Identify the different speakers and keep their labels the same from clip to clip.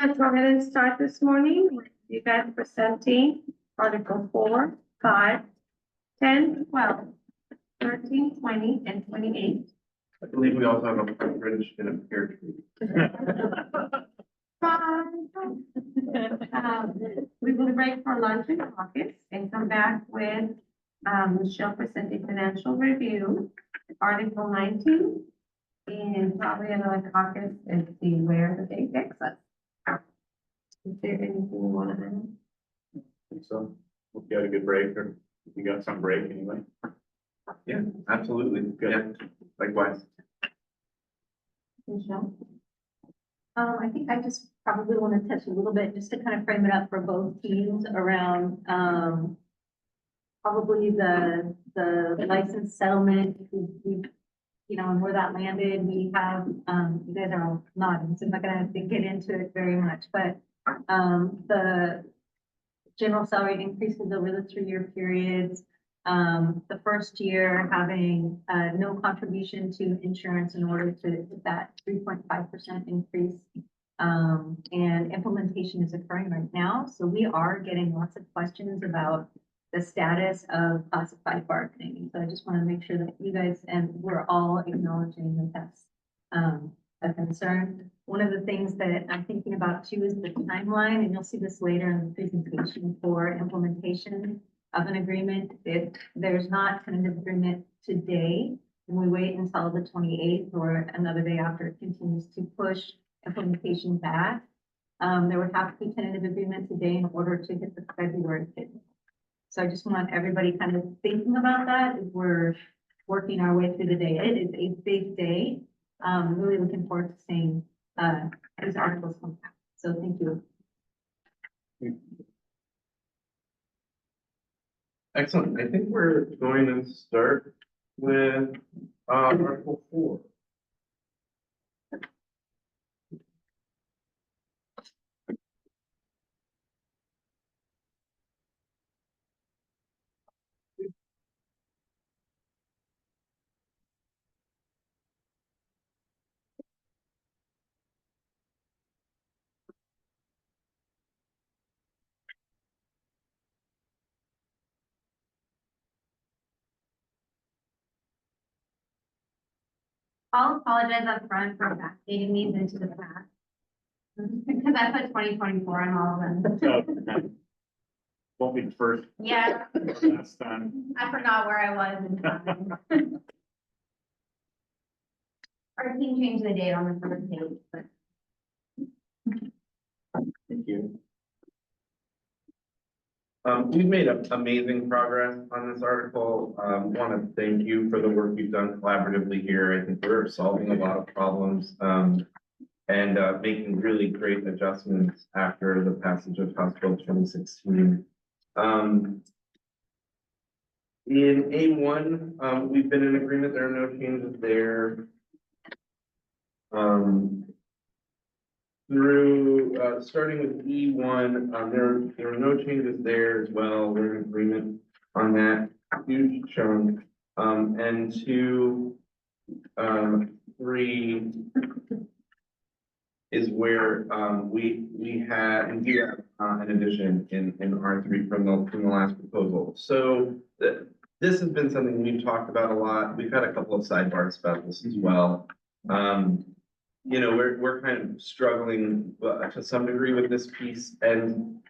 Speaker 1: Let's go ahead and start this morning with you guys presenting Article 4, 5, 10, 12, 13, 20, and 28.
Speaker 2: I believe we also have a partridge in a pear tree.
Speaker 1: We will break for lunch and caucus and come back with Michelle presenting financial review, Article 19, and probably another caucus and see where the day takes us. Is there anything you want to add?
Speaker 2: I think so. Hope you had a good break, or you got some break anyway. Yeah, absolutely. Good. Yeah, likewise.
Speaker 1: Michelle?
Speaker 3: I think I just probably want to touch a little bit just to kind of frame it up for both teams around probably the license settlement. We and where that landed. We have you guys are all nodding, so I'm not going to get into it very much, but the general salary increases over the 3-year periods. The first year having no contribution to insurance in order to hit that 3.5% increase. And implementation is occurring right now. So we are getting lots of questions about the status of classified bargaining. So I just want to make sure that you guys, and we're all acknowledging that that's a concern. One of the things that I'm thinking about too is the timeline, and you'll see this later in the presentation for implementation of an agreement. If there's not tentative agreement today, and we wait until the 28th or another day after it continues to push implementation back, there would have to be tentative agreement today in order to hit the February deadline. So I just want everybody kind of thinking about that as we're working our way through the day. It is a big day. Really looking forward to seeing these articles come back. So thank you.
Speaker 2: Excellent. I think we're going to start with Article 4.
Speaker 4: I'll apologize up front for backdating these into the past. Because I put 2024 on all of them.
Speaker 2: So, won't be the first.
Speaker 4: Yeah,
Speaker 2: Last time.
Speaker 4: I forgot where I was in time. Our team changed the date on the first page, but.
Speaker 2: Thank you. We've made amazing progress on this article. Want to thank you for the work you've done collaboratively here. I think we're solving a lot of problems and making really great adjustments after the passage of House Bill 2016. In A1, we've been in agreement. There are no changes there. Through starting with E1, there are no changes there as well. We're in agreement on that huge chunk. And 2, 3 is where we had and do have an addition in R3 from the last proposal. So this has been something we've talked about a lot. We've had a couple of sidebars about this as well. We're kind of struggling to some degree with this piece, and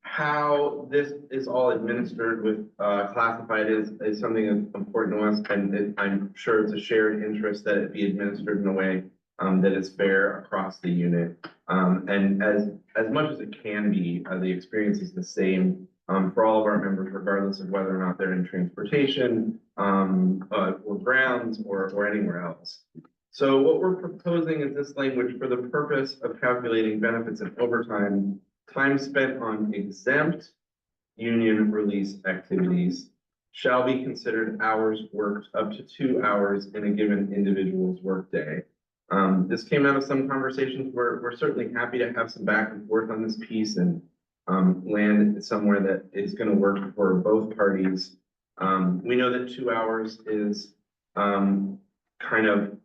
Speaker 2: how this is all administered with classified is something that's important to us, and I'm sure it's a shared interest that it be administered in a way that is fair across the unit. And as much as it can be, the experience is the same for all of our members, regardless of whether or not they're in transportation or grounds or anywhere else. So what we're proposing is this language: for the purpose of calculating benefits and overtime, time spent on exempt union release activities shall be considered hours worked up to 2 hours in a given individual's workday. This came out of some conversations. We're certainly happy to have some back and forth on this piece and land somewhere that is going to work for both parties. We know that 2 hours is kind of,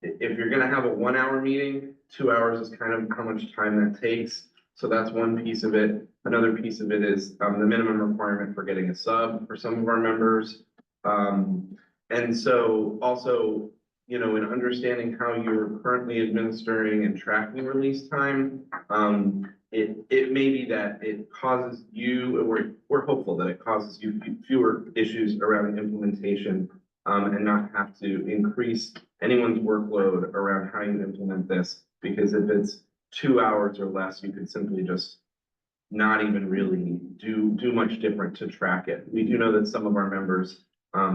Speaker 2: if you're going to have a 1 hour meeting, 2 hours is kind of how much time that takes. So that's one piece of it. Another piece of it is the minimum requirement for getting a sub for some of our members. And so also, you know, in understanding how you're currently administering and tracking release time, it may be that it causes you, we're hopeful that it causes you fewer issues around implementation, and not have to increase anyone's workload around how you implement this. Because if it's 2 hours or less, you could simply just not even really do much different to track it. We do know that some of our members,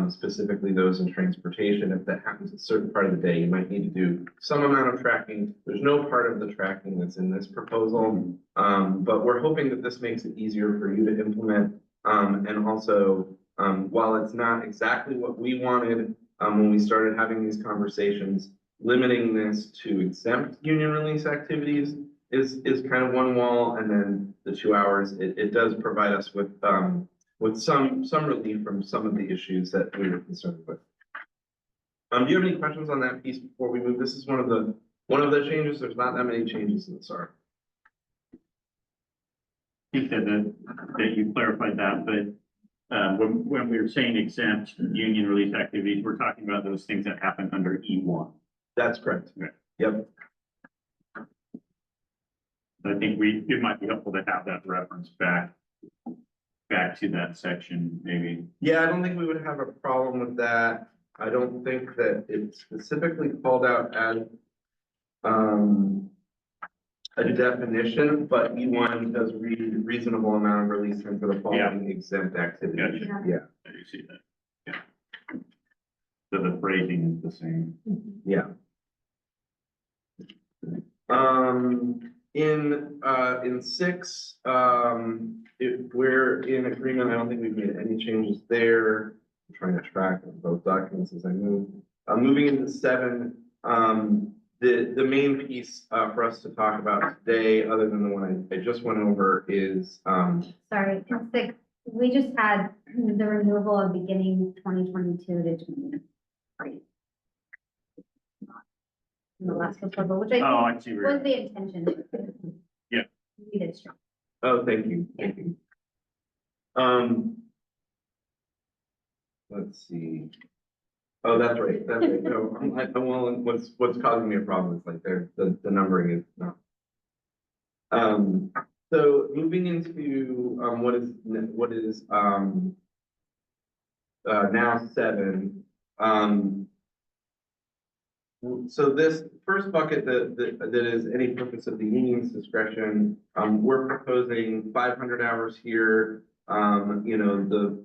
Speaker 2: specifically those in transportation, if that happens a certain part of the day, you might need to do some amount of tracking. There's no part of the tracking that's in this proposal, but we're hoping that this makes it easier for you to implement. And also, while it's not exactly what we wanted when we started having these conversations, limiting this to exempt union release activities is kind of one wall, and then the 2 hours, it does provide us with some relief from some of the issues that we were concerned with. Do you have any questions on that piece before we move? This is one of the changes. There's not that many changes in this article.
Speaker 5: I think that you clarified that, but when we were saying exempt union release activities, we're talking about those things that happen under E1.
Speaker 2: That's correct.
Speaker 5: Okay.
Speaker 2: Yep.
Speaker 5: I think it might be helpful to have that reference back to that section, maybe.
Speaker 2: Yeah, I don't think we would have a problem with that. I don't think that it's specifically called out as a definition, but E1 does read reasonable amount of release time for the following exempt activities.
Speaker 5: Gotcha.
Speaker 2: Yeah,
Speaker 5: I do see that. Yeah. So the phrasing is the same.
Speaker 2: yeah. In 6, if we're in agreement, I don't think we've made any changes there. I'm trying to track both documents as I move. Moving into 7, the main piece for us to talk about today, other than the one I just went over, is
Speaker 4: Sorry, in 6, we just had the removal of beginning 2022 to 2023. In the last proposal, which
Speaker 5: Oh,
Speaker 4: I
Speaker 5: I see
Speaker 4: think
Speaker 5: where
Speaker 4: was the intention.
Speaker 5: Yeah.
Speaker 4: We did strike.
Speaker 2: oh, thank you, thank you. Let's see. Oh, that's right, that's right. No, well, what's causing me a problem is like the numbering is not. So moving into what is now 7. So this first bucket that is any purpose of the union's discretion, we're proposing 500 hours here. You know,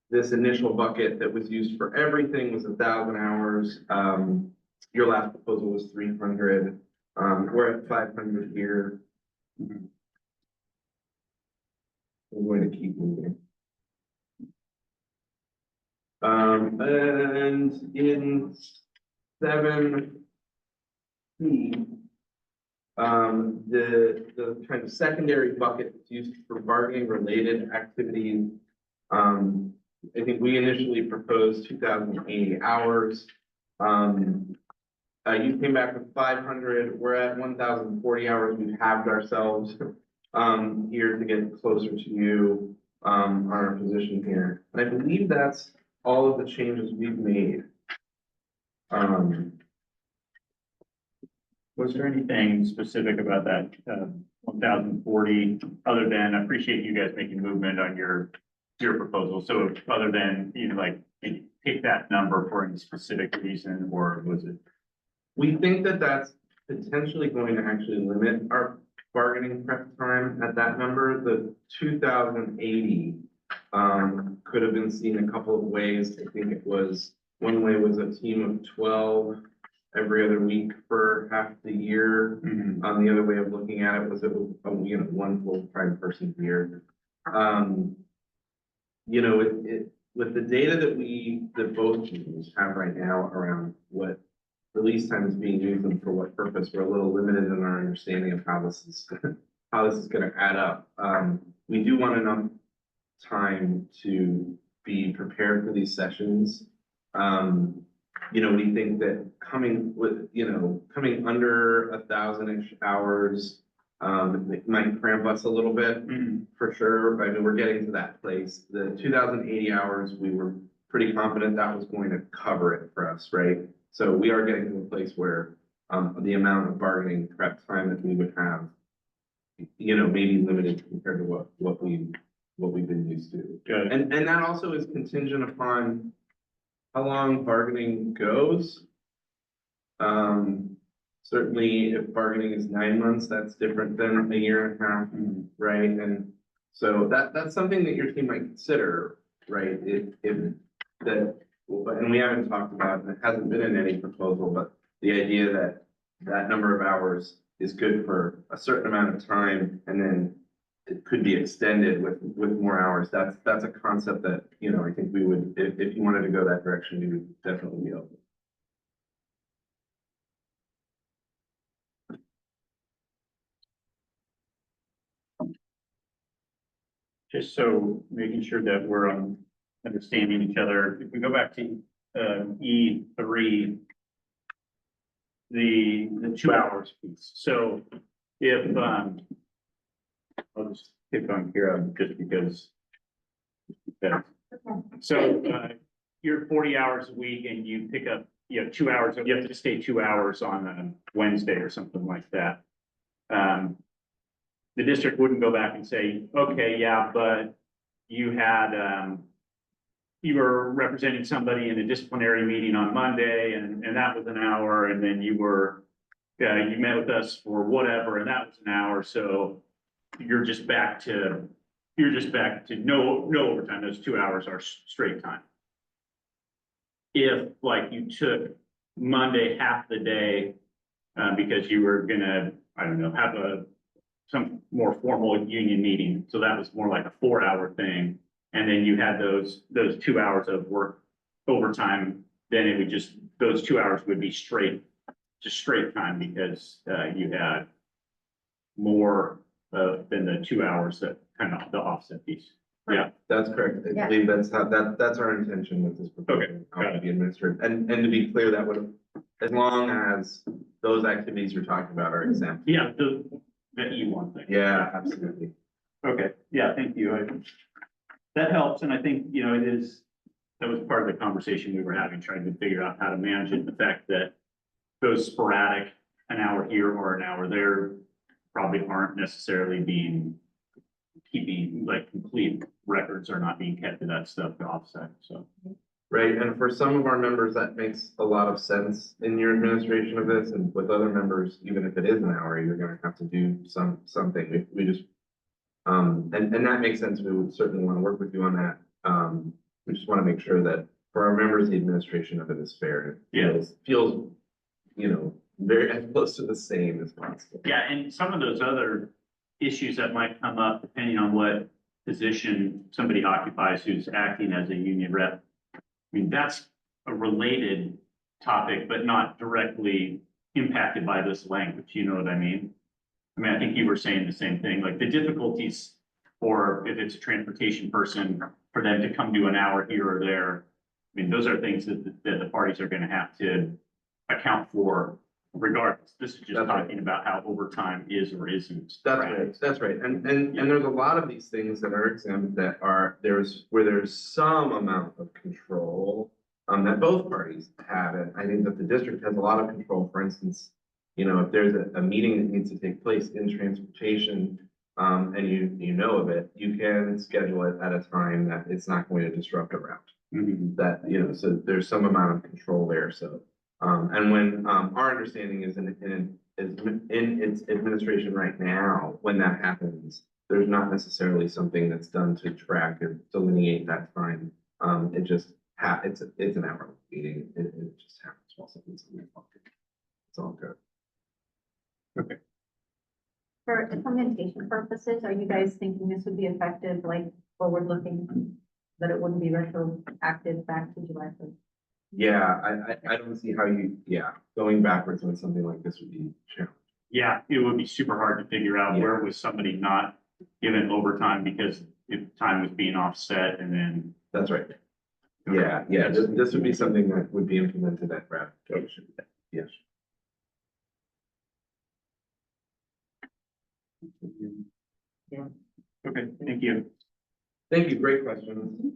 Speaker 2: this initial bucket that was used for everything was 1,000 hours. Your last proposal was 300. We're at 500 here. We're going to keep moving. And in 7C, the kind of secondary bucket that's used for bargaining related activities. I think we initially proposed 2,080 hours. You came back with 500. We're at 1,040 hours. We've halved ourselves here to get closer to you on our position here. And I believe that's all of the changes we've made.
Speaker 5: Was there anything specific about that 1,040, other than, I appreciate you guys making movement on your proposal. So other than, you know, like, did you pick that number for any specific reason, or was it?
Speaker 2: We think that that's potentially going to actually limit our bargaining prep time at that number. The 2,080 could have been seen a couple of ways. I think it was, one way was a team of 12 every other week for half the year. The other way of looking at it was you know, one full-time person here. You know, with the data that both teams have right now around what release time is being used and for what purpose, we're a little limited in our understanding of how this is going to add up. We do want enough time to be prepared for these sessions. You know, we think that coming with, coming under 1,000-ish hours, it might cramp us a little bit. For sure. I mean, we're getting to that place. The 2,080 hours, we were pretty confident that was going to cover it for us, right? So we are getting to a place where the amount of bargaining prep time that we would have, maybe limited compared to what we've been used to.
Speaker 5: Good.
Speaker 2: And that also is contingent upon how long bargaining goes. Certainly if bargaining is 9 months, that's different than a year and a half, right? And so that's something that your team might consider, right? If that, and we haven't talked about, and it hasn't been in any proposal, but the idea that that number of hours is good for a certain amount of time, and then it could be extended with more hours. That's a concept that, I think we would, if you wanted to go that direction, we would definitely be open.
Speaker 5: Just so making sure that we're understanding each other, if we go back to E3, the 2 hours piece. So if I'll just pick on here just because. So you're 40 hours a week and you pick up, you have 2 hours, you have to stay 2 hours on a Wednesday or something like that. The district wouldn't go back and say, okay, yeah, but you had, you were representing somebody in a disciplinary meeting on Monday and that was an hour, and then you met with us for whatever, and that was an hour, so you're just back to no overtime. Those 2 hours are straight time. If like you took Monday half the day, because you were gonna, I don't know, have some more formal union meeting, so that was more like a 4-hour thing, and then you had those 2 hours of work overtime, then it would just, those 2 hours would be straight time, because you had more than the 2 hours that kind of the offset piece. Yeah,
Speaker 2: That's correct. I
Speaker 1: Yeah.
Speaker 2: believe that's our intention with this proposal.
Speaker 5: got
Speaker 2: To be administered. And to be clear, that would, as long as those activities you're talking about are exempt.
Speaker 5: yeah, the E1 thing.
Speaker 2: Yeah, absolutely.
Speaker 5: Okay, yeah, thank you. That helps, and I think, that was part of the conversation we were having, trying to figure out how to manage it. The fact that those sporadic, an hour here or an hour there, probably aren't necessarily keeping, like, complete records are not being kept to that stuff to offset, so.
Speaker 2: Right, and for some of our members, that makes a lot of sense in your administration of this, and with other members, even if it is an hour, you're gonna have to do something. We just, and that makes sense. We would certainly want to work with you on that. We just want to make sure that for our members, the administration of it is fair. It feels, very as close to the same as possible.
Speaker 5: Yeah, and some of those other issues that might come up, depending on what position somebody occupies who's acting as a union rep. I mean, that's a related topic, but not directly impacted by this language, you know what I mean? I mean, I think you were saying the same thing, like the difficulties for if it's a transportation person, for them to come to an hour here or there. I mean, those are things that the parties are gonna have to account for regardless. This is just
Speaker 2: That's right.
Speaker 5: talking about how overtime is or isn't.
Speaker 2: That's right. And there's a lot of these things that are exempt that are, where there's some amount of control that both parties have. And I think that the district has a lot of control. For instance, if there's a meeting that needs to take place in transportation, and you know of it, you can schedule it at a time that it's not going to disrupt a route.
Speaker 5: Mhm.
Speaker 2: That, so there's some amount of control there, so. And when, our understanding is in its administration right now, when that happens, there's not necessarily something that's done to track or delineate that time. It just it's an hour meeting, it just happens while something's on the clock. It's all good.
Speaker 5: Okay.
Speaker 3: For implementation purposes, are you guys thinking this would be effective, like forward looking, that it wouldn't be retroactive back to July 1st?
Speaker 2: Yeah, I don't see how going backwards on something like this would be challenging.
Speaker 5: Yeah, it would be super hard to figure out
Speaker 2: Yeah.
Speaker 5: where was somebody not given overtime because if time was being offset and then.
Speaker 2: That's right. Yeah, this would be something that would be implemented at ratification. Yes.
Speaker 5: Okay, thank you.
Speaker 2: Thank you, great questions.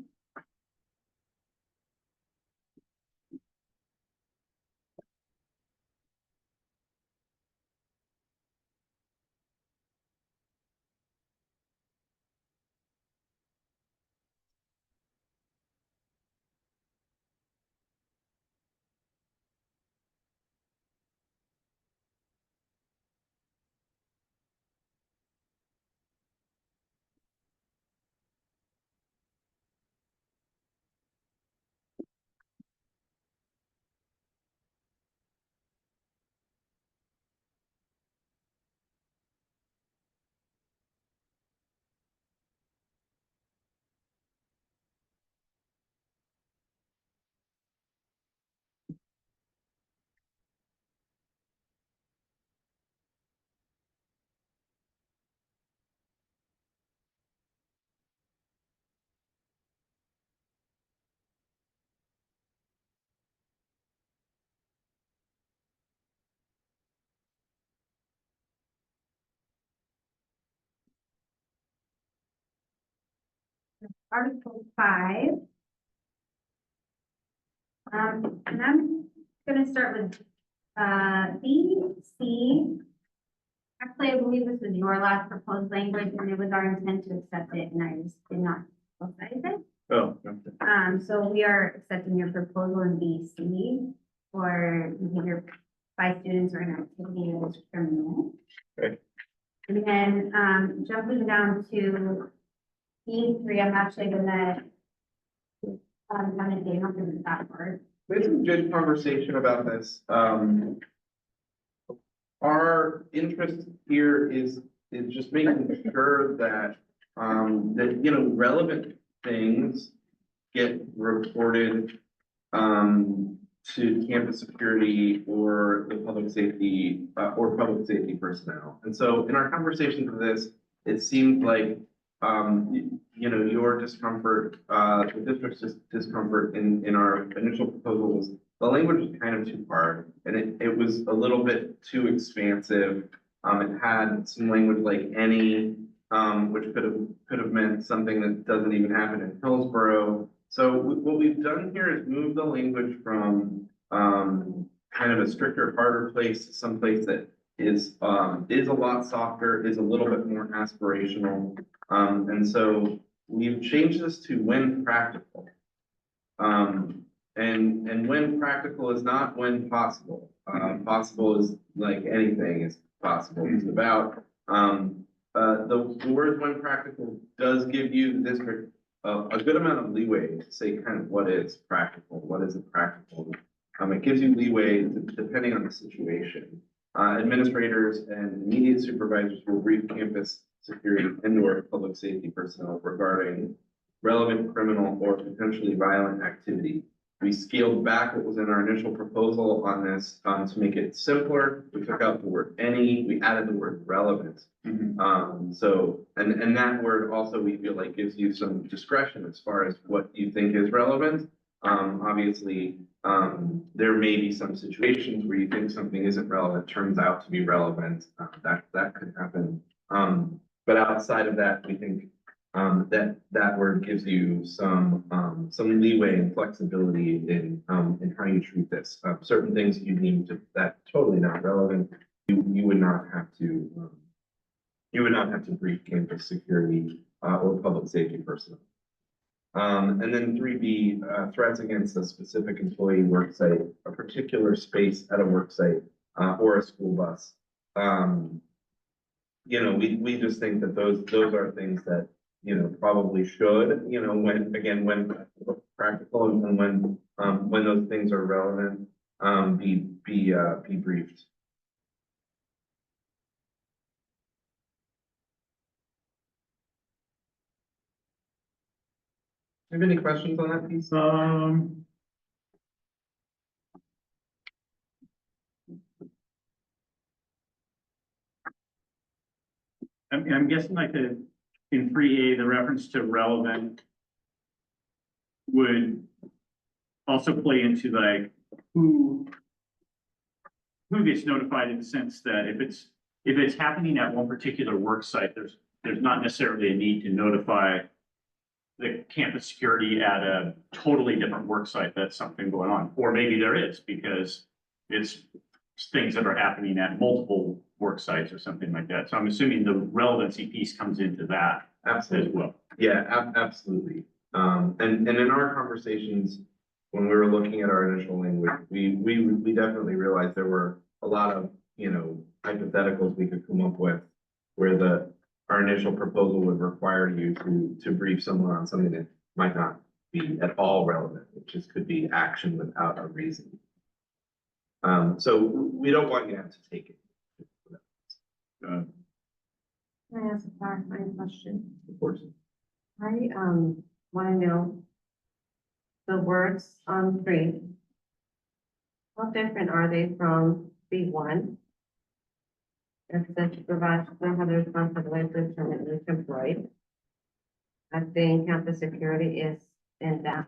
Speaker 4: Article 5. And I'm gonna start with, B, C. Actually, I believe this was your last proposed language, and it was our intent to accept it, and I just did not emphasize it.
Speaker 5: Oh, okay.
Speaker 4: So we are accepting your proposal in B, C for behavior by students or an activity that is criminal.
Speaker 5: Okay.
Speaker 4: And then, jumping down to B3, I'm actually gonna, kind of dig into that part.
Speaker 2: We had some good conversation about this. Our interest here is just making sure that, relevant things get reported, to campus security or the public safety, or public safety personnel. And so in our conversation for this, it seemed like, your discomfort, the district's discomfort in our initial proposal was the language was kind of too hard, and it was a little bit too expansive. It had some language like any, which could have meant something that doesn't even happen in Hillsborough. So what we've done here is move the language from kind of a stricter, harder place to some place that is a lot softer, is a little bit more aspirational. And so we've changed this to when practical. And when practical is not when possible. Possible is like anything is possible. It's about the word when practical does give you the district a good amount of leeway to say kind of what is practical, what isn't practical. It gives you leeway depending on the situation. Administrators and immediate supervisors will brief campus security and/or public safety personnel regarding relevant criminal or potentially violent activity. We scaled back what was in our initial proposal on this to make it simpler. We took out the word any, we added the word relevant. And that word also we feel like gives you some discretion as far as what you think is relevant. Obviously, there may be some situations where you think something isn't relevant, turns out to be relevant. That could happen. But outside of that, we think that word gives you some leeway and flexibility in how you treat this. Certain things you need to that totally not relevant. You would not have to brief campus security or public safety personnel. And then 3B, threats against a specific employee work site, a particular space at a work site, or a school bus. We just think that those are things that, probably should, when practical and when those things are relevant, be briefed. Have any questions on that piece?
Speaker 5: I'm guessing like in 3A, the reference to relevant would also play into like who who gets notified in the sense that if it's happening at one particular work site, there's not necessarily a need to notify the campus security at a totally different work site that's something going on, or maybe there is because it's things that are happening at multiple work sites or something like that. So I'm assuming the relevancy piece comes into that as
Speaker 2: Absolutely.
Speaker 5: well.
Speaker 2: Yeah, absolutely. And in our conversations, when we were looking at our initial language, we definitely realized there were a lot of, hypotheticals we could come up with where our initial proposal would require you to brief someone on something that might not be at all relevant. It just could be action without a reason. So we don't want you to have to take it.
Speaker 5: Uh,
Speaker 1: Can I ask a clarifying question?
Speaker 2: Of course.
Speaker 1: I, want to know the words on 3. How different are they from B1? It says supervisor shall have the responsibility to determine each employee. I think campus security is in that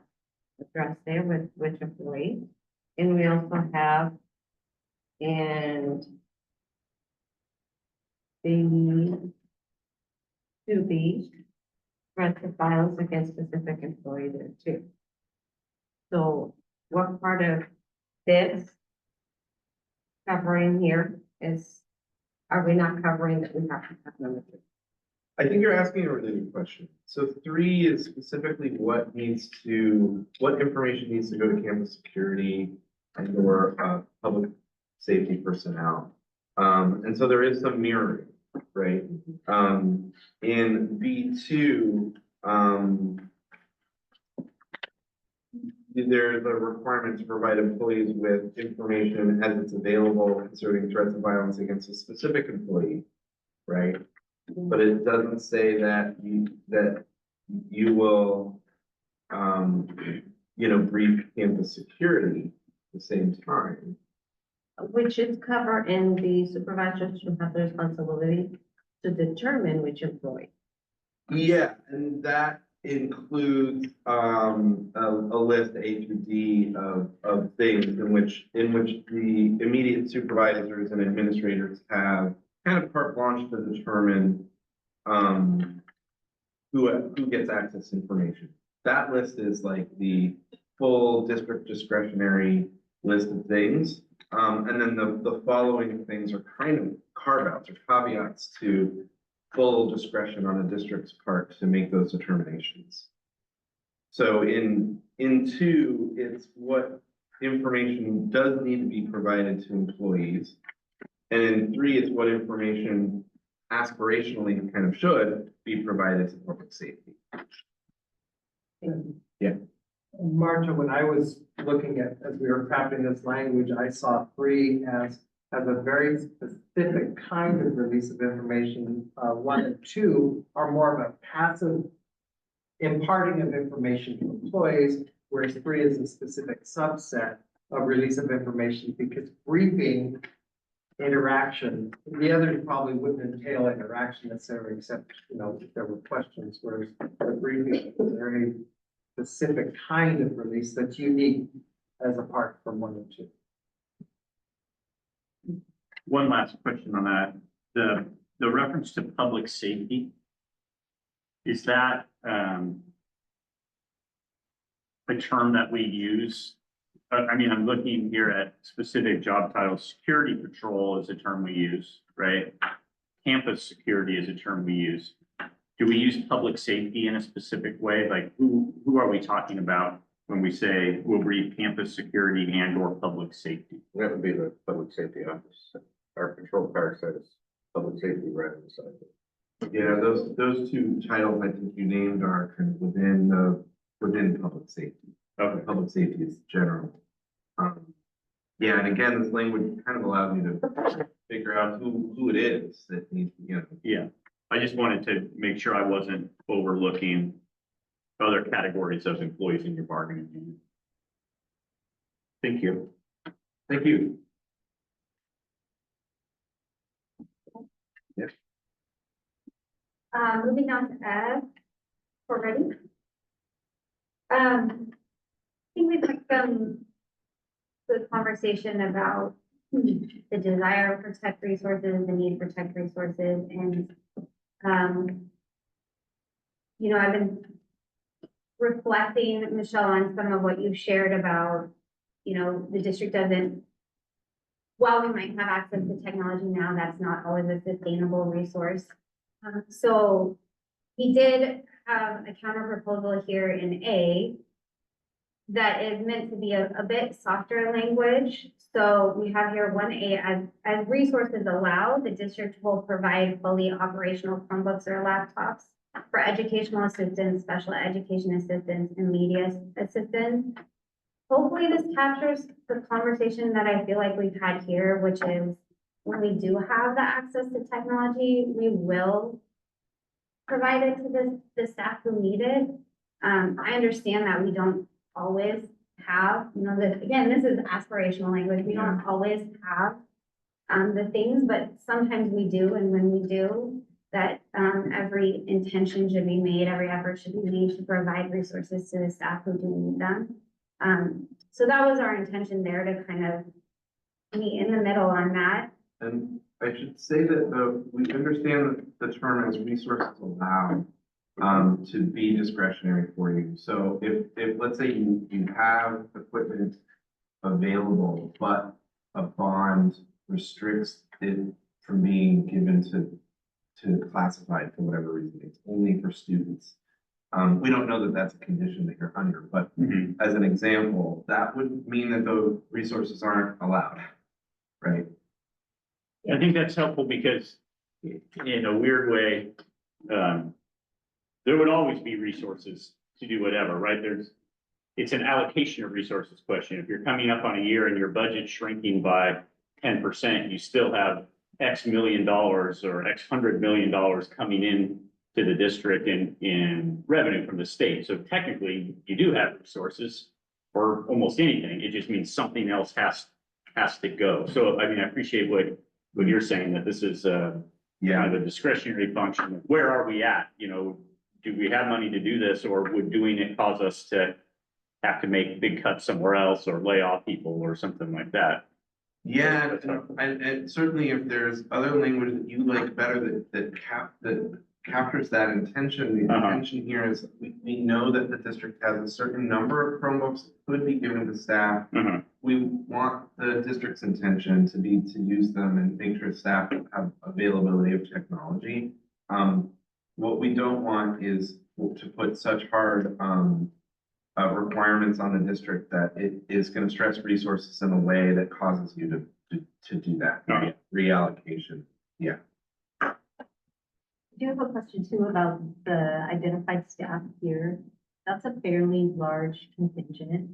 Speaker 1: address there with which employee. And we also have in the 2B, threats of violence against specific employee there too. So what part of this covering here are we not covering that we have to have number 3?
Speaker 2: I think you're asking a related question. So 3 is specifically what information needs to go to campus security and or public safety personnel. And so there is some mirroring, right? In B2, there's a requirement to provide employees with information as it's available concerning threats of violence against a specific employee, right? But it doesn't say that you will, brief campus security at the same time.
Speaker 1: Which is covered in the supervisors should have the responsibility to determine which employee.
Speaker 2: Yeah, and that includes a list A through D of things in which the immediate supervisors and administrators have kind of carte blanche to determine who gets access information. That list is like the full district discretionary list of things. And then the following things are kind of carve-outs or caveats to full discretion on a district's part to make those determinations. So in 2, it's what information does need to be provided to employees. And in 3, it's what information aspirationally kind of should be provided to public safety. Yeah.
Speaker 6: Marcia, when I was looking at, as we were crafting this language, I saw 3 as a very specific kind of release of information. 1 and 2 are more of a passive imparting of information to employees, whereas 3 is a specific subset of release of information because briefing interaction, the others probably wouldn't entail interaction necessarily, except, if there were questions, whereas the briefing is a very specific kind of release that's unique as apart from 1 and 2.
Speaker 5: One last question on that. The reference to public safety, is that a term that we use? I'm looking here at specific job titles. Security patrol is a term we use, right? Campus security is a term we use. Do we use public safety in a specific way? Like who are we talking about when we say we'll brief campus security and or public safety?
Speaker 7: That would be the public safety office. Our patrol car says public safety right on the side.
Speaker 2: Yeah, those 2 titles I think you named are kind of within public safety.
Speaker 5: Okay.
Speaker 2: Public safety is general. Yeah, and again, this language kind of allows you to figure out who it is that needs,
Speaker 5: Yeah, I just wanted to make sure I wasn't overlooking other categories of employees in your bargaining unit. Thank you.
Speaker 2: Thank you.
Speaker 4: Moving on to F, we're ready. I think we've had some good conversation about the desire to protect resources, the need to protect resources, and, I've been reflecting, Michelle, on some of what you shared about, the district doesn't, while we might have access to technology now, that's not always a sustainable resource. So we did have a counter proposal here in A that is meant to be a bit softer language. So we have here 1A, as resources allow, the district will provide fully operational Chromebooks or laptops for educational assistance, special education assistance, and media assistance. Hopefully this captures the conversation that I feel like we've had here, which is when we do have the access to technology, we will provide it to the staff who need it. I understand that we don't always have, that, again, this is aspirational language. We don't always have the things, but sometimes we do. And when we do, that every intention should be made, every effort should be made to provide resources to the staff who do need them. So that was our intention there, to kind of meet in the middle on that.
Speaker 2: And I should say that we understand that the term as resources allow to be discretionary for you. So if let's say you have equipment available, but a bond restricts it from being given to classified for whatever reason, it's only for students. We don't know that that's a condition that you're under, but as an example, that would mean that those resources aren't allowed, right?
Speaker 5: I think that's helpful because in a weird way, there would always be resources to do whatever, right? It's an allocation of resources question. If you're coming up on a year and your budget's shrinking by 10%, you still have X million dollars or X $100 million coming in to the district in revenue from the state. So technically you do have resources for almost anything. It just means something else has to go. So, I mean, I appreciate what you're saying, that this is kind of a discretionary function. Where are we at? Do we have money to do this, or would doing it cause us to have to make big cuts somewhere else or lay off people or something like that?
Speaker 2: Yeah, and certainly if there's other language that you like better that captures that intention, the intention here is we know that the district has a certain number of Chromebooks that could be given to staff. We want the district's intention to be to use them and make sure staff have availability of technology. What we don't want is to put such hard requirements on the district that it is going to stress resources in a way that causes you to do that reallocation. Yeah.
Speaker 3: I do have a question too about the identified staff here. That's a fairly large contingent,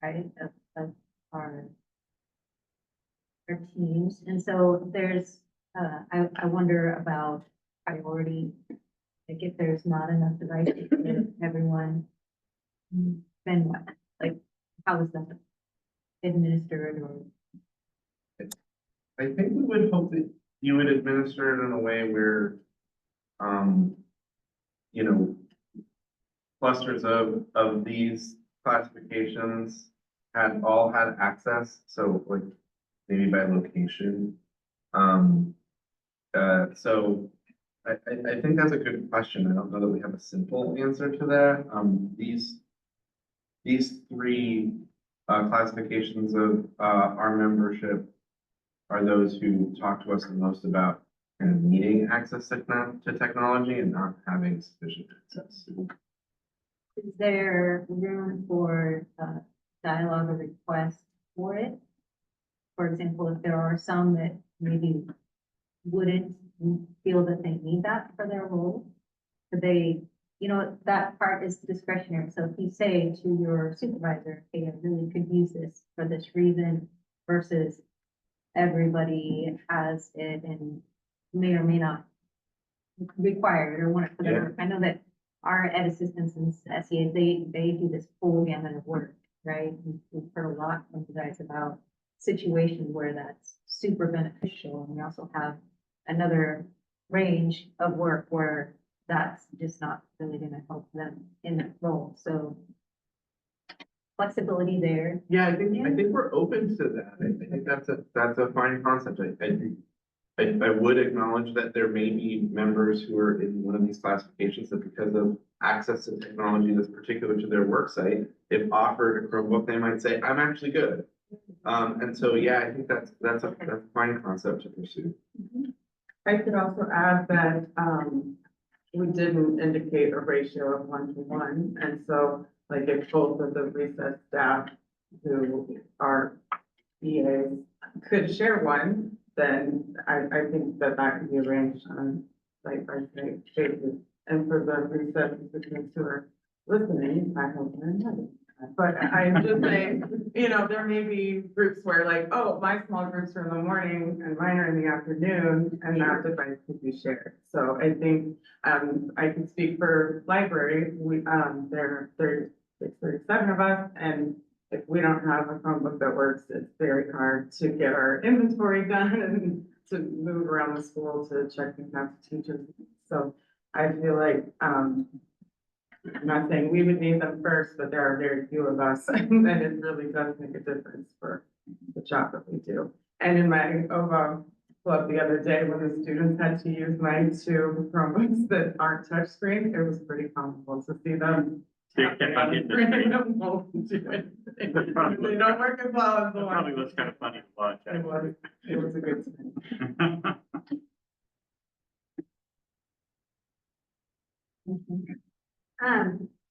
Speaker 3: right, of our teams. And so there's, I wonder about priority. Like if there's not enough devices for everyone, then what? Like, how is that administered? Or
Speaker 2: I think we would hope that you would administer it in a way where, clusters of these classifications all had access. So like maybe by location. So I think that's a good question. I don't know that we have a simple answer to that. These three classifications of our membership are those who talk to us the most about kind of needing access to technology and not having sufficient access.
Speaker 3: is there room for dialogue or request for it? For example, if there are some that maybe wouldn't feel that they need that for their role, but that part is discretionary. So if you say to your supervisor, hey, I really could use this for this reason, versus everybody has it and may or may not require it or want it for their work. I know that our ed assistants and SEAs, they do this full gamut of work, right? We've heard a lot from you guys about situations where that's super beneficial. And we also have another range of work where that's just not really going to help them in that role. So flexibility there.
Speaker 2: Yeah, I think we're open to that. I think that's a fine concept. I would acknowledge that there may be members who are in one of these classifications that because of access to technology that's particular to their work site, if offered a Chromebook, they might say, I'm actually good. And so, yeah, I think that's a fine concept to pursue.
Speaker 8: I could also add that, we didn't indicate a ratio of 1 to 1, and so, like, if both of the recess staff who are EAs could share one, then I think that could be arranged on, like, by basis. And for the recess recipients who are listening, I hope they're not. But I'm just saying, there may be groups where like, oh, my small groups are in the morning and mine are in the afternoon, and that device could be shared. So I think, I can speak for library, there are 37 of us, and if we don't have a Chromebook that works, it's very hard to get our inventory done and to move around the school to check things out to teachers. So I feel like, I'm not saying we would need them first, but there are very few of us, and it really does make a difference for the job that we do. And in my OVA club the other day, when the students had to use my 2 Chromebooks that aren't touchscreen, it was pretty comical to see them.
Speaker 5: They kept on hitting the screen.
Speaker 8: They don't work as well as the
Speaker 5: That
Speaker 8: one.
Speaker 5: probably was kind of funny to watch.
Speaker 8: It was a good thing.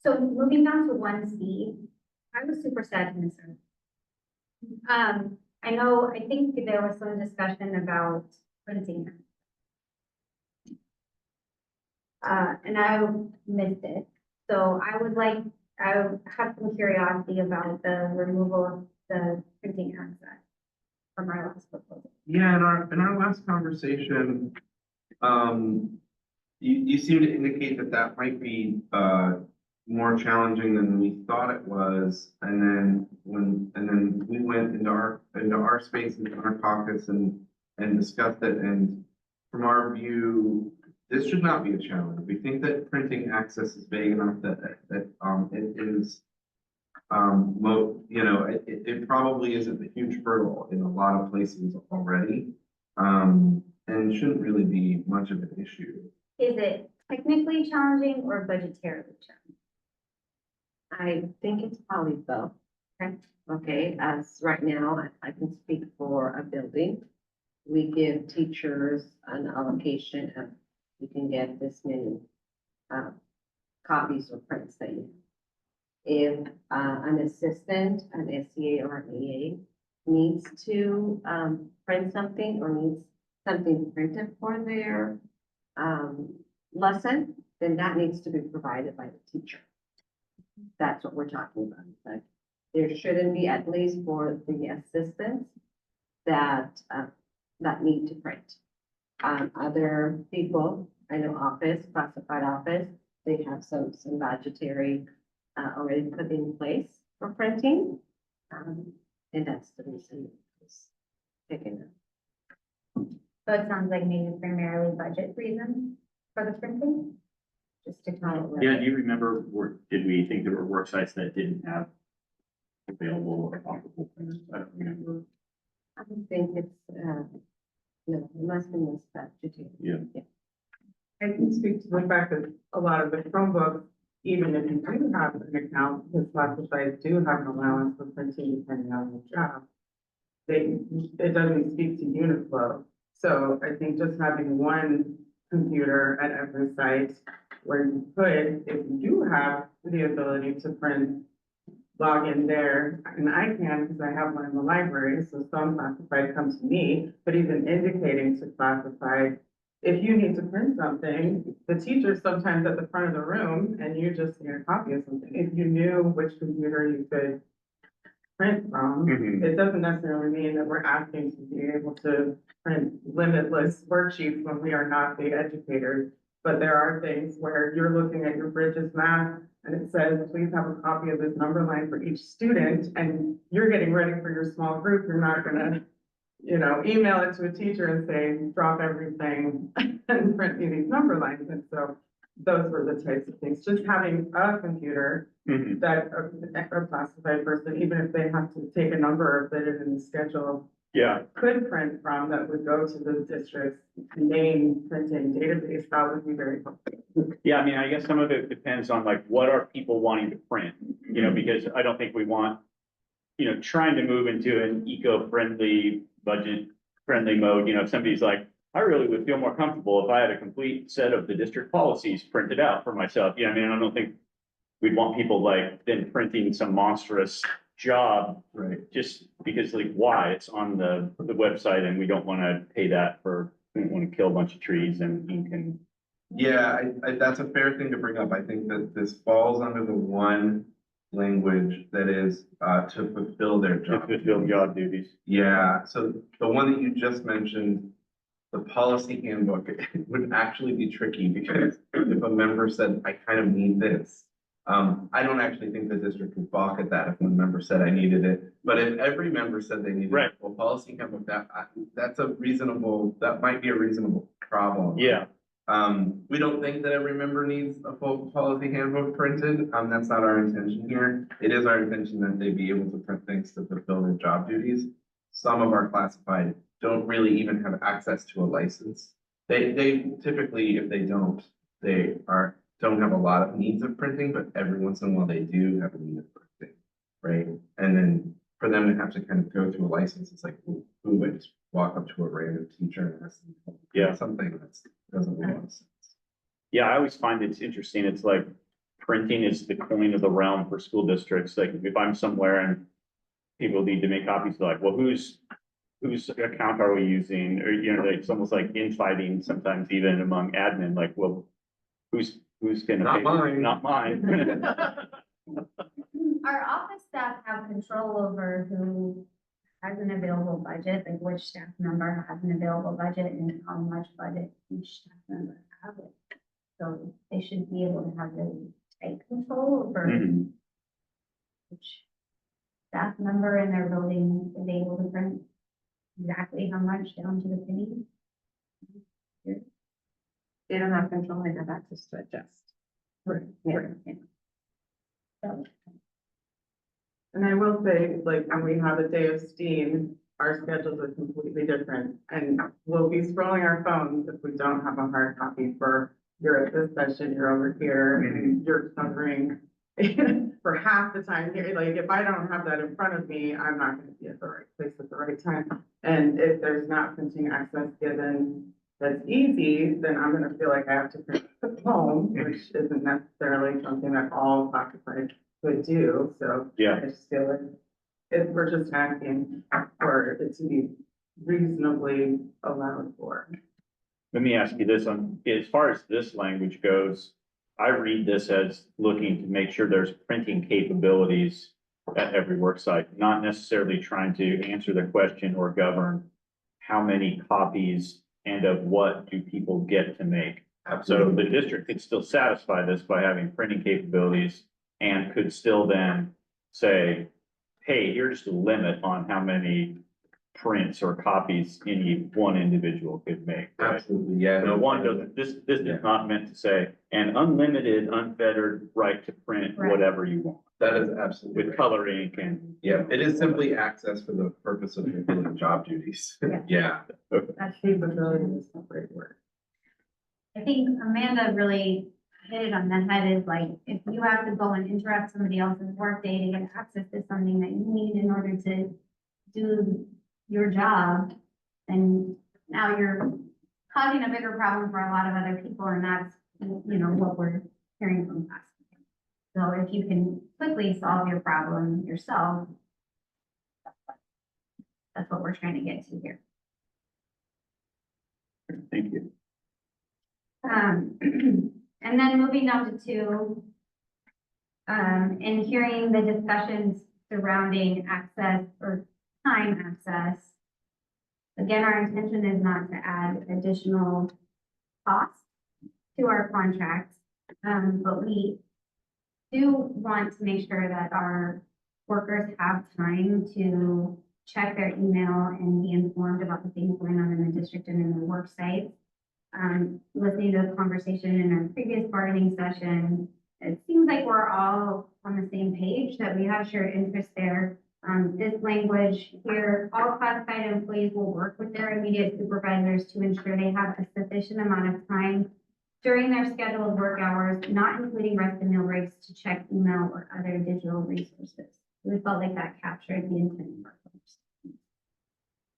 Speaker 4: So moving down to 1C, I was super sad to miss her. I think there was some discussion about printing her. And I missed it. So I have some curiosity about the removal of the printing access from our last proposal.
Speaker 2: Yeah, in our last conversation, you seem to indicate that might be more challenging than we thought it was. And then we went into our space in our caucus and discussed it. And from our view, this should not be a challenge. We think that printing access is vague enough that it is it probably isn't a huge hurdle in a lot of places already. And it shouldn't really be much of an issue.
Speaker 4: Is it technically challenging or budgetarily challenging?
Speaker 1: I think it's probably both.
Speaker 4: Okay.
Speaker 1: Okay, as right now, I can speak for a building. We give teachers an allocation of, you can get this many copies or prints that you have. If an assistant, an SCA or an EA needs to print something or needs something printed for their lesson, then that needs to be provided by the teacher. That's what we're talking about. Like, there shouldn't be, at least for the assistants, that need to print. Other people, I know classified office, they have some budgetary already put in place for printing. And that's the reason it's taken up.
Speaker 4: So it sounds like maybe primarily budget reasons for the printing? Just to kind of.
Speaker 5: Yeah, do you remember, did we think there were work sites that didn't have available or comparable printers? I don't remember.
Speaker 1: I think it's, no, it must be this budgetary.
Speaker 5: Yeah.
Speaker 8: I can speak to the fact that a lot of the Chromebooks, even if you do have an account, because classified do have an allowance for printing depending on the job. It doesn't speak to unit flow. So I think just having one computer at every site where you could, if you do have the ability to print, log in there, and I can because I have one in the library, so some classified come to me, but even indicating to classified, if you need to print something, the teacher's sometimes at the front of the room and you just need a copy of something. If you knew which computer you could print from, it doesn't necessarily mean that we're asking to be able to print limitless worksheets when we are not the educators. But there are things where you're looking at your Bridges math and it says, please have a copy of this number line for each student, and you're getting ready for your small group. You're not gonna, email it to a teacher and say, drop everything and print me these number lines. And so those were the types of things, just having a computer
Speaker 5: Mhm.
Speaker 8: that a classified person, even if they have to take a number or fit it in the schedule,
Speaker 5: Yeah,
Speaker 8: could print from, that would go to the district's main printing database, that would be very helpful.
Speaker 5: yeah, I mean, I guess some of it depends on like, what are people wanting to print? You know, because I don't think we want, you know, trying to move into an eco-friendly, budget-friendly mode, you know, if somebody's like, I really would feel more comfortable if I had a complete set of the district policies printed out for myself. Yeah, I mean, I don't think we'd want people like then printing some monstrous job.
Speaker 2: Right.
Speaker 5: Just because like, why? It's on the website and we don't want to pay that for, we don't want to kill a bunch of trees and ink and.
Speaker 2: Yeah, that's a fair thing to bring up. I think that this falls under the one language that is, to fulfill their
Speaker 5: To
Speaker 2: job.
Speaker 5: fulfill job duties.
Speaker 2: Yeah, so the one that you just mentioned, the policy handbook, it would actually be tricky because if a member said, I kind of need this. I don't actually think the district would balk at that if one member said I needed it, but if every member said they needed
Speaker 5: Right.
Speaker 2: it, well, policy handbook, that might be a reasonable problem.
Speaker 5: Yeah,
Speaker 2: We don't think that every member needs a full policy handbook printed. That's not our intention here. It is our intention that they be able to print things to fulfill their job duties. Some of our classified don't really even have access to a license. They typically, if they don't, don't have a lot of needs of printing, but every once in a while they do have a need of printing, right? And then for them to have to kind of go through a license, it's like, ooh, I just walk up to a random teacher and ask them to
Speaker 5: Yeah.
Speaker 2: print something that doesn't make any sense.
Speaker 5: yeah, I always find it's interesting. It's like printing is the coin of the realm for school districts. Like if I'm somewhere and people need to make copies, they're like, well, whose account are we using? Or, you know, it's almost like infighting sometimes even among admin, like, well, who's gonna
Speaker 2: Not
Speaker 5: pay?
Speaker 2: mine.
Speaker 5: Not mine.
Speaker 4: Our office staff have control over who has an available budget, like which staff member has an available budget and how much budget each staff member has. So they should be able to have really tight control over
Speaker 5: Mhm.
Speaker 4: which staff member in their building is able to print exactly how much down to the penny.
Speaker 1: They don't have control, they have access to adjust.
Speaker 8: Right.
Speaker 1: Yeah.
Speaker 4: So,
Speaker 8: And I will say, like, when we have a day of STEAM, our schedules are completely different. And we'll be scrolling our phones if we don't have a hard copy for, you're at this session, you're over here, and you're covering for half the time here. Like, if I don't have that in front of me, I'm not gonna be at the right place at the right time. And if there's not printing access given that's easy, then I'm gonna feel like I have to print at home, which isn't necessarily something that all classified would do, so.
Speaker 5: Yeah.
Speaker 8: I just feel like if we're just asking for it to be reasonably allowed for.
Speaker 5: Let me ask you this, as far as this language goes, I read this as looking to make sure there's printing capabilities at every work site, not necessarily trying to answer the question or govern how many copies and of what do people get to make. So the district could still satisfy this by having printing capabilities and could still then say, hey, here's the limit on how many prints or copies any one individual could make. Right?
Speaker 2: Absolutely, yeah.
Speaker 5: No one doesn't, this is not meant to say an unlimited, unfettered right to print
Speaker 4: Right.
Speaker 5: whatever you want
Speaker 2: That is absolutely
Speaker 5: with
Speaker 2: right.
Speaker 5: color ink and.
Speaker 2: Yeah, it is simply access for the purpose of fulfilling job duties. Yeah.
Speaker 8: That capability is a great word.
Speaker 4: I think Amanda really hit it on the head is like, if you have to go and interrupt somebody else's workday to get access to something that you need in order to do your job, then now you're causing a bigger problem for a lot of other people, and that's, you know, what we're hearing from us. So if you can quickly solve your problem yourself, that's what we're trying to get to here.
Speaker 5: Thank you.
Speaker 4: And then moving down to 2, and hearing the discussions surrounding access or time access. Again, our intention is not to add additional costs to our contracts, but we do want to make sure that our workers have time to check their email and be informed about the things going on in the district and in their work sites. listening to the conversation in our previous bargaining session, it seems like we're all on the same page, that we have shared interest there. This language here, all classified employees will work with their immediate supervisors to ensure they have a sufficient amount of time during their scheduled work hours, not including rest and meal breaks, to check email or other digital resources. We felt like that captured the intent of our conversation.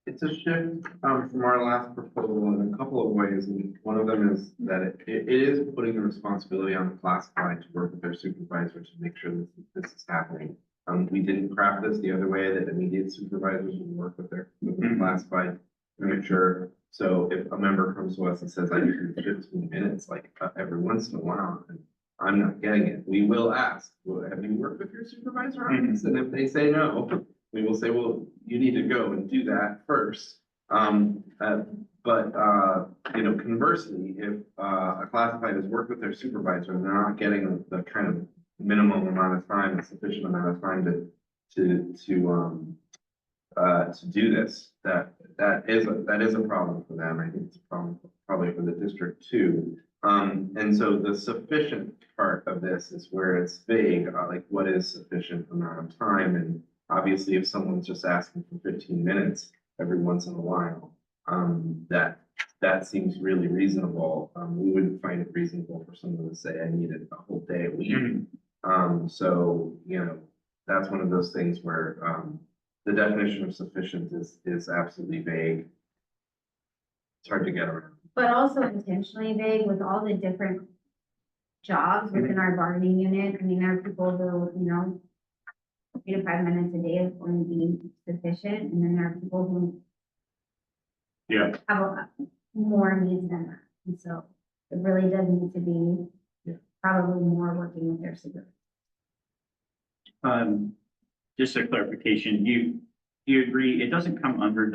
Speaker 2: It's a shift from our last proposal in a couple of ways, and one of them is that it is putting the responsibility on the classified to work with their supervisor to make sure that this is happening. We didn't craft this the other way, that immediate supervisors would work with their classified to make sure. So if a member comes to us and says, I need 15 minutes, like every once in a while, and I'm not getting it, we will ask, well, have you worked with your supervisor on this? And if they say no, we will say, well, you need to go and do that first. You know, conversely, if a classified has worked with their supervisor and they're not getting the kind of minimum amount of time, a sufficient amount of time to do this, that is a problem for them. I think it's a problem probably for the district too. And so the sufficient part of this is where it's vague, like what is sufficient amount of time? And obviously, if someone's just asking for 15 minutes every once in a while, that seems really reasonable. We wouldn't find it reasonable for someone to say, I needed a whole day a week. So, you know, that's one of those things where the definition of sufficient is absolutely vague. It's hard to get around.
Speaker 4: But also intentionally vague with all the different jobs within our bargaining unit. I mean, there are people who, you know, 3 to 5 minutes a day is going to be sufficient, and then there are people who have more needs than that. And so it really does need to be probably more working with their supervisor.
Speaker 5: Just a clarification, you agree, it doesn't come under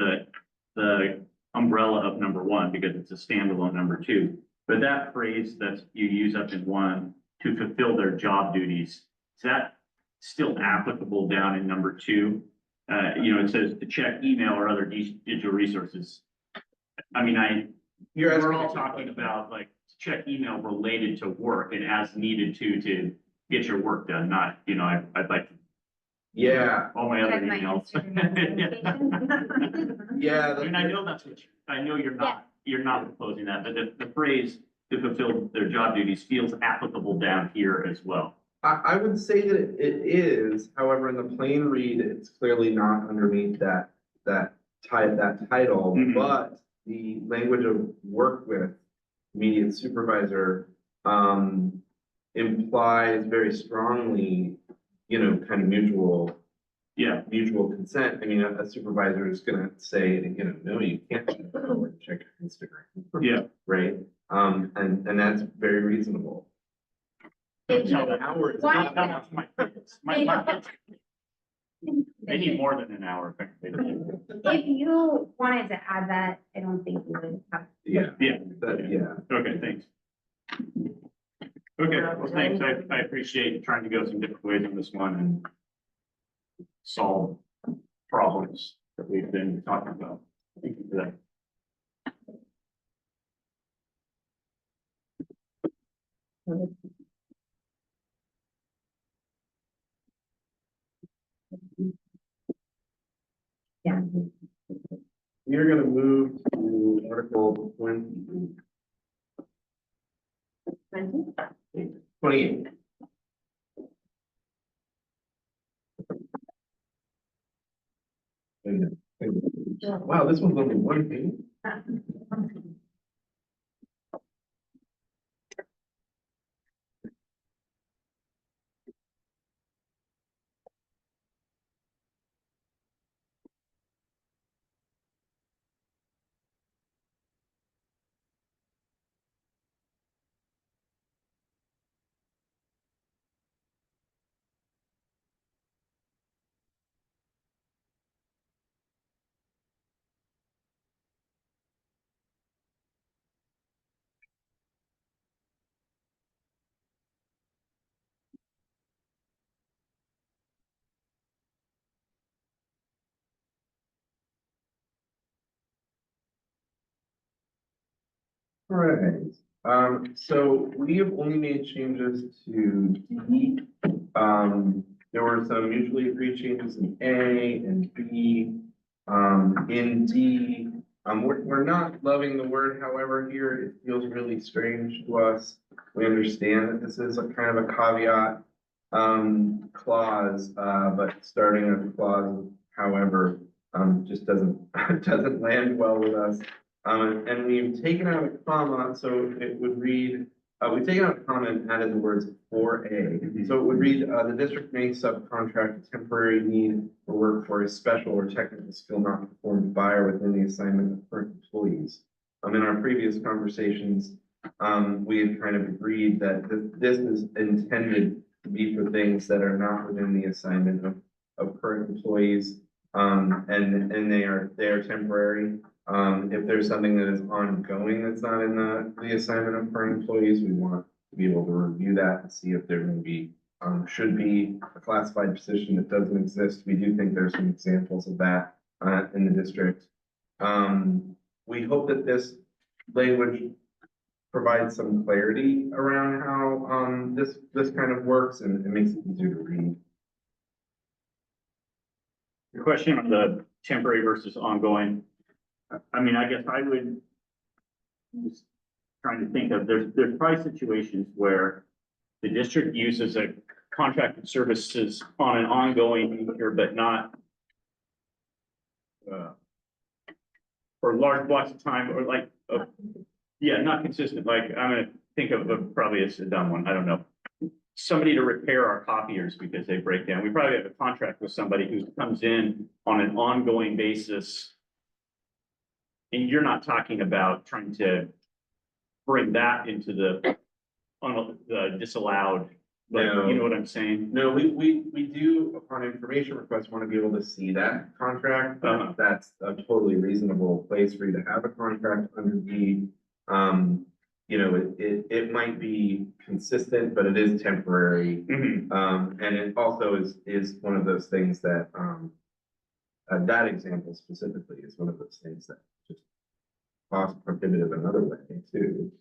Speaker 5: the umbrella of number 1 because it's a standalone number 2, but that phrase that you use up in 1, to fulfill their job duties, is that still applicable down in number 2? You know, it says to check email or other digital resources. I mean, we're all talking about like check email related to work and as needed to get your work done, not, you know, I'd like to.
Speaker 2: Yeah.
Speaker 5: All my other
Speaker 4: Check my
Speaker 5: emails.
Speaker 2: Yeah.
Speaker 5: I mean, I know that's what I know you're not proposing that, but the phrase to fulfill their job duties feels applicable down here as well.
Speaker 2: I would say that it is, however, in the plain read, it's clearly not underneath that title, but the language of work with immediate supervisor implies very strongly, you know, kind of mutual consent. I mean, a supervisor is gonna say, you know, no, you can't go and check your Instagram.
Speaker 5: Yeah.
Speaker 2: Right. And that's very reasonable.
Speaker 5: Hours. They need more than an hour.
Speaker 4: If you wanted to add that, I don't think you would have.
Speaker 2: Yeah.
Speaker 5: Yeah. Okay, thanks. Okay, well, thanks. I appreciate trying to go some different ways on this one and solve problems that we've been talking about. Thank you for that.
Speaker 4: Yeah.
Speaker 2: We're gonna move to Article 28. Wow, this one's only 1 page. Right, so we have only made changes to D. There were some mutually agreed changes in A and B. In D, we're not loving the word however here. It feels really strange to us. We understand that this is a kind of a caveat, clause, but starting a clause, however, just doesn't, doesn't land well with us. And we've taken out a comma, so it would read, we've taken out a comma and added the words for A. So it would read, the district may subcontract a temporary need for work for a special or technical skill not performed by or within the assignment of current employees. In our previous conversations, we had kind of agreed that this is intended to be for things that are not within the assignment of current employees. And they are temporary. If there's something that is ongoing that's not in the assignment of current employees, we want to be able to review that and see if there going to be, should be a classified position that doesn't exist. We do think there's some examples of that, in the district. We hope that this language provides some clarity around how, this kind of works and it makes it easier to read.
Speaker 5: Your question on the temporary versus ongoing. I mean, I guess I would just trying to think of, there's probably situations where the district uses a contracted services on an ongoing nature, but not for large blocks of time or like, yeah, not consistent. Like I'm gonna think of probably it's a dumb one. I don't know. Somebody to repair our copiers because they break down. We probably have a contract with somebody who comes in on an ongoing basis. And you're not talking about trying to bring that into the disallowed, like,
Speaker 2: No.
Speaker 5: you know what I'm saying?
Speaker 2: No, we do, upon information request, want to be able to see that contract. That's a totally reasonable place for you to have a contract under the, you know, it might be consistent, but it is temporary. And it also is one of those things that, that example specifically is one of those things that just cost prohibitive another way too.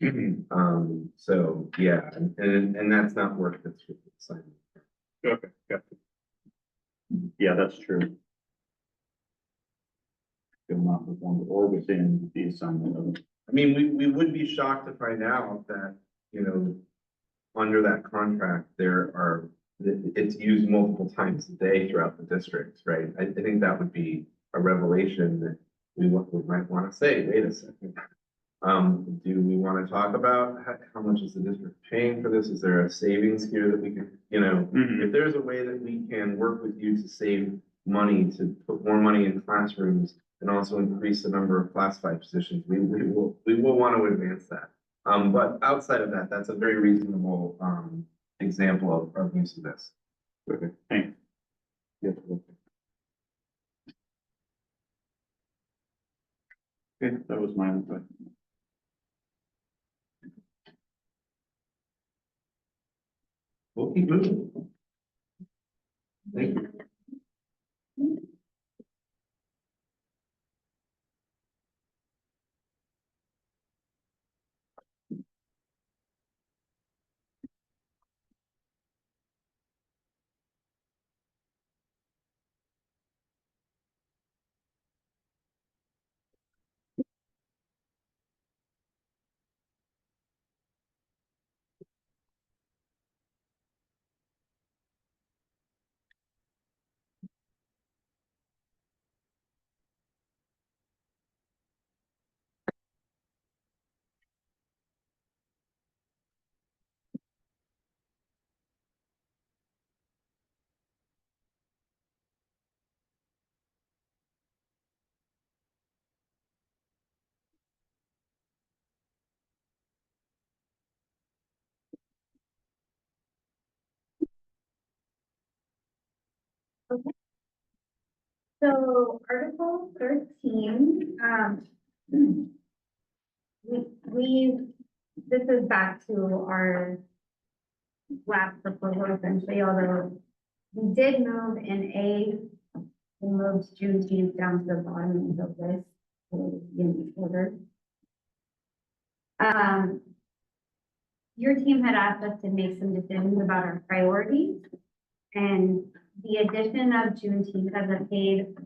Speaker 2: So yeah, and that's not work that's with the assignment.
Speaker 5: Okay, got it. Yeah, that's true. Still not performed or within the assignment of it.
Speaker 2: I mean, we would be shocked to find out that, you know, under that contract, it's used multiple times a day throughout the district, right? I think that would be a revelation that we might want to say, wait a second. Do we want to talk about how much is the district paying for this? Is there a savings here that we can, you know, if there's a way that we can work with you to save money, to put more money in classrooms and also increase the number of classified positions, we will want to advance that. But outside of that, that's a very reasonable, example of use of this.
Speaker 5: Okay, thanks.
Speaker 2: Yes.
Speaker 5: Okay, that was my own question.
Speaker 2: We'll keep moving. Thank you.
Speaker 4: So Article 13, this is back to our last proposal essentially, although we did move in A, we moved Juneteenth down to the bottom of the list in order. Your team had asked us to make some decisions about our priorities. And the addition of Juneteenth as a paid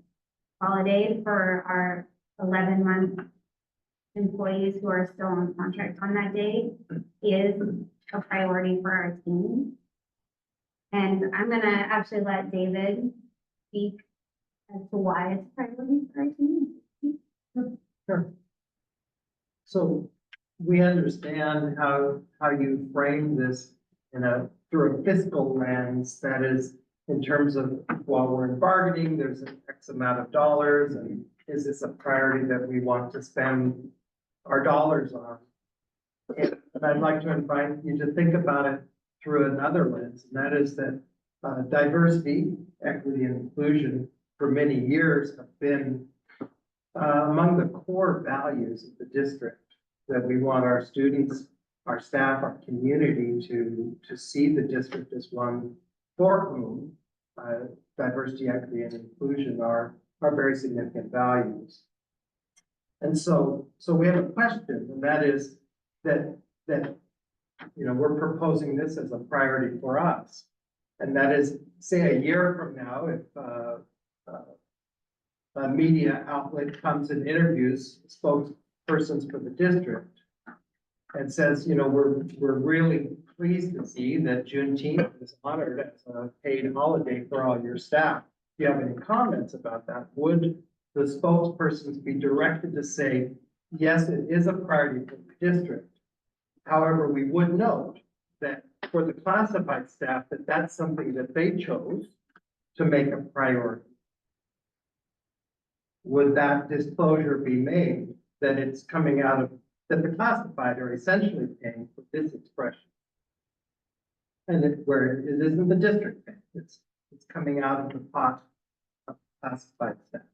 Speaker 4: holiday for our 11-month employees who are still on contract on that day is a priority for our team. And I'm gonna actually let David speak as to why it's a priority for our team.
Speaker 6: Sure. So we understand how you frame this through a fiscal lens, that is, in terms of while we're in bargaining, there's an X amount of dollars, and is this a priority that we want to spend our dollars on? And I'd like to invite you to think about it through another lens, and that is that diversity, equity, and inclusion for many years have been among the core values of the district, that we want our students, our staff, our community to see the district as one for whom diversity, equity, and inclusion are very significant values. And so we have a question, and that is that we're proposing this as a priority for us. And that is, say, a year from now, if a media outlet comes and interviews spokespersons for the district and says, we're really pleased to see that Juneteenth is honored as a paid holiday for all your staff. If you have any comments about that, would the spokespersons be directed to say, yes, it is a priority for the district? However, we would note that for the classified staff, that's something that they chose to make a priority. Would that disclosure be made that it's coming out of, that the classified are essentially paying for this expression? And where it isn't the district paying, it's coming out of the pot of classified staff.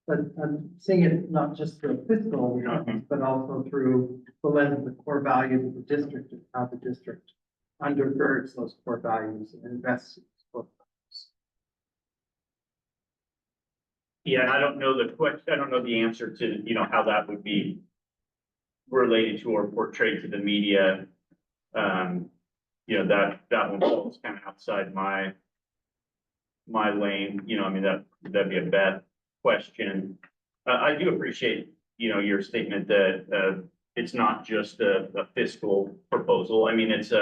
Speaker 6: But I'm seeing it not just through a fiscal lens, but also through the lens of the core values of the district and how the district undergirds those core values and invests in those core values.
Speaker 5: Yeah, and I don't know the question, I don't know the answer to, how that would be related to or portrayed to the media. That one falls kind of outside my lane, that'd be a bad question. I do appreciate, your statement that, it's not just a fiscal proposal. I mean, it's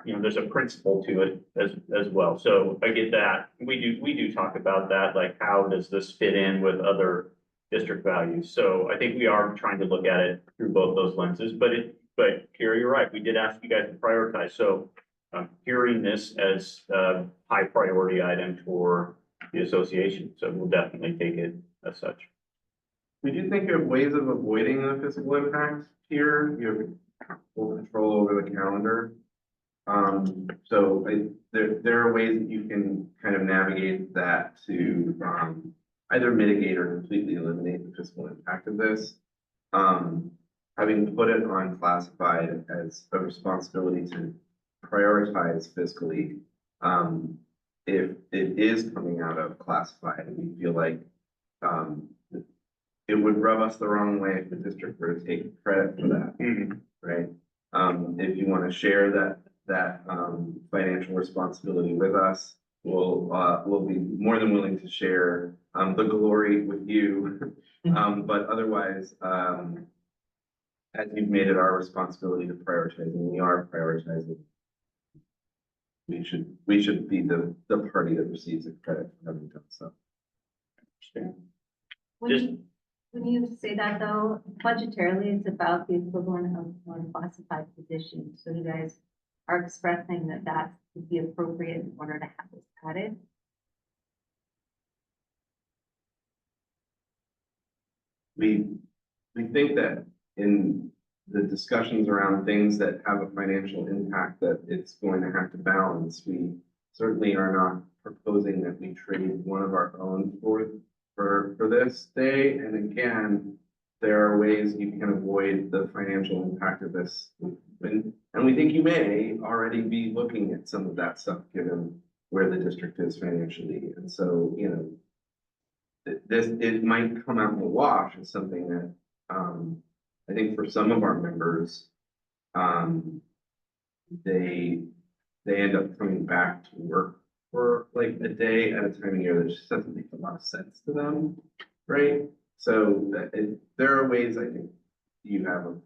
Speaker 5: there's a principle to it as well. So I get that. We do talk about that, like how does this fit in with other district values? So I think we are trying to look at it through both those lenses, but Carrie, you're right. We did ask you guys to prioritize. So I'm hearing this as a high priority item for the association. So we'll definitely take it as such.
Speaker 2: We do think of ways of avoiding the fiscal impact here. You have full control over the calendar. So there are ways that you can kind of navigate that to either mitigate or completely eliminate the fiscal impact of this. Having put it on classified as a responsibility to prioritize fiscally, if it is coming out of classified, we feel like it would rub us the wrong way if the district were to take credit for that, right? If you want to share that financial responsibility with us, we'll be more than willing to share the glory with you. But otherwise, as you've made it our responsibility to prioritize, and we are prioritizing, we should be the party that receives the credit for having done so.
Speaker 3: When you say that though, budgetarily, it's about the equivalent of one classified position. So you guys are expressing that would be appropriate in order to have this added.
Speaker 2: We think that in the discussions around things that have a financial impact that it's going to have to balance, we certainly are not proposing that we trade one of our own for this day. And again, there are ways you can avoid the financial impact of this. And we think you may already be looking at some of that stuff given where the district is financially. And so, it might come out in the wash as something that I think for some of our members, they end up coming back to work for like a day at a time of year that just doesn't make a lot of sense to them, right? So there are ways I think you have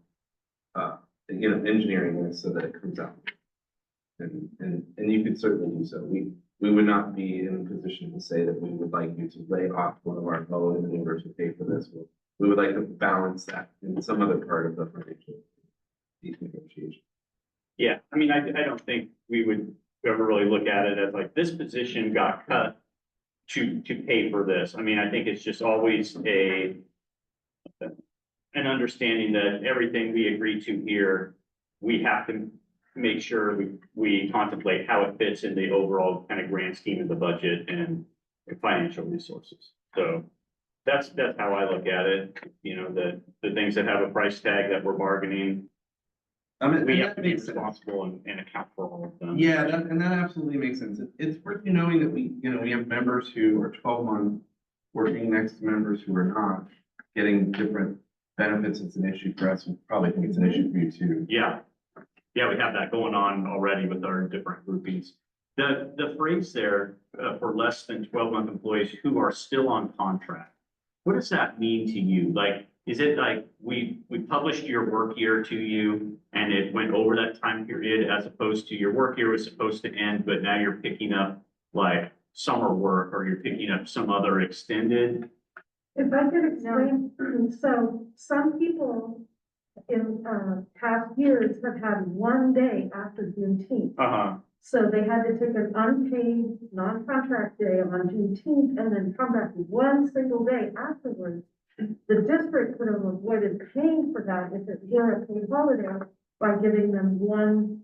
Speaker 2: engineering this so that it comes out. And you could certainly do so. We would not be in a position to say that we would like you to lay off one of our fellow members who pay for this. We would like to balance that in some other part of the financial these negotiations.
Speaker 5: Yeah, I mean, I don't think we would ever really look at it as like, this position got cut to pay for this. I mean, I think it's just always an understanding that everything we agree to here, we have to make sure we contemplate how it fits in the overall kind of grand scheme of the budget and financial resources. So that's how I look at it. You know, the things that have a price tag that we're bargaining, we have to be responsible and account for all of them.
Speaker 2: Yeah, that absolutely makes sense. It's worth knowing that we have members who are 12 months working next to members who are not getting different benefits. It's an issue for us. We probably think it's an issue for you too.
Speaker 5: Yeah. Yeah, we have that going on already with our different groupings. The phrase there, for less than 12-month employees who are still on contract, what does that mean to you? Like, is it like we published your work year to you and it went over that time period as opposed to your work year was supposed to end, but now you're picking up like summer work or you're picking up some other extended?
Speaker 9: If I could explain, so some people in past years have had one day after Juneteenth. So they had to take an unpaid, non-contract day on Juneteenth and then come back one single day afterwards. The district could have avoided paying for that if it were a paid holiday by giving them one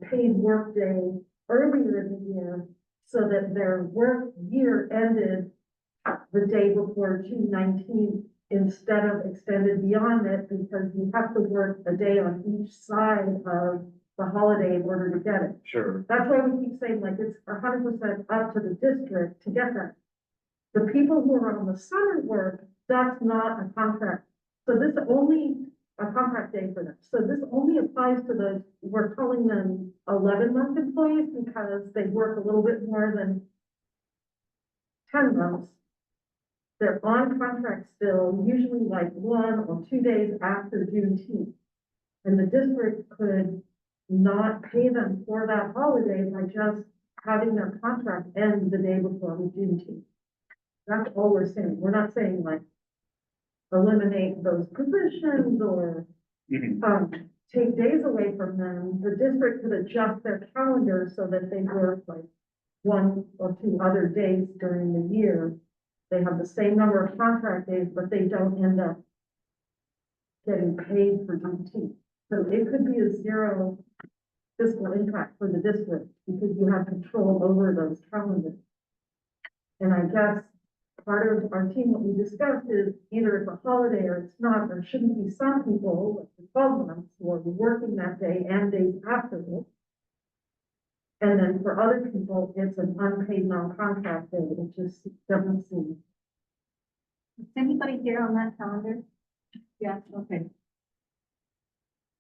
Speaker 9: paid work day earlier in the year so that their work year ended the day before June 19th instead of extended beyond it, because you have to work a day on each side of the holiday in order to get it.
Speaker 5: Sure.
Speaker 9: That's why we keep saying like it's 100% up to the district to get that. The people who are on the summer work, that's not a contract. So this only a contract day for them. So this only applies to the, we're calling them 11-month employees because they work a little bit more than 10 months. They're on contract still, usually like 1 or 2 days after Juneteenth. And the district could not pay them for that holiday by just having their contract end the day before Juneteenth. That's all we're saying. We're not saying like eliminate those positions or take days away from them. The district could adjust their calendar so that they work like 1 or 2 other days during the year. They have the same number of contract days, but they don't end up getting paid for Juneteenth. So it could be a zero fiscal impact for the district because you have control over those calendars. And I guess part of our team, what we discussed is either it's a holiday or it's not. There shouldn't be some people, like the 12 months, who are working that day and days afterwards. And then for other people, it's an unpaid non-contract day. It just doesn't seem.
Speaker 3: Is anybody here on that calendar? Yeah, okay.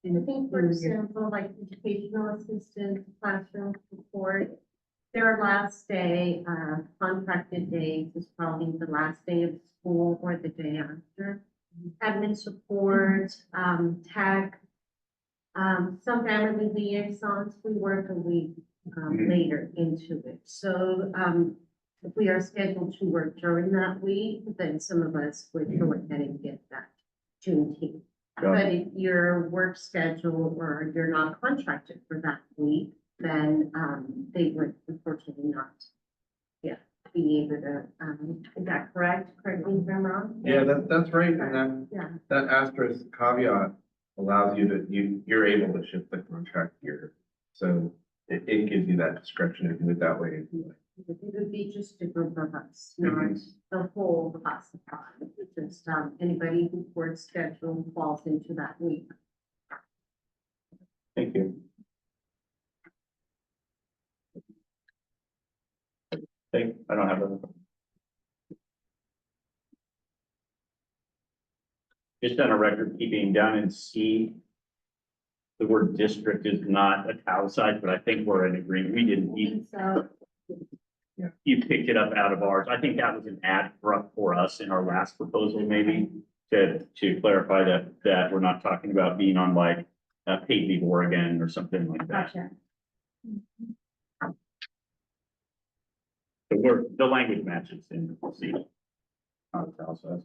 Speaker 4: I think, for example, like educational assistant, classroom support, their last day, contracted days is probably the last day of school or the day after. Admin support, tech, some family liaisons, we work a week later into it. So if we are scheduled to work during that week, then some of us would go ahead and get that Juneteenth. But if your work schedule or you're not contracted for that week, then they would unfortunately not, be able to, is that correct? Correct me if I'm wrong?
Speaker 2: Yeah, that's right. And that asterisk caveat allows you to, you're able to shift the contract year. So it gives you that discretion to do it that way if you like.
Speaker 4: It would be just a group of us, not the whole classified. It's just anybody whose work schedule falls into that week.
Speaker 5: Thank you. I don't have a. just on a record keeping down in C, the word district is not italicized, but I think we're in agreement. We didn't,
Speaker 4: So,
Speaker 5: you picked it up out of ours. I think that was an add for us in our last proposal, maybe, to clarify that we're not talking about being on like paid leave Oregon or something like that.
Speaker 4: gotcha.
Speaker 5: The language matches in C. Not italicized.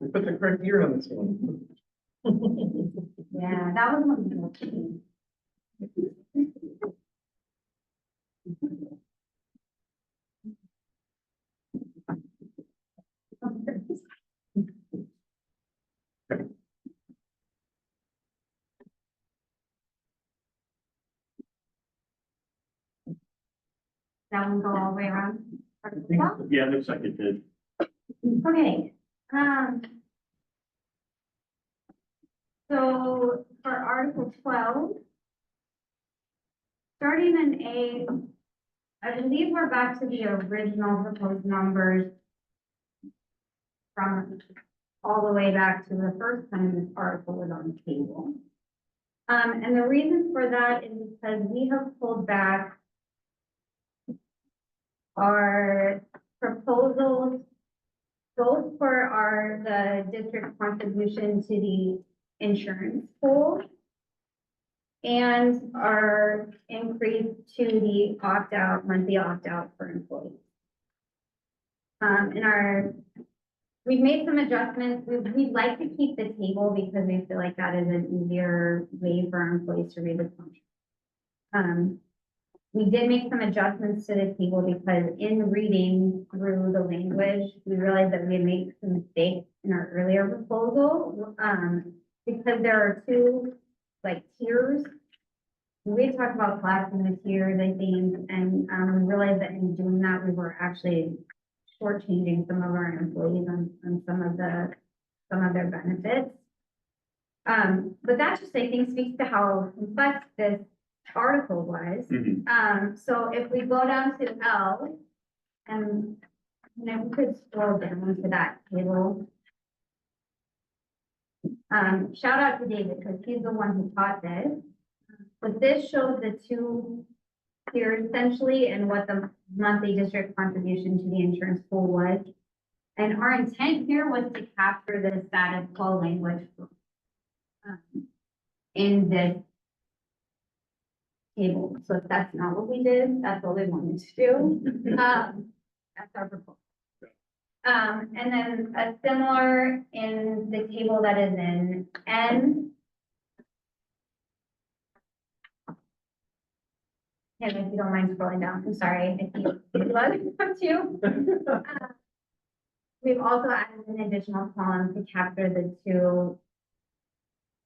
Speaker 2: We put the correct year on this one.
Speaker 4: Yeah, that was one of the key. That one go all the way around?
Speaker 5: Yeah, it looks like it did.
Speaker 4: Okay, so for Article 12, starting in A, I believe we're back to the original proposed numbers from all the way back to the first time this article was on the table. And the reason for that is because we have pulled back our proposals, both for the district contribution to the insurance pool and our increase to the monthly opt-out for employees. We've made some adjustments. We'd like to keep the table because we feel like that is an easier way for our employees to read the contract. We did make some adjustments to the table because in reading through the language, we realized that we had made some mistakes in our earlier proposal. Because there are two like tiers. We had talked about collapsing the tiers, I think, and we realized that in doing that, we were actually shortchanging some of our employees on some of their benefits. But that just, I think, speaks to how complex this article was. So if we go down to L, and we could scroll down to that table. Shout out to David, because he's the one who taught this. But this shows the two tiers essentially and what the monthly district contribution to the insurance pool was. And our intent here was to capture the status quo language in this table. So if that's not what we did, that's what we wanted to do. That's our proposal. And then a similar in the table that is in N. And if you don't mind scrolling down, I'm sorry, if you love it come to. We've also added an additional column to capture the two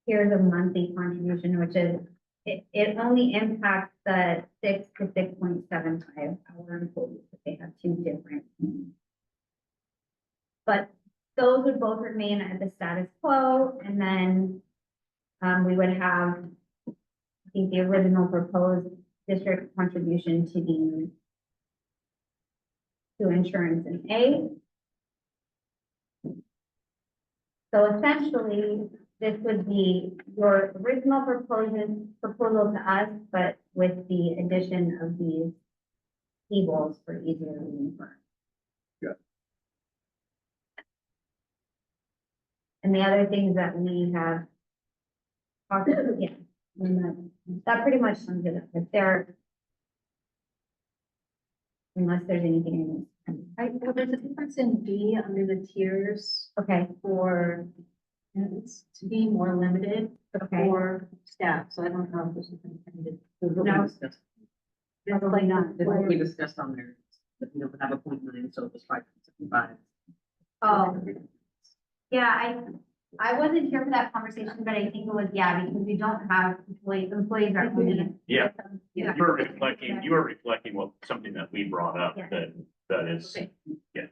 Speaker 4: tiers of monthly contribution, which is, it only impacts the 6 to 6.75 hour employees if they have two different. But those would both remain at the status quo, and then we would have, I think, the original proposed district contribution to insurance in A. So essentially, this would be your original proposal to us, but with the addition of these tables for easier reading for us. And the other things that we have talked about, yeah, and that pretty much sums it up. If there, unless there's anything in this.
Speaker 3: Well, there's a difference in B under the tiers
Speaker 4: Okay,
Speaker 3: for it's to be more limited
Speaker 4: Okay.
Speaker 3: for staff, so I don't know if this is intended.
Speaker 4: No.
Speaker 3: Probably not.
Speaker 9: That's what
Speaker 10: we discussed on there, that we don't have a 0.9, so it was 5.75.
Speaker 4: Oh, yeah, I wasn't here for that conversation, but I think it was, yeah, because we don't have employees are only.
Speaker 5: Yeah.
Speaker 4: Yeah.
Speaker 5: You are reflecting what, something that we brought up,
Speaker 4: Yeah.
Speaker 5: that is,
Speaker 4: Okay.
Speaker 5: yeah.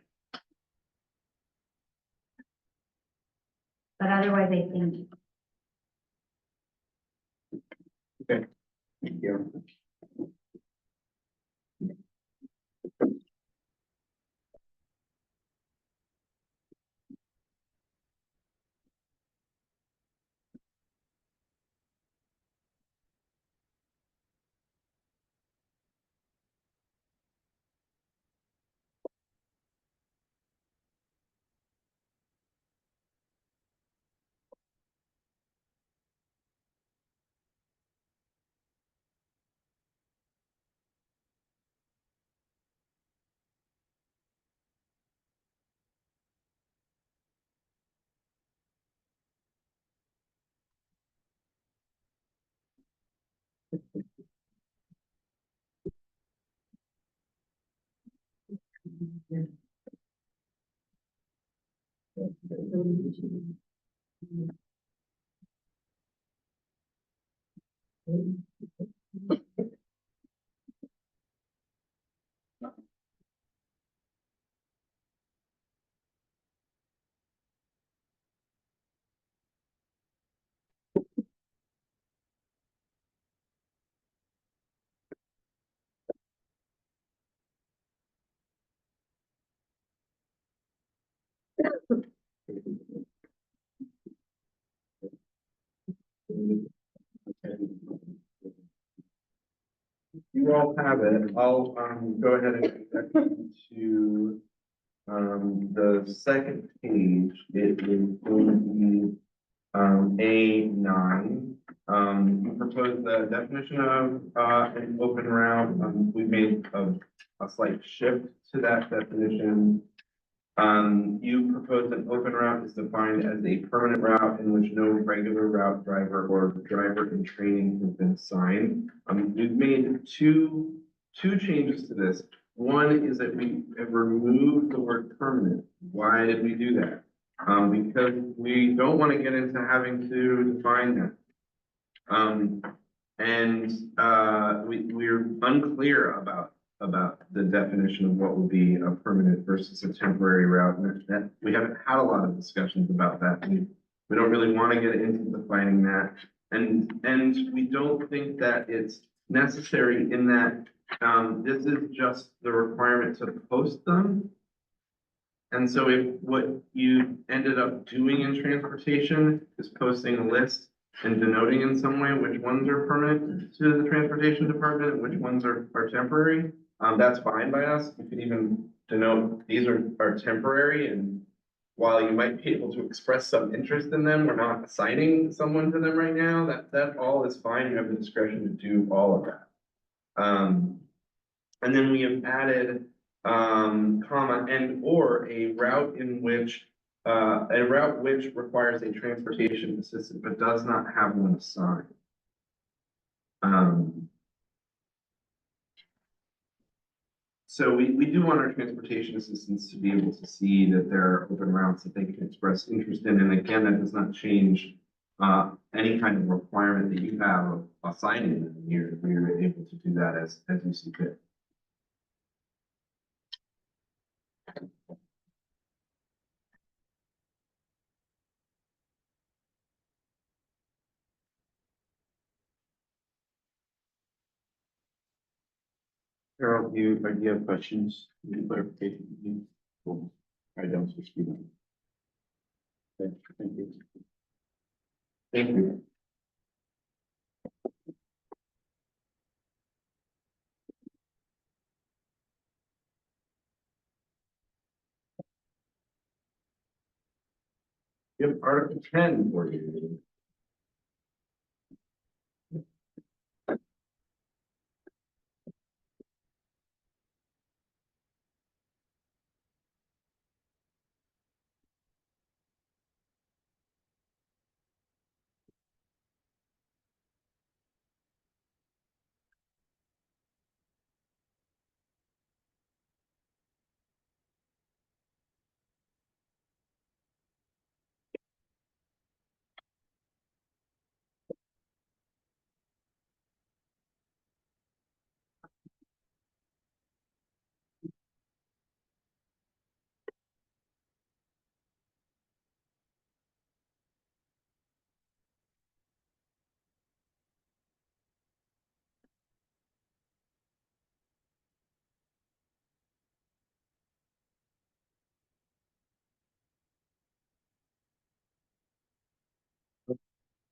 Speaker 4: But otherwise, I think,
Speaker 7: Thank you.
Speaker 2: You all have it. I'll, go ahead and connect you to, the second page. It is going to be, A9. You propose the definition of, an open route. We've made a slight shift to that definition. You propose an open route is defined as a permanent route in which no regular route driver or driver in training has been assigned. We've made two changes to this. One is that we have removed the word permanent. Why did we do that? Because we don't want to get into having to define that. We're unclear about the definition of what would be a permanent versus a temporary route. And that we haven't had a lot of discussions about that. We don't really want to get into defining that. And we don't think that it's necessary in that, this is just the requirement to post them. And so if what you ended up doing in transportation is posting a list and denoting in some way which ones are permanent to the transportation department, and which ones are temporary, that's fine by us. You could even denote these are temporary, and while you might be able to express some interest in them, we're not assigning someone to them right now. That all is fine. You have the discretion to do all of that. And then we have added comma and or a route in which a route which requires a transportation assistant but does not have one assigned. So we do want our transportation assistants to be able to see that there are open routes that they can express interest in. And again, that does not change any kind of requirement that you have of assigning them. You're able to do that as you see fit.
Speaker 7: Carol, do you have questions, any clarification? Cool. I don't just speak on. Thank you.
Speaker 2: Thank you. You have Article 10 for you.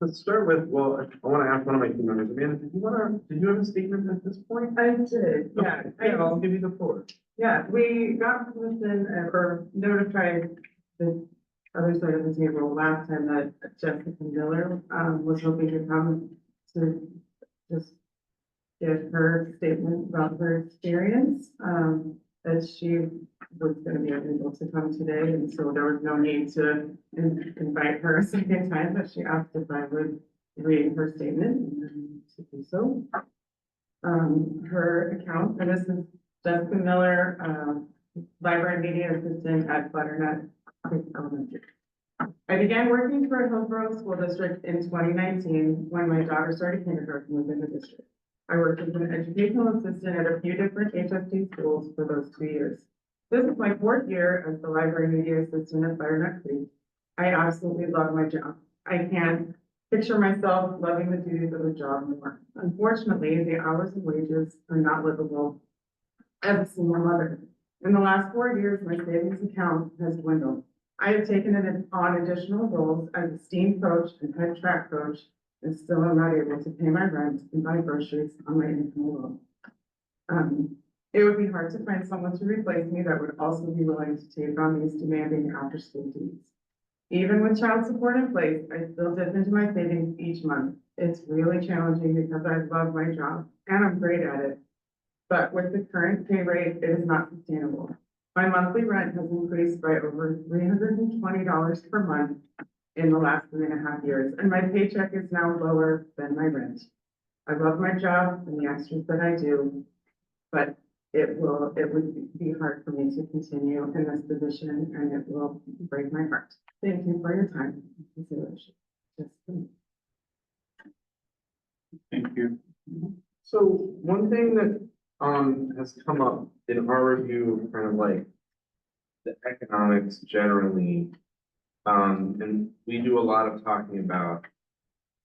Speaker 2: Let's start with, well, I want to ask one of my team members, Amanda, did you have a statement at this point?
Speaker 8: I did, yeah.
Speaker 2: Okay, I'll give you the floor.
Speaker 8: Yeah, we got permission or notified the other side of the table last time that Jessica Miller, was hoping to come to just give her statement about her experience, that she was gonna be unable to come today, and so there was no need to invite her a second time, but she asked if I would read her statement, and then to do so. Her account, and this is Jessica Miller, library media assistant at Butternut Creek Elementary. I began working for Hillsborough School District in 2019 when my daughter started kindergarten within the district. I worked as an educational assistant at a few different HSD schools for those 2 years. This is my 4th year as the library media assistant at Butternut Creek. I absolutely love my job. I can't picture myself loving the duties of the job more. Unfortunately, the hours and wages are not livable as a single mother. In the last 4 years, my savings account has dwindled. I have taken on additional roles as a STEAM coach and head track coach, and still am not able to pay my rent and buy groceries on my income alone. It would be hard to find someone to replace me that would also be willing to take on these demanding after-school duties. Even with child support in place, I still dip into my savings each month. It's really challenging because I love my job and I'm great at it. But with the current pay rate, it is not sustainable. My monthly rent has increased by over $320 per month in the last 3.5 years, and my paycheck is now lower than my rent. I love my job and the extras that I do, but it would be hard for me to continue in this position, and it will break my heart. Thank you for your time and consideration.
Speaker 5: Thank you.
Speaker 2: So one thing that has come up in our review of kind of like the economics generally, and we do a lot of talking about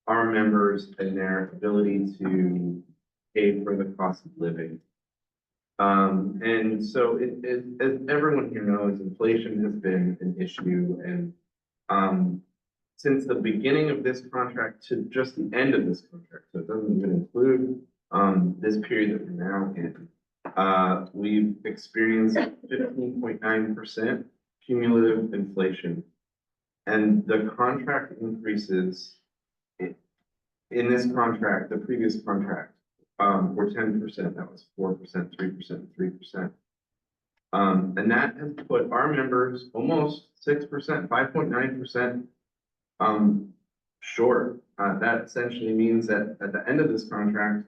Speaker 2: our members and their ability to pay for the cost of living. And so as everyone here knows, inflation has been an issue, and since the beginning of this contract to just the end of this contract, so it doesn't even include this period that we're now in, we've experienced 15.9% cumulative inflation. And the contract increases in this contract, the previous contract, were 10%, that was 4%, 3%, 3%. And that has put our members almost 6%, 5.9% short. That essentially means that at the end of this contract,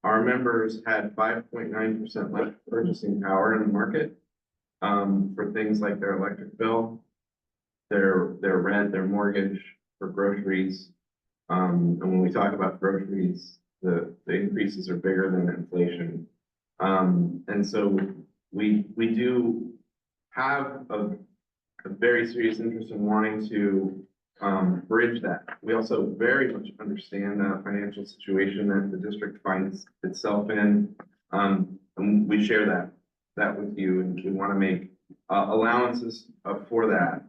Speaker 2: our members had 5.9% less purchasing power in the market for things like their electric bill, their rent, their mortgage, for groceries. And when we talk about groceries, the increases are bigger than inflation. And so we do have a very serious interest in wanting to bridge that. We also very much understand the financial situation that the district finds itself in. And we share that with you, and we want to make allowances for that.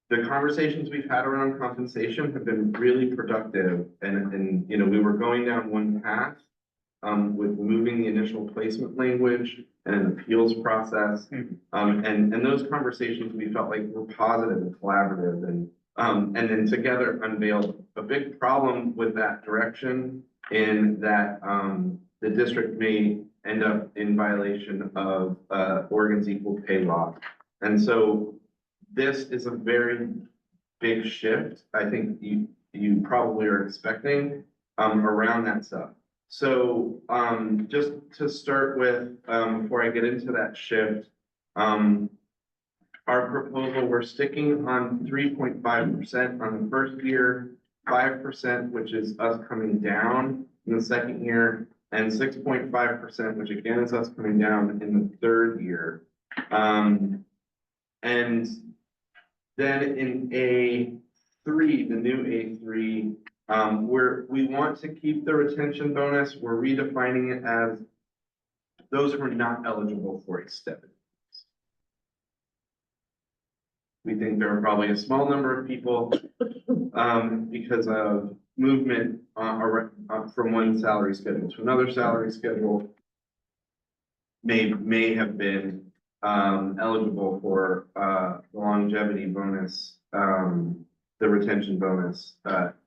Speaker 2: The conversations we've had around compensation have been really productive, and you know, we were going down one path with moving the initial placement language and an appeals process. And those conversations we felt like were positive and collaborative, and then together unveiled a big problem with that direction, in that the district may end up in violation of Oregon's equal pay law. And so this is a very big shift. I think you probably are expecting around that stuff. So just to start with, before I get into that shift, our proposal, we're sticking on 3.5% on the first year, 5%, which is us coming down in the second year, and 6.5%, which again is us coming down in the third year. And then in A3, the new A3, we want to keep the retention bonus. We're redefining it as those who are not eligible for a stipend. We think there are probably a small number of people, because of movement, from one salary schedule to another salary schedule. May have been, eligible for, the longevity bonus, the retention bonus,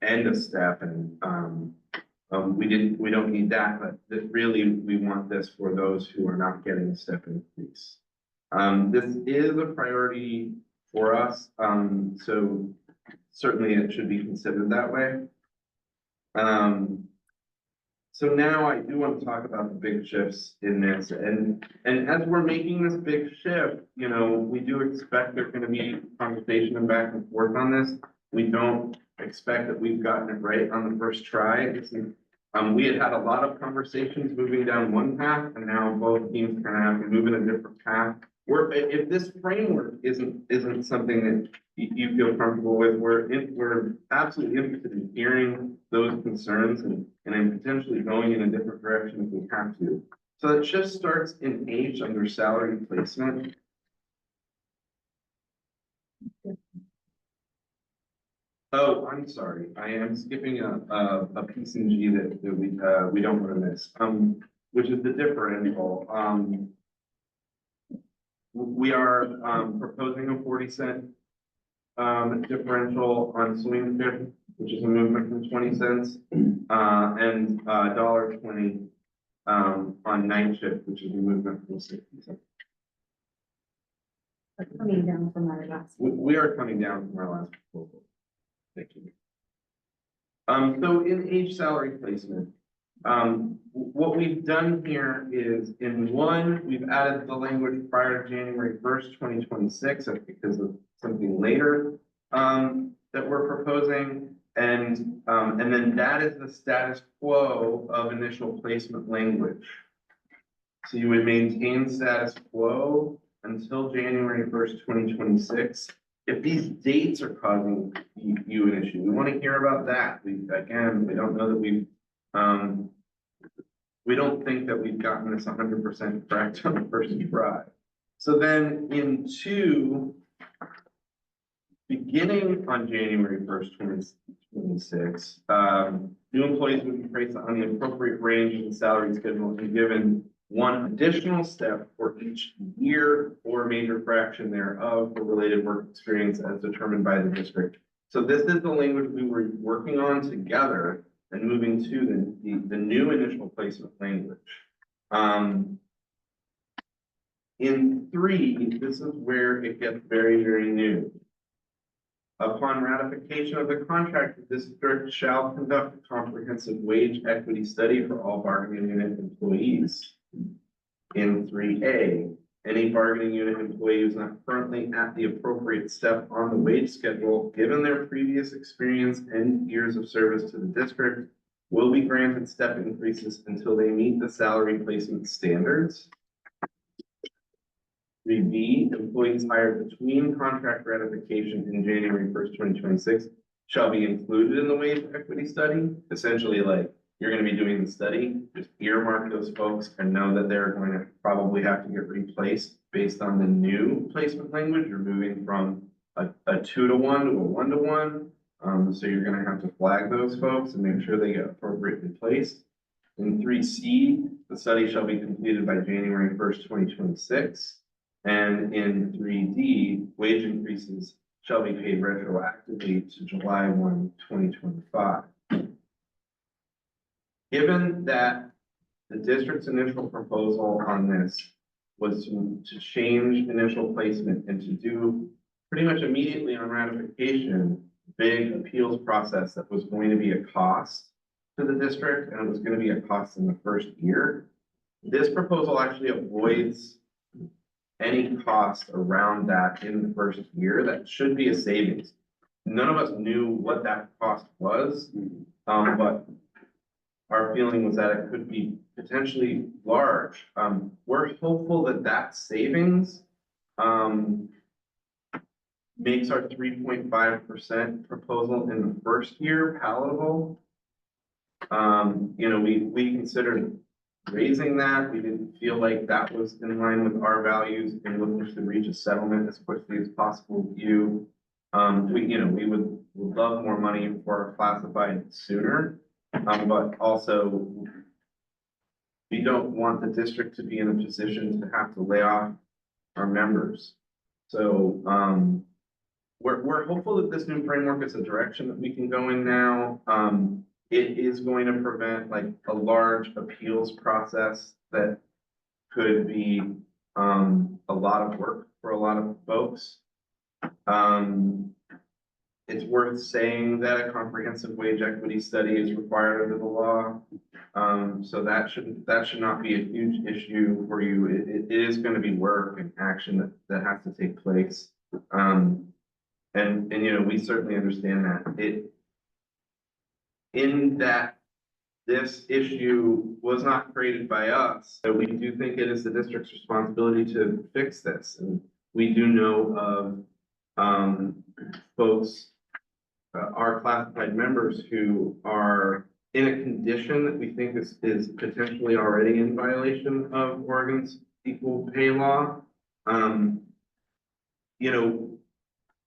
Speaker 2: and a step, and, we don't need that, but really, we want this for those who are not getting a step increase. This is a priority for us, so certainly it should be considered that way. So now I do want to talk about the big shifts in this, and as we're making this big shift, you know, we do expect there's gonna be conversation and back and forth on this. We don't expect that we've gotten it right on the first try. We had a lot of conversations moving down one path, and now both teams kind of have to move in a different path. If this framework isn't something that you feel comfortable with, we're absolutely interested in hearing those concerns and then potentially going in a different direction if we have to. So it just starts in H under salary placement. Oh, I'm sorry, I am skipping a piece in G that we don't want to miss, which is the differential. We are proposing a 40-cent differential on swing shift, which is a movement from 20 cents, and $1.20 on night shift, which is a movement from 60 cents.
Speaker 3: Coming down from our last.
Speaker 2: We are coming down from our last proposal. Thank you. So in H salary placement, what we've done here is in one, we've added the language prior to January 1st, 2026, because of something later that we're proposing. And then that is the status quo of initial placement language. So you would maintain status quo until January 1st, 2026. If these dates are causing you an issue, we want to hear about that. We don't know that we don't think that we've gotten this 100% correct on the first try. So then in two, beginning on January 1st, 2026, new employees would be placed on the appropriate range of the salary schedule and given one additional step for each year or major fraction thereof for related work experience as determined by the district. So this is the language we were working on together and moving to the new initial placement language. In three, this is where it gets very, very new. Upon ratification of the contract, the district shall conduct a comprehensive wage equity study for all bargaining unit employees. In 3A, any bargaining unit employee who is not currently at the appropriate step on the wage schedule, given their previous experience and years of service to the district, will be granted step increases until they meet the salary placement standards. 3B, employees hired between contract ratification and January 1st, 2026 shall be included in the wage equity study. Essentially, like, you're going to be doing the study, just earmark those folks and know that they're going to probably have to get replaced based on the new placement language. You're moving from a 2-to-1 to a 1-to-1. So you're going to have to flag those folks and make sure they get appropriately placed. In 3C, the study shall be completed by January 1st, 2026. And in 3D, wage increases shall be paid retroactively to July 1, 2025. Given that the district's initial proposal on this was to change initial placement and to do pretty much immediately on ratification, big appeals process that was going to be a cost to the district and it was going to be a cost in the first year, this proposal actually avoids any cost around that in the first year. That should be a savings. None of us knew what that cost was, but our feeling was that it could be potentially large. We're hopeful that that savings makes our 3.5% proposal in the first year palatable. You know, we considered raising that. We didn't feel like that was in line with our values and looking to reach a settlement as quickly as possible with you. We would love more money for our classified sooner, but also we don't want the district to be in a position to have to lay off our members. So, we're hopeful that this new framework is a direction that we can go in now. It is going to prevent like a large appeals process that could be, a lot of work for a lot of folks. It's worth saying that a comprehensive wage equity study is required under the law. So that should not be a huge issue for you. It is going to be work and action that has to take place. And we certainly understand that this issue was not created by us. So we do think it is the district's responsibility to fix this. And we do know of, folks, our classified members who are in a condition that we think is potentially already in violation of Oregon's equal pay law.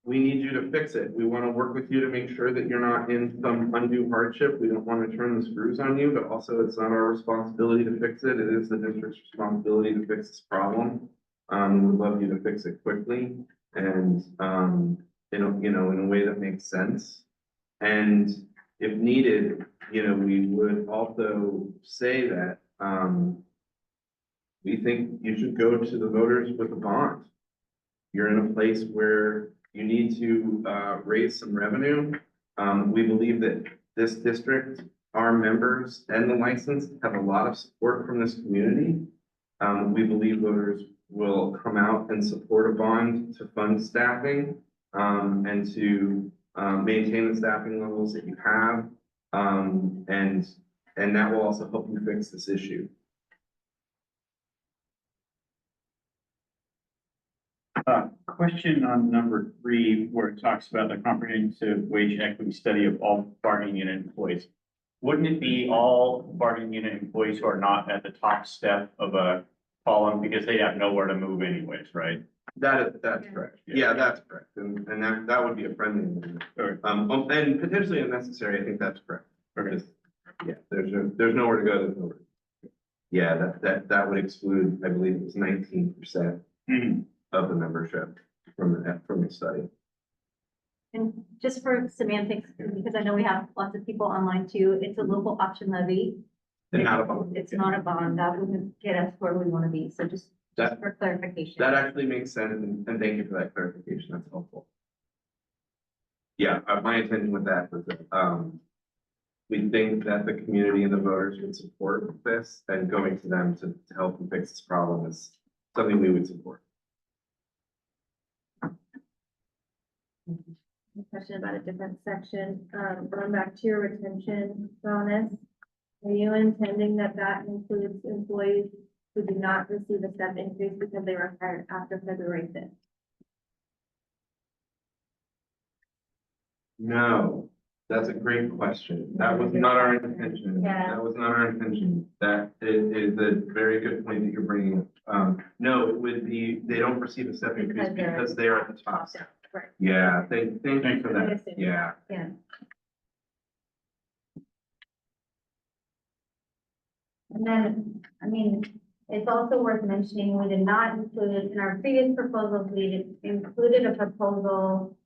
Speaker 2: We need you to fix it. We want to work with you to make sure that you're not in some undue hardship. We don't want to turn the screws on you, but also it's not our responsibility to fix it. It is the district's responsibility to fix this problem. We'd love you to fix it quickly and, in a way that makes sense. And if needed, we would also say that, we think you should go to the voters with a bond. You're in a place where you need to raise some revenue. We believe that this district, our members and the licensed have a lot of support from this community. We believe voters will come out and support a bond to fund staffing and to maintain the staffing levels that you have. And that will also help you fix this issue.
Speaker 5: Question on number 3, where it talks about the comprehensive wage equity study of all bargaining unit employees. Wouldn't it be all bargaining unit employees who are not at the top step of a column because they have nowhere to move anyways, right?
Speaker 2: That's correct. Yeah, that's correct. And that would be a friendly amendment. And potentially unnecessary. I think that's correct. Because, yeah, there's nowhere to go. There's nowhere. Yeah, that would exclude, I believe it was 19% of the membership from the study.
Speaker 3: And just for semantics, because I know we have lots of people online too, it's a local option levy.
Speaker 2: And not a bond.
Speaker 3: It's not a bond. That wouldn't get us where we want to be. So just for clarification.
Speaker 2: That actually makes sense, and thank you for that clarification. That's helpful. Yeah, my intention with that was that, we think that the community and the voters would support this, and going to them to help them fix this problem is something we would support.
Speaker 1: A question about a different section, going back to your retention bonus. Are you intending that includes employees who do not receive a step increase because they were hired after February 5th?
Speaker 2: No, that's a great question. That was not our intention.
Speaker 1: Yeah.
Speaker 2: That was not our intention. That is a very good point that you're bringing up. No, it would be, they don't receive a step increase because they're at the top.
Speaker 1: Right.
Speaker 2: Yeah, thank you for that. Yeah.
Speaker 1: Yeah.
Speaker 4: And then, it's also worth mentioning, we did not include, in our previous proposals, we included a proposal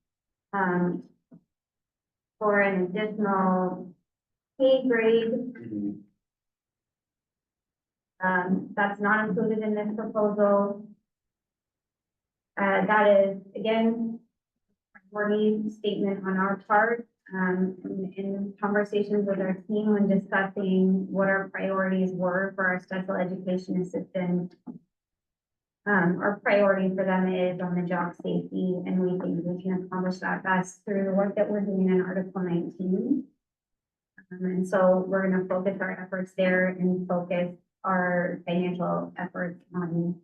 Speaker 4: for an additional pay grade. That's not included in this proposal. That is, again, priority statement on our part. In conversations with our team when discussing what our priorities were for our special education assistant, our priority for them is on the job safety, and we think we can accomplish that best through the work that we're doing in Article 19. And so we're going to focus our efforts there and focus our financial efforts on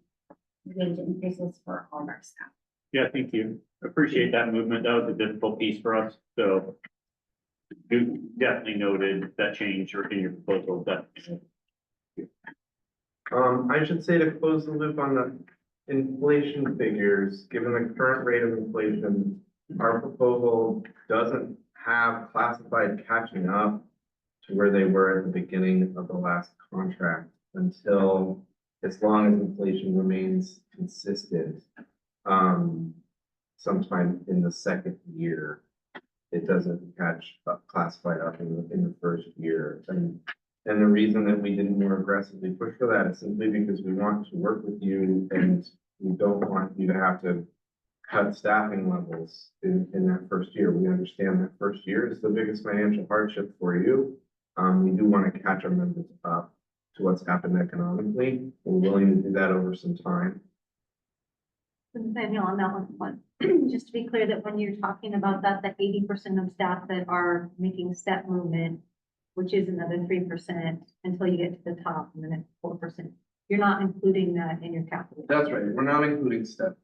Speaker 4: wage increases for all of our staff.
Speaker 5: Yeah, thank you. Appreciate that movement. That was a difficult piece for us. So you definitely noted that change in your proposal. Definitely.
Speaker 2: I should say to close the loop on the inflation figures, given the current rate of inflation, our proposal doesn't have classified catching up to where they were at the beginning of the last contract until, as long as inflation remains consistent, sometime in the second year. It doesn't catch up, classified up in the first year. And the reason that we didn't more aggressively push for that is simply because we want to work with you and we don't want you to have to cut staffing levels in that first year. We understand that first year is the biggest financial hardship for you. We do want to catch our members up to what's happened economically. We're willing to do that over some time.
Speaker 3: Daniel, on that one, just to be clear that when you're talking about that 80% of staff that are making step movement, which is another 3% until you get to the top and then it's 4%. You're not including that in your capital.
Speaker 2: That's right. We're not including step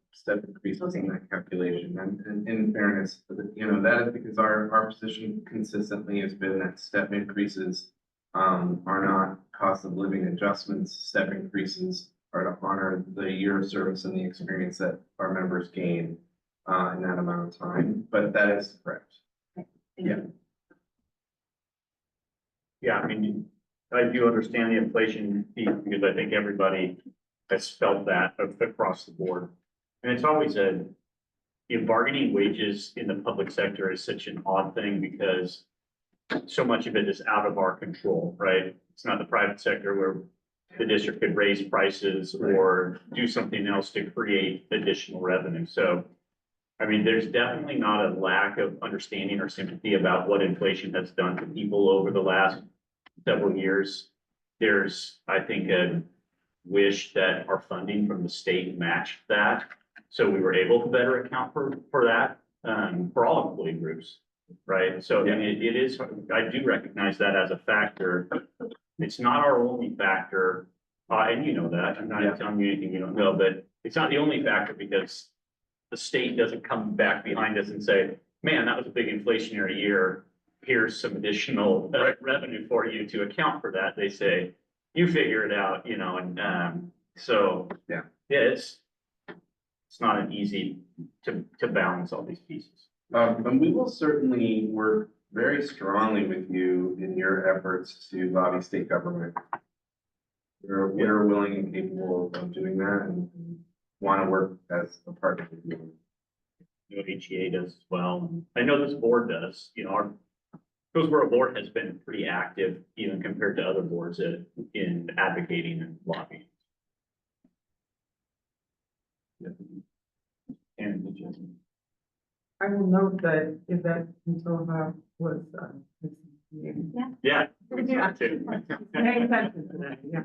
Speaker 2: increases in that calculation. And in fairness, that is because our position consistently has been that step increases are not cost of living adjustments. Step increases are to honor the year of service and the experience that our members gain in that amount of time. But that is correct. Yeah.
Speaker 5: Yeah, I mean, I do understand the inflation piece because I think everybody has felt that across the board. And it's always bargaining wages in the public sector is such an odd thing because so much of it is out of our control, right? It's not the private sector where the district could raise prices or do something else to create additional revenue. So, I mean, there's definitely not a lack of understanding or sympathy about what inflation has done to people over the last several years. There's, I think, a wish that our funding from the state matched that. So we were able to better account for that, for all employee groups, right? So I mean, it is, I do recognize that as a factor. It's not our only factor, and you know that, I'm not telling you anything you don't know, but it's not the only factor because the state doesn't come back behind us and say, man, that was a big inflationary year. Here's some additional revenue for you to account for that. They say, you figure it out, and so it's not an easy to balance all these pieces.
Speaker 2: And we will certainly work very strongly with you in your efforts to lobby state government. We're willing and capable of doing that and want to work as a partner with you.
Speaker 5: HCA does as well. And I know this board does, our Hillsborough board has been pretty active even compared to other boards in advocating and lobbying. And
Speaker 8: I will note that Yvette Pintoha was,
Speaker 5: yeah. Too.
Speaker 8: paying attention to that, yeah.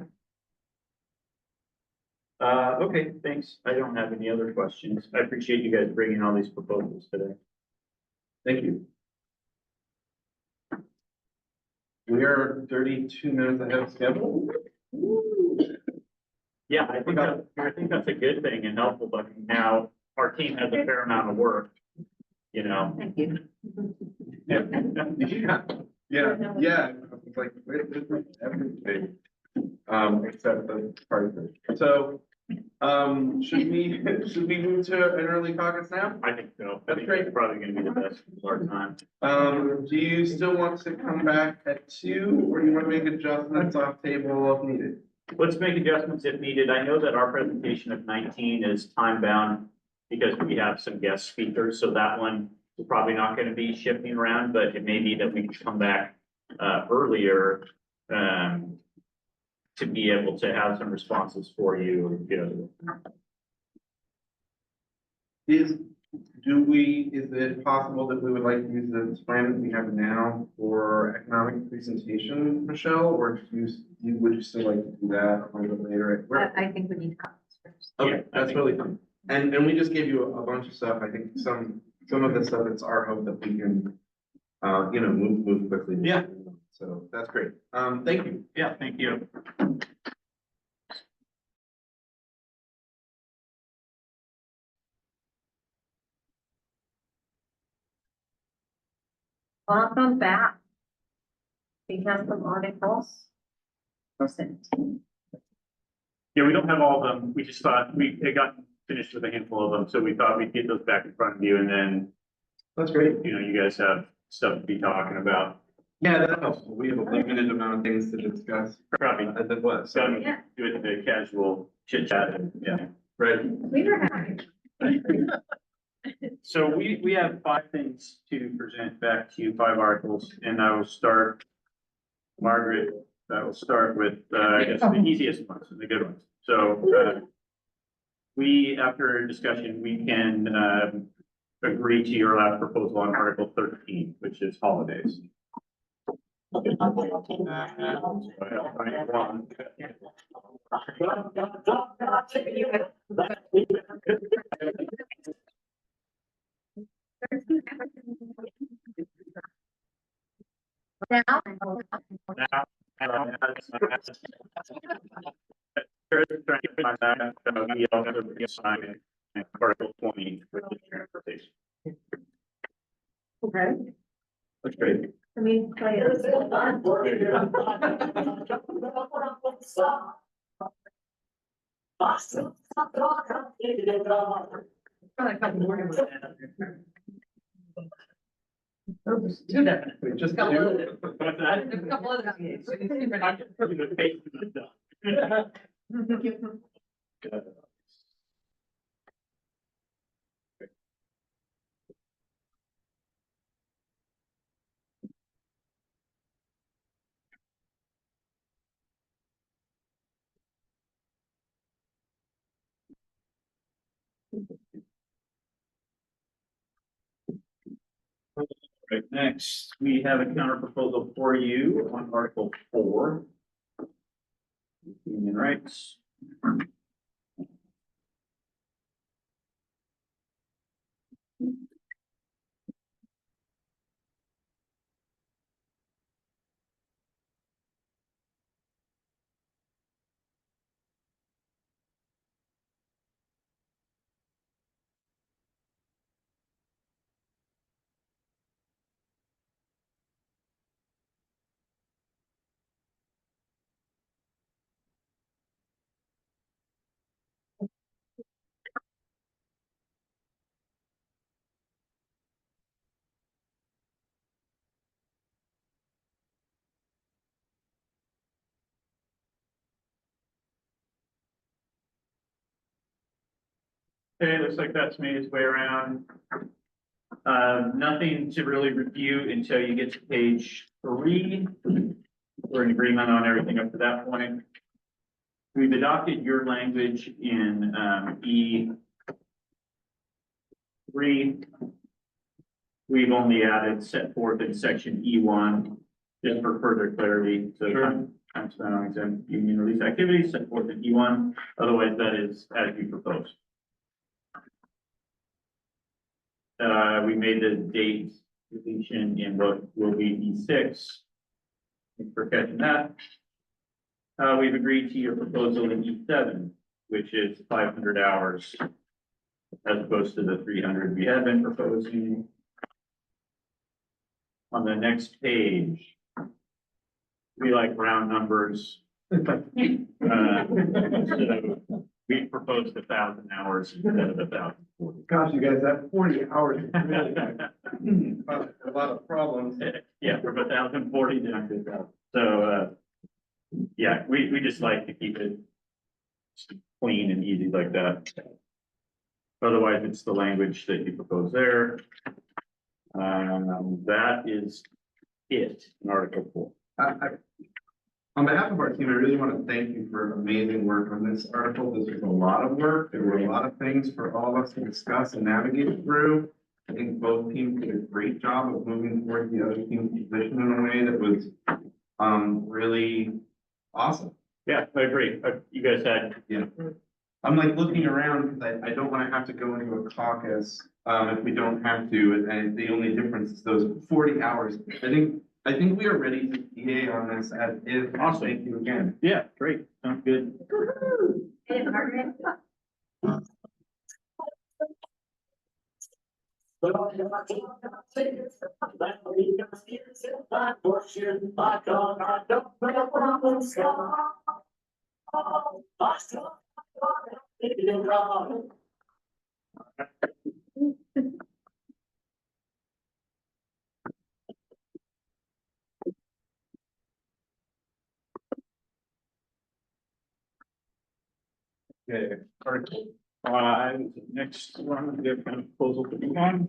Speaker 5: Okay, thanks. I don't have any other questions. I appreciate you guys bringing all these proposals today.
Speaker 2: Thank you. We are 32 minutes ahead of schedule.
Speaker 5: Yeah, I think that's a good thing and helpful, but now our team has a fair amount of work,
Speaker 3: Thank you.
Speaker 2: Yeah. It's like, this is everything. Except the part of it. So, should we move to an early caucus now?
Speaker 5: I think so.
Speaker 2: That's great.
Speaker 5: It's probably gonna be the best part time.
Speaker 2: Do you still want to come back at 2 or you want to make adjustments off table if needed?
Speaker 5: Let's make adjustments if needed. I know that our presentation of 19 is time bound because we have some guest speakers, so that one is probably not going to be shifting around, but it may be that we can come back earlier to be able to have some responses for you.
Speaker 2: Is it possible that we would like to use the plan that we have now for economic presentation, Michelle, or would you still like to do that a little bit later?
Speaker 3: I think we need to comments first.
Speaker 2: Okay,
Speaker 5: Yeah,
Speaker 2: that's really fun. And we just gave you a bunch of stuff. I think some of the stuff, it's our hope that we can, move quickly.
Speaker 5: Yeah.
Speaker 2: So that's great. Thank you.
Speaker 5: Yeah, thank you.
Speaker 1: Welcome back. We have some articles. Present.
Speaker 5: Yeah, we don't have all of them. We just thought it got finished with a handful of them, so we thought we'd get those back in front of you and then,
Speaker 2: That's great.
Speaker 5: you know, you guys have stuff to be talking about.
Speaker 2: Yeah, that helps. We have a limited amount of things to discuss.
Speaker 5: Probably,
Speaker 2: At the what,
Speaker 5: so
Speaker 2: so,
Speaker 3: Yeah.
Speaker 5: do it the casual chit chat and, yeah.
Speaker 2: right?
Speaker 3: We were happy.
Speaker 5: So we have 5 things to present back to you, 5 articles, and I will start, Margaret, I will start with, I guess, the easiest ones and the good ones. So, we, after discussion, we can, agree to your last proposal on Article 13, which is holidays.
Speaker 1: Now?
Speaker 5: Article 20, which is transportation.
Speaker 9: Okay.
Speaker 5: That's great.
Speaker 3: I mean, play it.
Speaker 10: Probably a couple more than that. Oops, too definite.
Speaker 2: We just.
Speaker 10: Couple of them.
Speaker 5: What's that?
Speaker 10: There's a couple other things.
Speaker 5: Right, next, we have a counter proposal for you on Article 4. Union rights. Okay, looks like that's made its way around. Nothing to really review until you get to page 3. We're in agreement on everything up to that point. We've adopted your language in E3. We've only added set forth in section E1, just for further clarity. So time spent on exempt union release activities set forth in E1. Otherwise, that is as you proposed. We made the date deletion in what will be E6. Thanks for catching that. We've agreed to your proposal in E7, which is 500 hours as opposed to the 300 we had been proposing. On the next page, we like round numbers. So we proposed 1,000 hours instead of 1,040.
Speaker 2: Gosh, you guys, that 40 hours is really a lot of problems.
Speaker 5: Yeah, from 1,040 down to 1,000. So, yeah, we just like to keep it clean and easy like that. Otherwise, it's the language that you propose there. That is it in Article 4.
Speaker 2: On behalf of our team, I really want to thank you for amazing work on this article. This was a lot of work. There were a lot of things for all of us to discuss and navigate through. I think both teams did a great job of moving towards the other team's position in a way that was really awesome.
Speaker 5: Yeah, I agree. You guys had,
Speaker 2: Yeah. I'm like looking around because I don't want to have to go into a caucus if we don't have to. And the only difference is those 40 hours. I think we are ready to EA on this as is.
Speaker 5: Awesome.
Speaker 2: Thank you again.
Speaker 5: yeah, great. Sounds good.
Speaker 4: Hey, Margaret.
Speaker 5: Okay, Article 5, next one, we have kind of proposal to move on.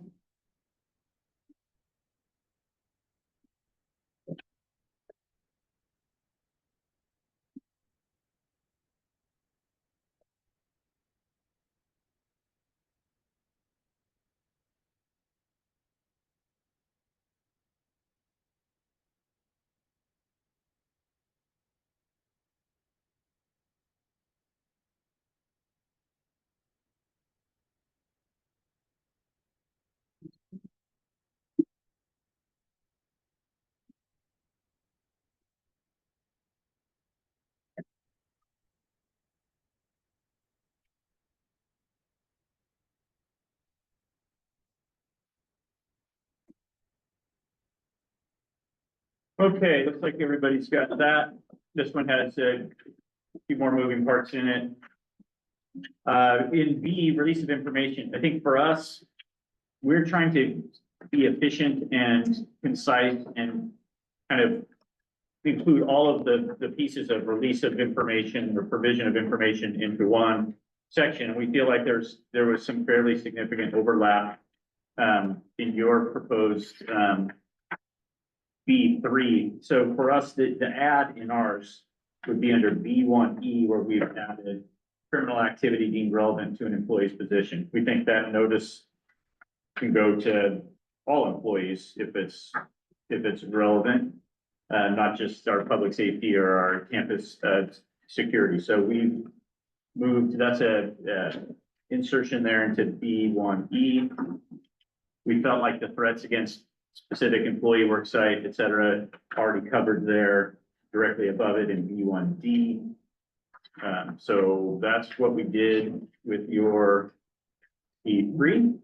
Speaker 5: Okay, looks like everybody's got that. This one has a few more moving parts in it. In B, release of information, I think for us, we're trying to be efficient and concise and kind of include all of the pieces of release of information or provision of information into one section. And we feel like there was some fairly significant overlap in your proposed B3. So for us, the add in ours would be under B1E, where we've added criminal activity deemed relevant to an employee's position. We think that notice can go to all employees if it's relevant, not just our public safety or our campus security. So we've moved, that's a insertion there into B1E. We felt like the threats against specific employee work site, et cetera, already covered there directly above it in B1D. So that's what we did with your B3.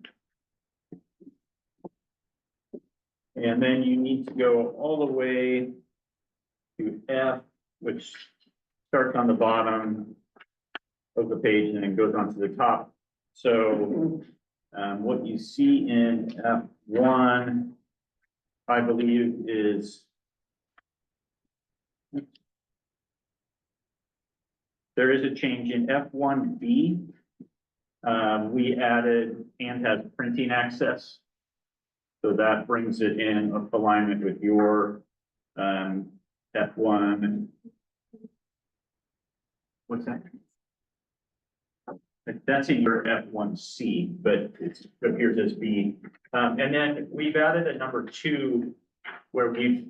Speaker 5: And then you need to go all the way to F, which starts on the bottom of the page and then goes on to the top. So what you see in F1, I believe, is there is a change in F1B. We added and has printing access. So that brings it in alignment with your F1. What's that? That's in your F1C, but it appears as B. And then we've added a number 2 where we've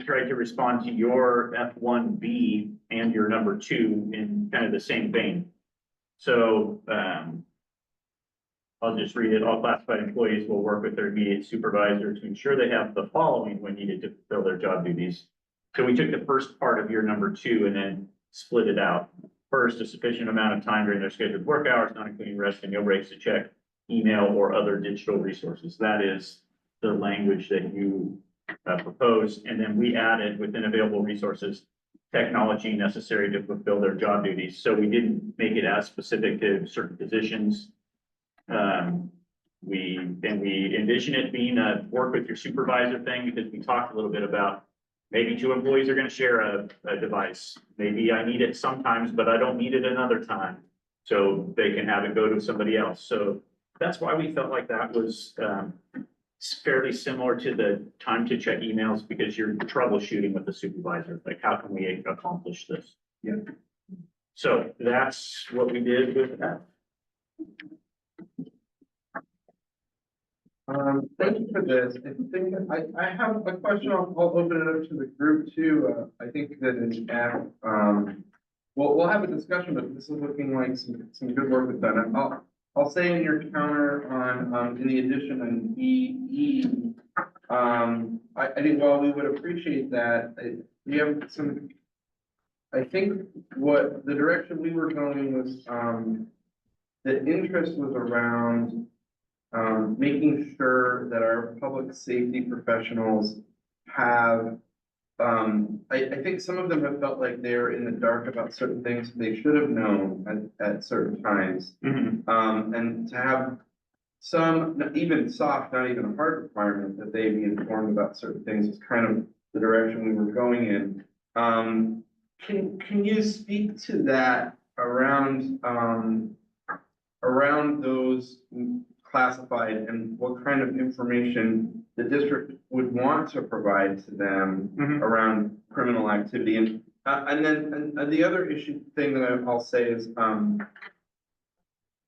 Speaker 5: tried to respond to your F1B and your number 2 in kind of the same vein. So I'll just read it. All classified employees will work with their immediate supervisor to ensure they have the following when needed to fulfill their job duties. So we took the first part of your number 2 and then split it out. First, a sufficient amount of time during their scheduled work hours, not including rest and no breaks, to check email or other digital resources. That is the language that you proposed. And then we added within available resources, technology necessary to fulfill their job duties. So we didn't make it as specific to certain positions. We envision it being a work with your supervisor thing, because we talked a little bit about maybe 2 employees are going to share a device. Maybe I need it sometimes, but I don't need it another time. So they can have it go to somebody else. So that's why we felt like that was fairly similar to the time to check emails, because you're troubleshooting with the supervisor. Like, how can we accomplish this?
Speaker 2: Yeah.
Speaker 5: So that's what we did with that.
Speaker 2: Thank you for this. I have a question. I'll open it up to the group too. I think that in F, we'll have a discussion, but this is looking like some good work was done. I'll say in your counter on in the addition on EE, I think while we would appreciate that, we have some. I think what the direction we were going was the interest was around making sure that our public safety professionals have I think some of them have felt like they're in the dark about certain things they should have known at certain times. And to have some, even soft, not even a hard requirement that they be informed about certain things is kind of the direction we were going in. Can you speak to that around, around those classified and what kind of information the district would want to provide to them around criminal activity? And then the other thing that I'll say is,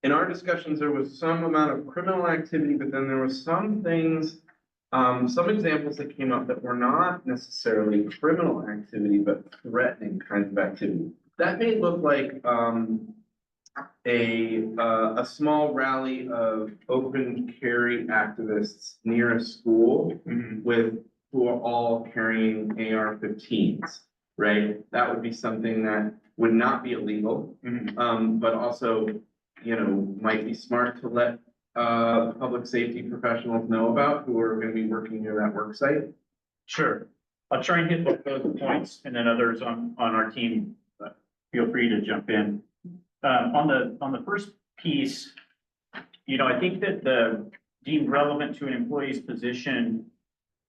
Speaker 2: in our discussions, there was some amount of criminal activity, but then there was some things, some examples that came up that were not necessarily criminal activity, but threatening kinds of activity. That may look like, a small rally of open carry activists near a school who are all carrying AR-15s, right? That would be something that would not be illegal, but also, you know, might be smart to let public safety professionals know about who are going to be working near that work site.
Speaker 5: Sure. I'll try and hit both those points, and then others on our team, feel free to jump in. On the first piece, you know, I think that the deemed relevant to an employee's position,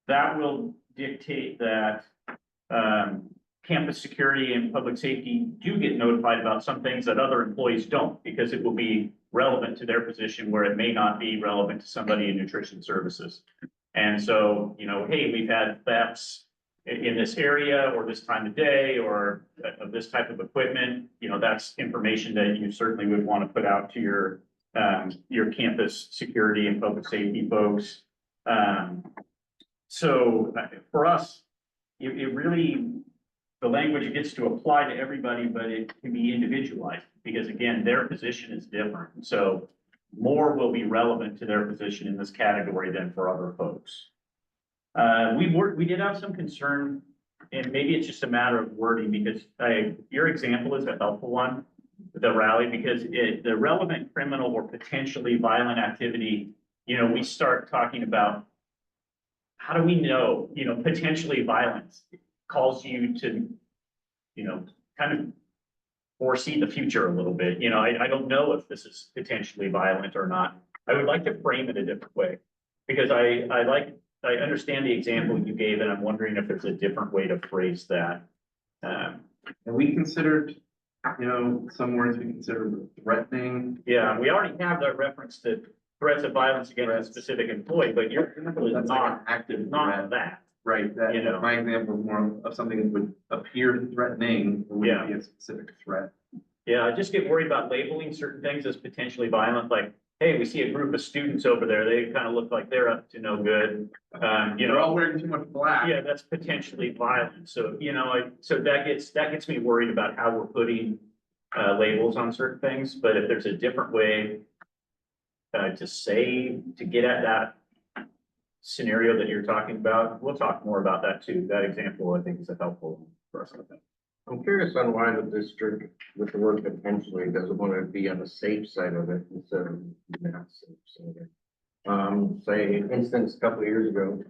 Speaker 5: that will dictate that campus security and public safety do get notified about some things that other employees don't, because it will be relevant to their position where it may not be relevant to somebody in nutrition services. And so, you know, hey, we've had thefts in this area or this time of day or of this type of equipment, you know, that's information that you certainly would want to put out to your campus security and public safety folks. So for us, it really, the language gets to apply to everybody, but it can be individualized because again, their position is different. So more will be relevant to their position in this category than for other folks. We did have some concern, and maybe it's just a matter of wording because your example is a helpful one, the rally, because the relevant criminal or potentially violent activity, you know, we start talking about how do we know, you know, potentially violence calls you to, you know, kind of foresee the future a little bit. You know, I don't know if this is potentially violent or not. I would like to frame it a different way because I understand the example you gave, and I'm wondering if there's a different way to phrase that.
Speaker 2: And we considered, you know, some words we consider threatening.
Speaker 5: Yeah, we already have that reference to threats of violence against a specific employee, but your example is
Speaker 2: That's like an
Speaker 5: not
Speaker 2: active
Speaker 5: not
Speaker 2: threat.
Speaker 5: that.
Speaker 2: Right, that,
Speaker 5: You know.
Speaker 2: my example is more of something that would appear threatening, or
Speaker 5: Yeah.
Speaker 2: would be a specific threat.
Speaker 5: Yeah, I just get worried about labeling certain things as potentially violent, like, hey, we see a group of students over there, they kind of look like they're up to no good. You
Speaker 2: They're all
Speaker 5: know,
Speaker 2: wearing too much black.
Speaker 5: yeah, that's potentially violent. So, you know, so that gets me worried about how we're putting labels on certain things. But if there's a different way to get at that scenario that you're talking about, we'll talk more about that too. That example, I think, is a helpful for us, I think.
Speaker 7: I'm curious on why the district with the word potentially doesn't want to be on the safe side of it instead of not safe side of it. Say instance, a couple of years ago,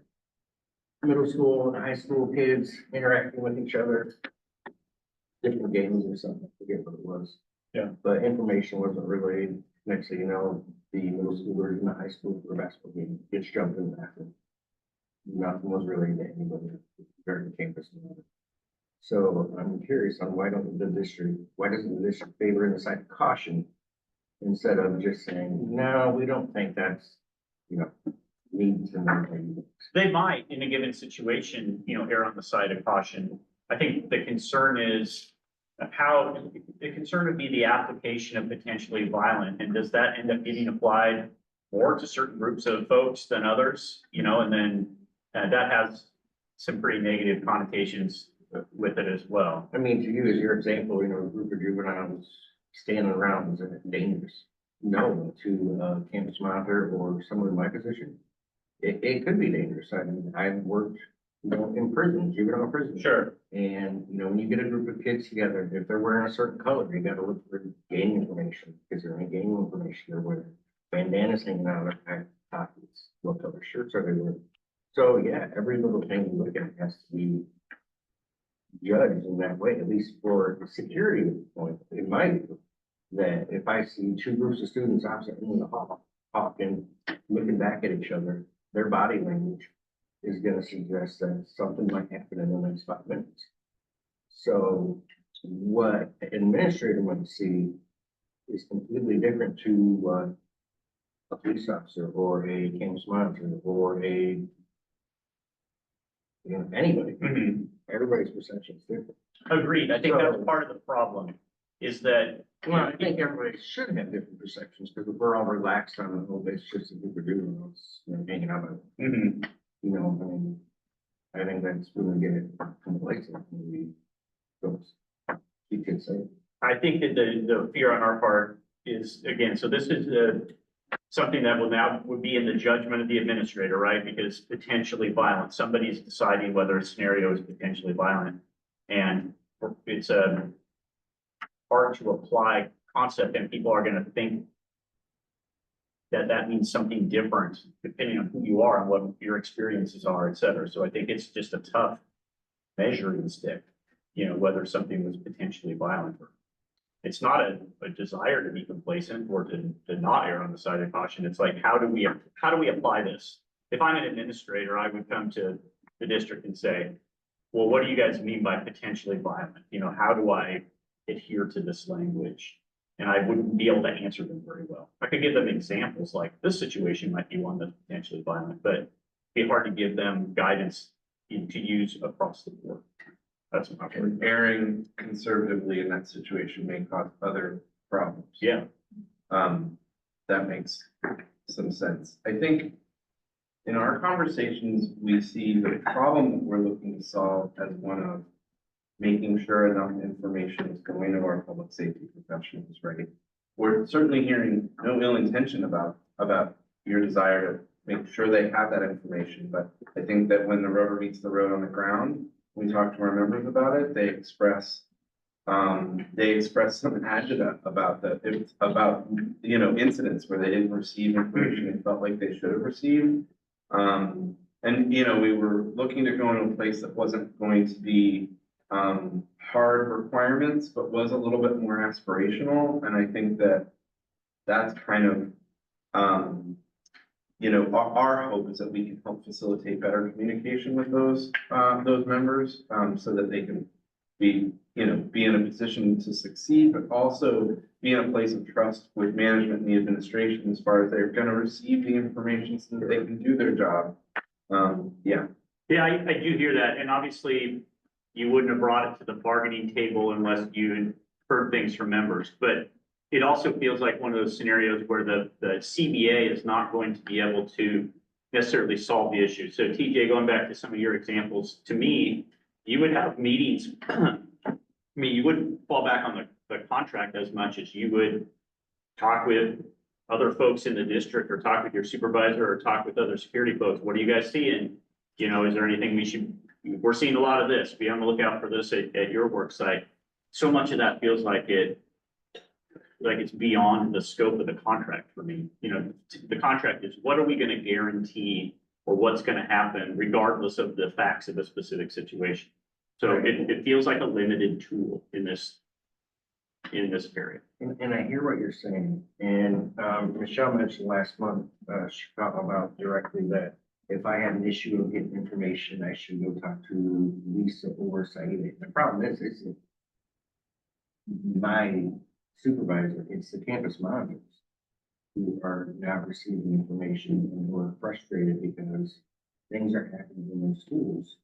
Speaker 7: middle school and high school kids interacting with each other, different games or something, I forget what it was.
Speaker 5: Yeah.
Speaker 7: But information wasn't relayed. Next thing you know, the middle schoolers and the high school for a basketball game gets jumped in the bathroom. Nothing was relayed to anybody during the campus. So I'm curious on why doesn't the district favor the side of caution instead of just saying, no, we don't think that's, you know, needs to know.
Speaker 5: They might, in a given situation, you know, err on the side of caution. I think the concern is the concern would be the application of potentially violent, and does that end up getting applied more to certain groups of folks than others, you know, and then that has some pretty negative connotations with it as well.
Speaker 7: I mean, to use your example, you know, a group of juveniles standing around, is it dangerous? No, to a campus monitor or someone in my position, it could be dangerous. I mean, I've worked, you know, in prison, juvenile prison.
Speaker 5: Sure.
Speaker 7: And, you know, when you get a group of kids together, if they're wearing a certain color, you gotta look for gang information. Is there any gang information they're wearing? Bandanas hanging out of their pockets. What color shirts are they wearing? So, yeah, every little thing you look at has to be judged in that way, at least for the security point, in my view. That if I see two groups of students opposite me in the hall, talking, looking back at each other, their body language is gonna suggest that something might happen in the next 5 minutes. So what an administrator might see is completely different to what a police officer or a campus monitor or anybody. Everybody's perception is different.
Speaker 5: Agreed. I think that's part of the problem is that.
Speaker 7: Well, I think everybody should have different perceptions because we're all relaxed on the whole basis just that we're doing it's, hanging out.
Speaker 5: Mhm.
Speaker 7: You know, I mean, I think that's when we get complacent when we don't keep it safe.
Speaker 5: I think that the fear on our part is, again, so this is something that would be in the judgment of the administrator, right? Because potentially violent, somebody's deciding whether a scenario is potentially violent. And it's a hard to apply concept and people are gonna think that means something different depending on who you are and what your experiences are, et cetera. So I think it's just a tough measuring stick, whether something was potentially violent or. It's not a desire to be complacent or to not err on the side of caution. It's like, how do we apply this? If I'm an administrator, I would come to the district and say, well, what do you guys mean by potentially violent? How do I adhere to this language? And I wouldn't be able to answer them very well. I could give them examples like this situation might be one that's potentially violent, but it'd be hard to give them guidance to use across the board. That's my
Speaker 2: And erring conservatively in that situation may cause other problems.
Speaker 5: Yeah.
Speaker 2: That makes some sense. I think in our conversations, we see the problem that we're looking to solve as one of making sure enough information is going to our public safety professionals, right? We're certainly hearing no ill intention about your desire to make sure they have that information, but I think that when the rubber meets the road on the ground, we talk to our members about it, they express some agita about incidents where they didn't receive information they felt like they should have received. We were looking to go in a place that wasn't going to be hard requirements, but was a little bit more aspirational. And I think that's kind of, our hope is that we can help facilitate better communication with those members, so that they can be in a position to succeed, but also be in a place of trust with management and the administration as far as they're going to receive the information so that they can do their job. Yeah,
Speaker 5: I do hear that. And obviously you wouldn't have brought it to the bargaining table unless you heard things from members, but it also feels like one of those scenarios where the CBA is not going to be able to necessarily solve the issue. So TJ, going back to some of your examples, to me, you would have meetings. You wouldn't fall back on the contract as much as you would talk with other folks in the district or talk with your supervisor or talk with other security folks. What are you guys seeing? Is there anything we're seeing a lot of this. Be on the lookout for this at your work site. So much of that feels like it's beyond the scope of the contract for me. The contract is what are we going to guarantee or what's going to happen regardless of the facts of a specific situation. So it feels like a limited tool in this area.
Speaker 7: And I hear what you're saying. And Michelle mentioned last month, she talked about directly that if I had an issue of getting information, I should go talk to Lisa or Saida. The problem is my supervisor, it's the campus monitors who are not receiving information and who are frustrated because things are happening in their schools.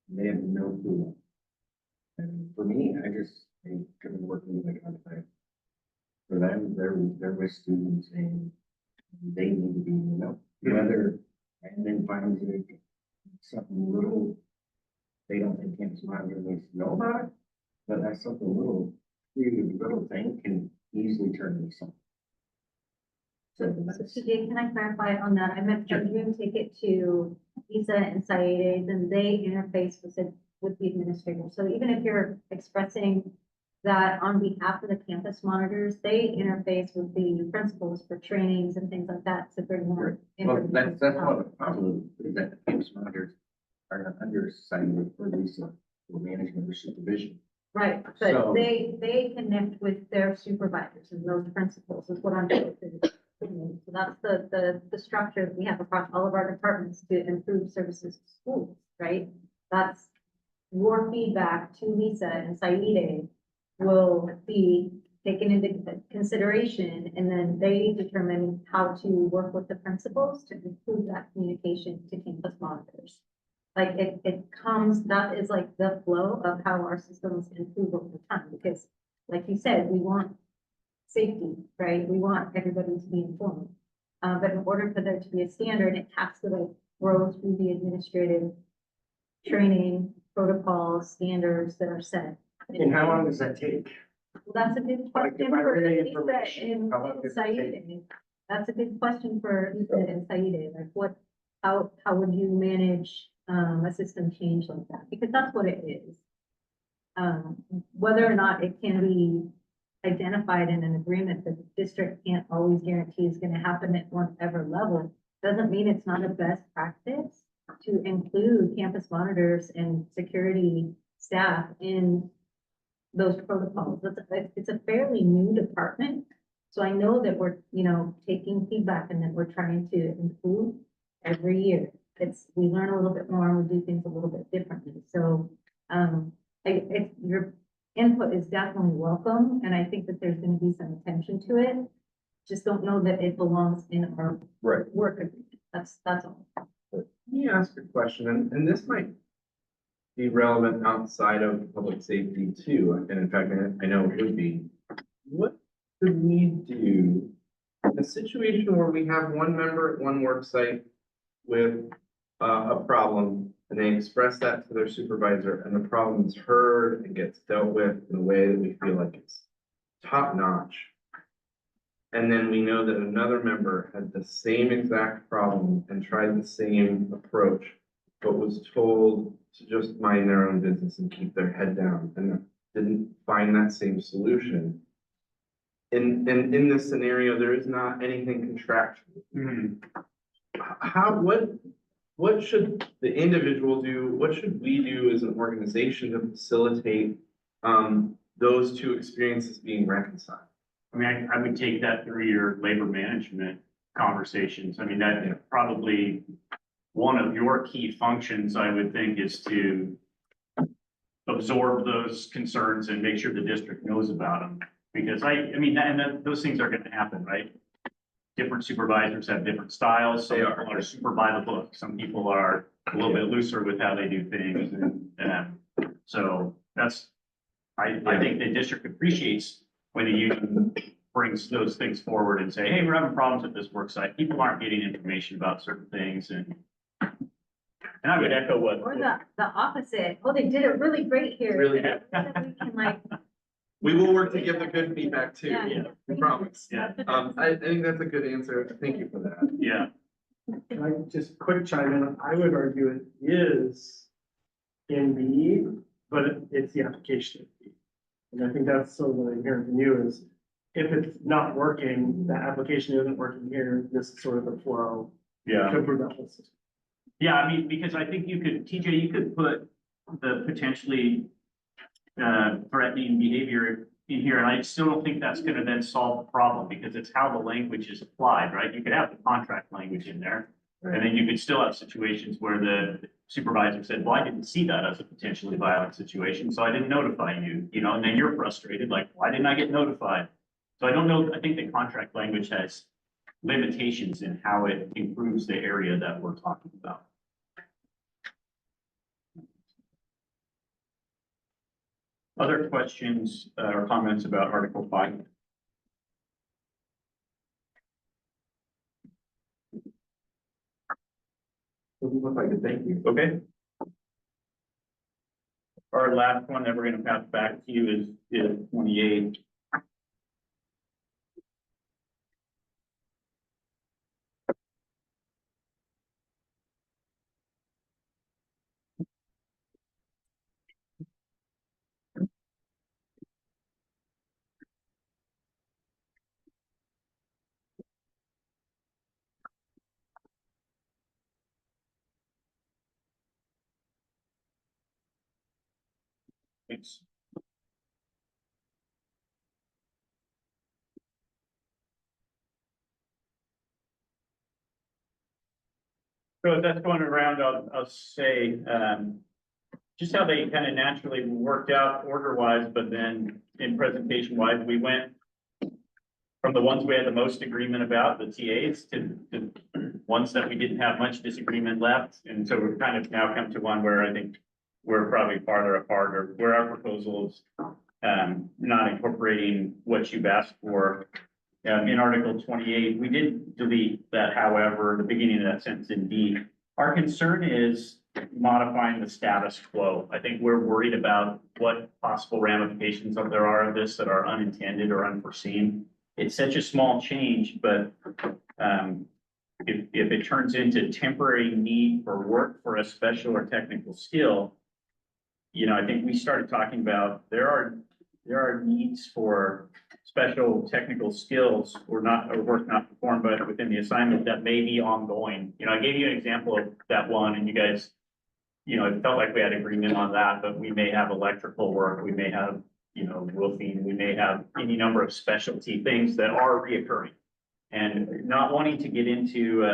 Speaker 7: They have no clue. And for me, I could be working with a contract. For them, they're with students and they need to be in the know. Whether admin finds it something little, they don't think campus monitor needs to know about it, but that's something little thing can easily turn into something. So
Speaker 3: TJ, can I clarify on that? I meant from you take it to Lisa and Saeed, and they interface with the administrator. So even if you're expressing that on behalf of the campus monitors, they interface with the principals for trainings and things like that to bring more
Speaker 7: well,
Speaker 3: information.
Speaker 7: that's one of the problems is that the campus monitors are not under Saeed or Lisa. or management or supervision.
Speaker 3: Right,
Speaker 7: So-
Speaker 3: but they connect with their supervisors and those principals is what I'm saying. So that's the structure that we have across all of our departments to improve services to schools, right? That's your feedback to Lisa and Saide will be taken into consideration, and then they determine how to work with the principals to improve that communication to campus monitors. Like it comes, that is like the flow of how our systems improve over time, because like you said, we want safety, right? We want everybody to be informed. But in order for there to be a standard, it has to like grow through the administrative training, protocols, standards that are set.
Speaker 11: And how long does that take?
Speaker 3: Well, that's a good
Speaker 11: Like, if
Speaker 3: question
Speaker 11: I
Speaker 3: for
Speaker 11: relay
Speaker 3: Lisa
Speaker 11: information,
Speaker 3: and
Speaker 11: how long does it take?
Speaker 3: Saide. That's a good question for Lisa and Saide, like how would you manage, a system change like that? Because that's what it is. Whether or not it can be identified in an agreement that the district can't always guarantee is gonna happen at whatever level, doesn't mean it's not a best practice to include campus monitors and security staff in those protocols. It's a fairly new department. So I know that we're, taking feedback and that we're trying to improve every year. We learn a little bit more and we do things a little bit differently. So, your input is definitely welcome. And I think that there's gonna be some attention to it. Just don't know that it belongs in our
Speaker 2: Right.
Speaker 3: work agreement. That's all.
Speaker 2: Let me ask a question, and this might be relevant outside of public safety too, and in fact, I know it would be. What could we do in a situation where we have one member at one work site with a problem, and they express that to their supervisor, and the problem is heard and gets dealt with in a way that we feel like it's top notch? And then we know that another member had the same exact problem and tried the same approach, but was told to just mind their own business and keep their head down and didn't find that same solution. In this scenario, there is not anything contractual. What should the individual do? What should we do as an organization to facilitate those two experiences being reconciled?
Speaker 5: I mean, I would take that through your labor management conversations. I mean, that probably one of your key functions, I would think, is to absorb those concerns and make sure the district knows about them. Because those things are gonna happen, right? Different supervisors have different styles. Some
Speaker 2: They
Speaker 5: people
Speaker 2: are.
Speaker 5: are super by the book. Some people are a little bit looser with how they do things. And so I think the district appreciates when the union brings those things forward and say, hey, we're having problems at this work site. People aren't getting information about certain things and I would echo what.
Speaker 3: Or the opposite. Oh, they did it really great here.
Speaker 2: Really good.
Speaker 3: We can like.
Speaker 2: We will work to give the good feedback too,
Speaker 3: Yeah.
Speaker 2: we promise.
Speaker 5: Yeah,
Speaker 2: I think that's a good answer. Thank you for that.
Speaker 5: yeah.
Speaker 11: Can I just quick chime in? I would argue it is in B, but it's the application of B. And I think that's sort of what I'm hearing from you is if it's not working, the application isn't working here, this is sort of the flow
Speaker 5: Yeah.
Speaker 11: to improve that whole system.
Speaker 5: Yeah, I mean, because I think TJ, you could put the potentially threatening behavior in here, and I still don't think that's gonna then solve the problem, because it's how the language is applied, right? You could have the contract language in there, and then you could still have situations where the supervisor said, well, I didn't see that as a potentially violent situation, so I didn't notify you, and then you're frustrated, like, why didn't I get notified? So I don't know, I think the contract language has limitations in how it improves the area that we're talking about. Other questions or comments about Article 5?
Speaker 2: Doesn't look like it, thank you.
Speaker 5: Okay. Our last one that we're gonna pass back to you is 28. Thanks. So as that's going around, I'll say, just how they kind of naturally worked out order wise, but then in presentation wise, we went from the ones we had the most agreement about, the TAs, to ones that we didn't have much disagreement left. And so we've kind of now come to one where I think we're probably farther apart, or where our proposals not incorporating what you've asked for. In Article 28, we did delete that, however, the beginning of that sentence in D. Our concern is modifying the status quo. I think we're worried about what possible ramifications there are of this that are unintended or unforeseen. It's such a small change, but if it turns into temporary need for work for a special or technical skill, you know, I think we started talking about there are needs for special technical skills or work not performed, but within the assignment that may be ongoing. You know, I gave you an example of that one, and you guys, you know, it felt like we had agreement on that, but we may have electrical work, we may have, you know, roofing, we may have any number of specialty things that are reoccurring. And not wanting to get into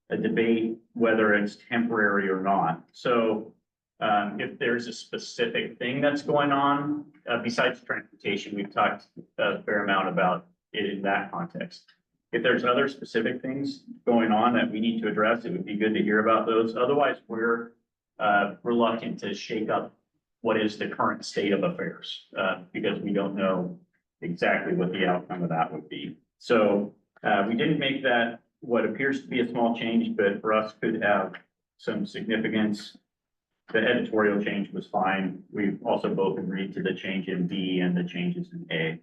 Speaker 5: a debate whether it's temporary or not. So if there's a specific thing that's going on, besides transportation, we've talked a fair amount about it in that context. If there's other specific things going on that we need to address, it would be good to hear about those. Otherwise, we're reluctant to shake up what is the current state of affairs, because we don't know exactly what the outcome of that would be. So we didn't make that what appears to be a small change, but for us could have some significance. The editorial change was fine. We've also both agreed to the change in B and the changes in A.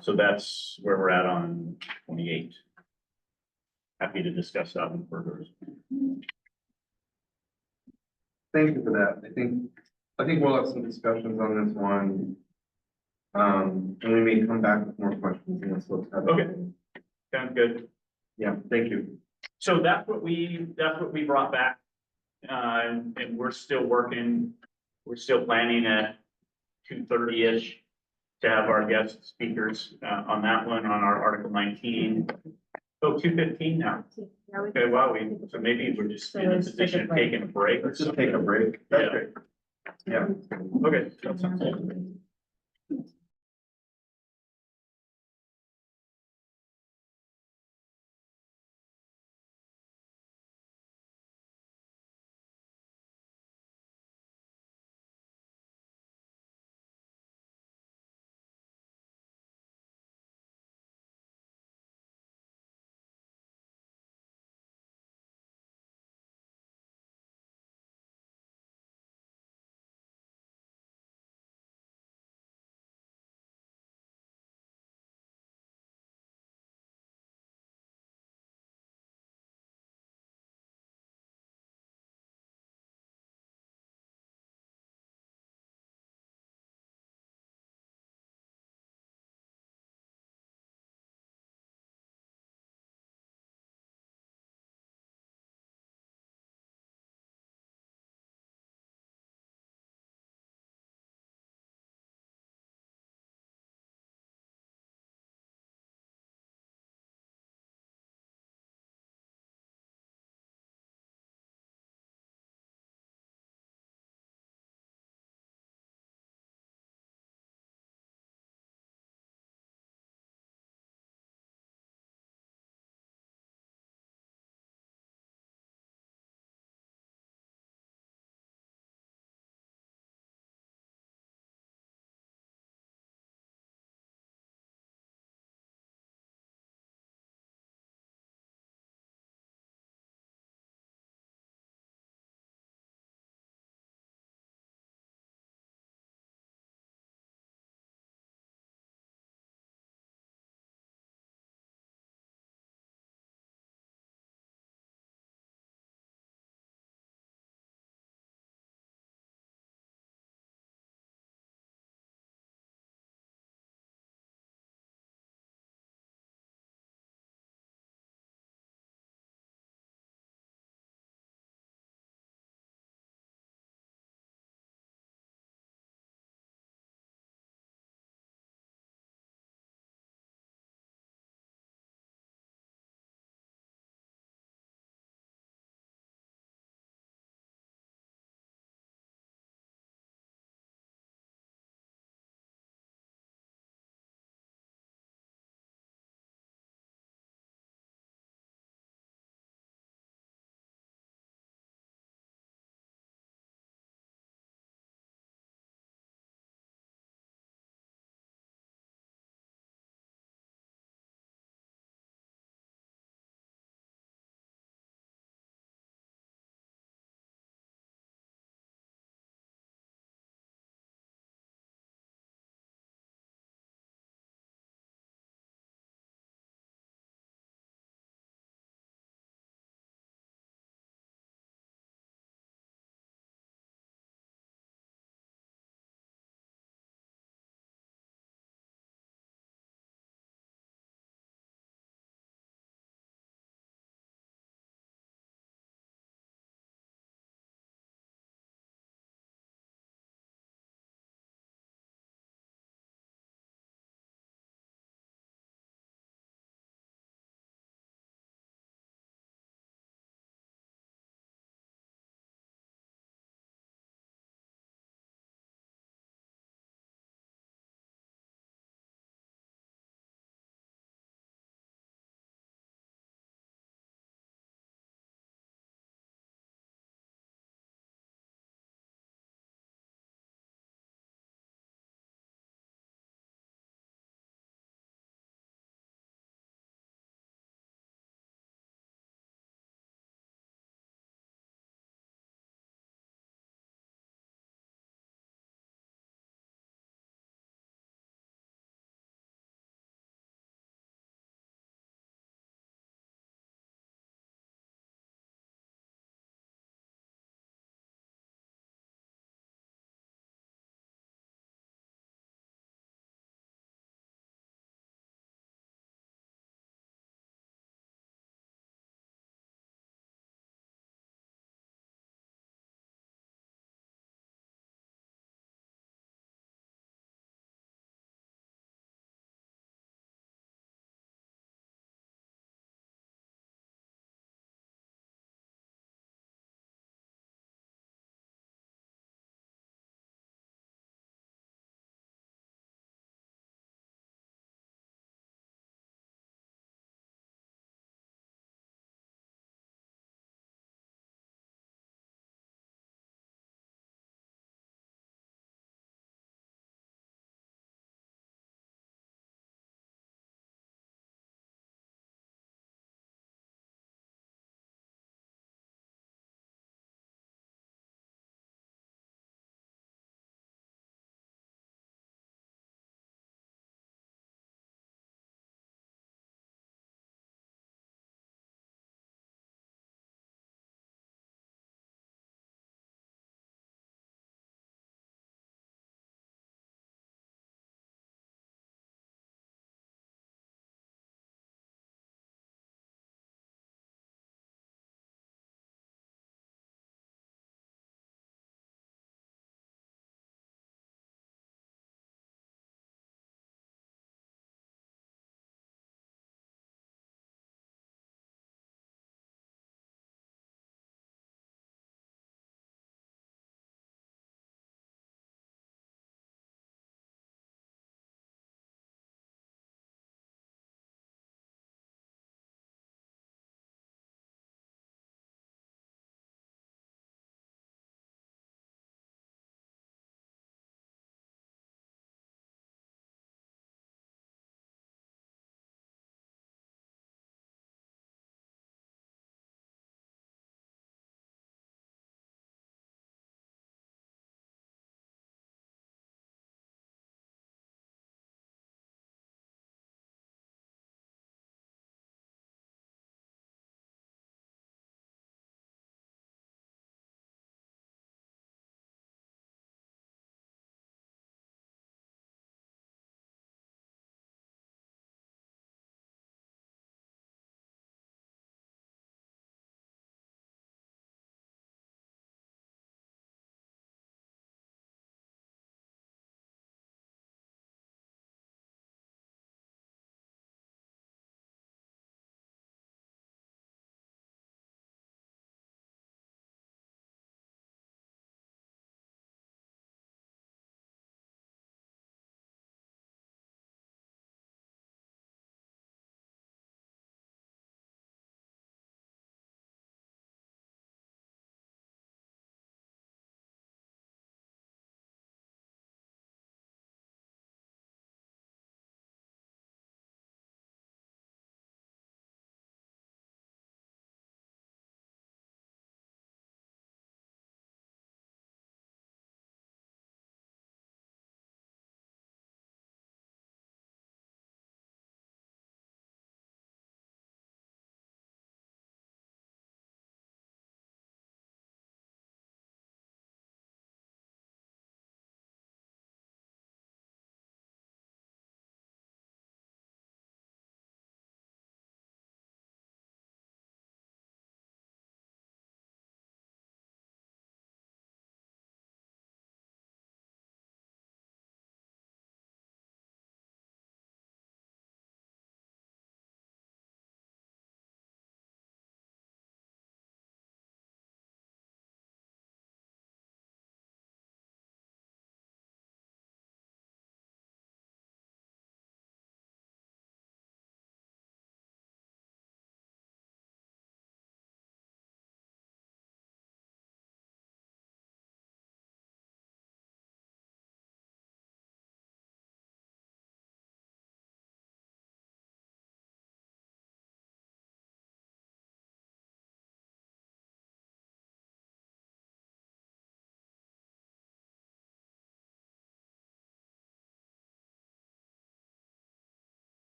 Speaker 5: So that's where we're at on 28. Happy to discuss that one further.
Speaker 2: Thank you for that. I think we'll have some discussions on this one. And we may come back with more questions and let's look at it.
Speaker 5: Okay. Sounds good.
Speaker 2: Yeah, thank you.
Speaker 5: So that's what we brought back. And we're still planning at 2:30-ish to have our guest speakers on that one, on our Article 19. Oh, 2:15 now. Okay, wow, so maybe we're just in a position of taking a break.
Speaker 2: Let's just take a break. That's
Speaker 5: Yeah.
Speaker 2: great. Yeah.
Speaker 5: Okay. That sounds good.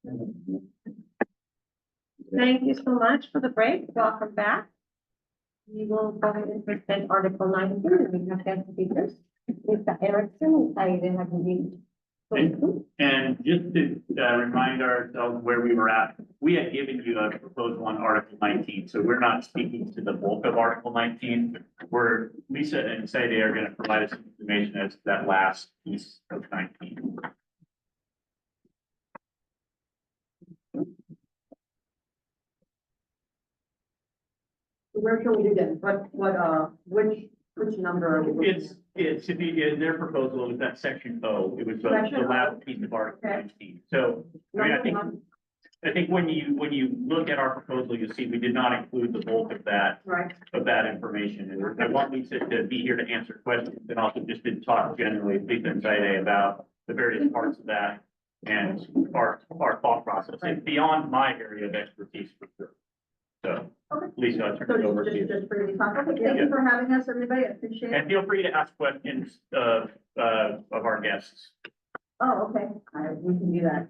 Speaker 1: Thank you so much for the break. Welcome back. We will go ahead and present Article 19, and we have guest speakers. Mr. Erickson, I didn't have to
Speaker 5: And just to remind ourselves where we were at, we had given you a proposal on Article 19, so we're not speaking to the bulk of Article 19. Where Lisa and Saide are going to provide us information as to that last piece of 19.
Speaker 10: Where can we do that? Which number are we looking at?
Speaker 5: It's to be in their proposal, it was that section O, it was the
Speaker 10: Section
Speaker 5: last
Speaker 10: O.
Speaker 5: piece of Article
Speaker 10: Okay.
Speaker 5: 19. So, I mean, I think when you look at our proposal, you'll see we did not include the bulk of that
Speaker 10: Right.
Speaker 5: information. And I want Lisa to be here to answer questions and also just to talk generally, Lisa and Saide, about the various parts of that and our thought process. It's beyond my area of expertise for sure. So, Lisa, I'll turn it over to you.
Speaker 10: Just briefly talk. Okay, thank you for having us, everybody. I appreciate
Speaker 5: And
Speaker 10: it.
Speaker 5: feel free to ask questions of our guests.
Speaker 10: Oh, okay. We can do that.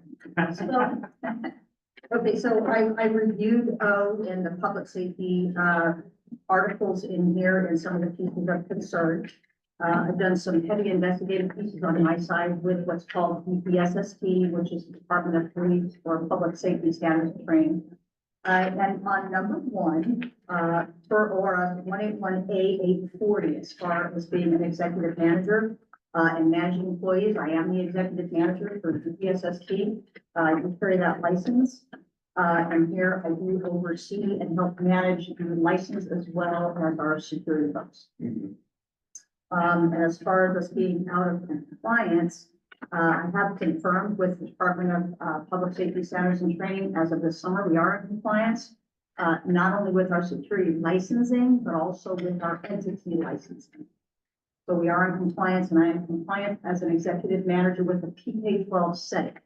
Speaker 10: Okay, so I reviewed in the public safety articles in here and some of the pieces of concern. I've done some heavy investigative pieces on my side with what's called DPSST, which is the Department of Police for Public Safety Standards Training. And on number one, for ORA 181A840, as far as being an executive manager and managing employees, I am the executive manager for DPSST. I do carry that license. And here I do oversee and help manage the license as well as our security folks. And as far as us being out of compliance, I have confirmed with the Department of Public Safety Standards and Training as of this summer, we are in compliance, not only with our security licensing, but also with our entity licensing. So we are in compliance, and I am compliant as an executive manager with the PK-12 setting.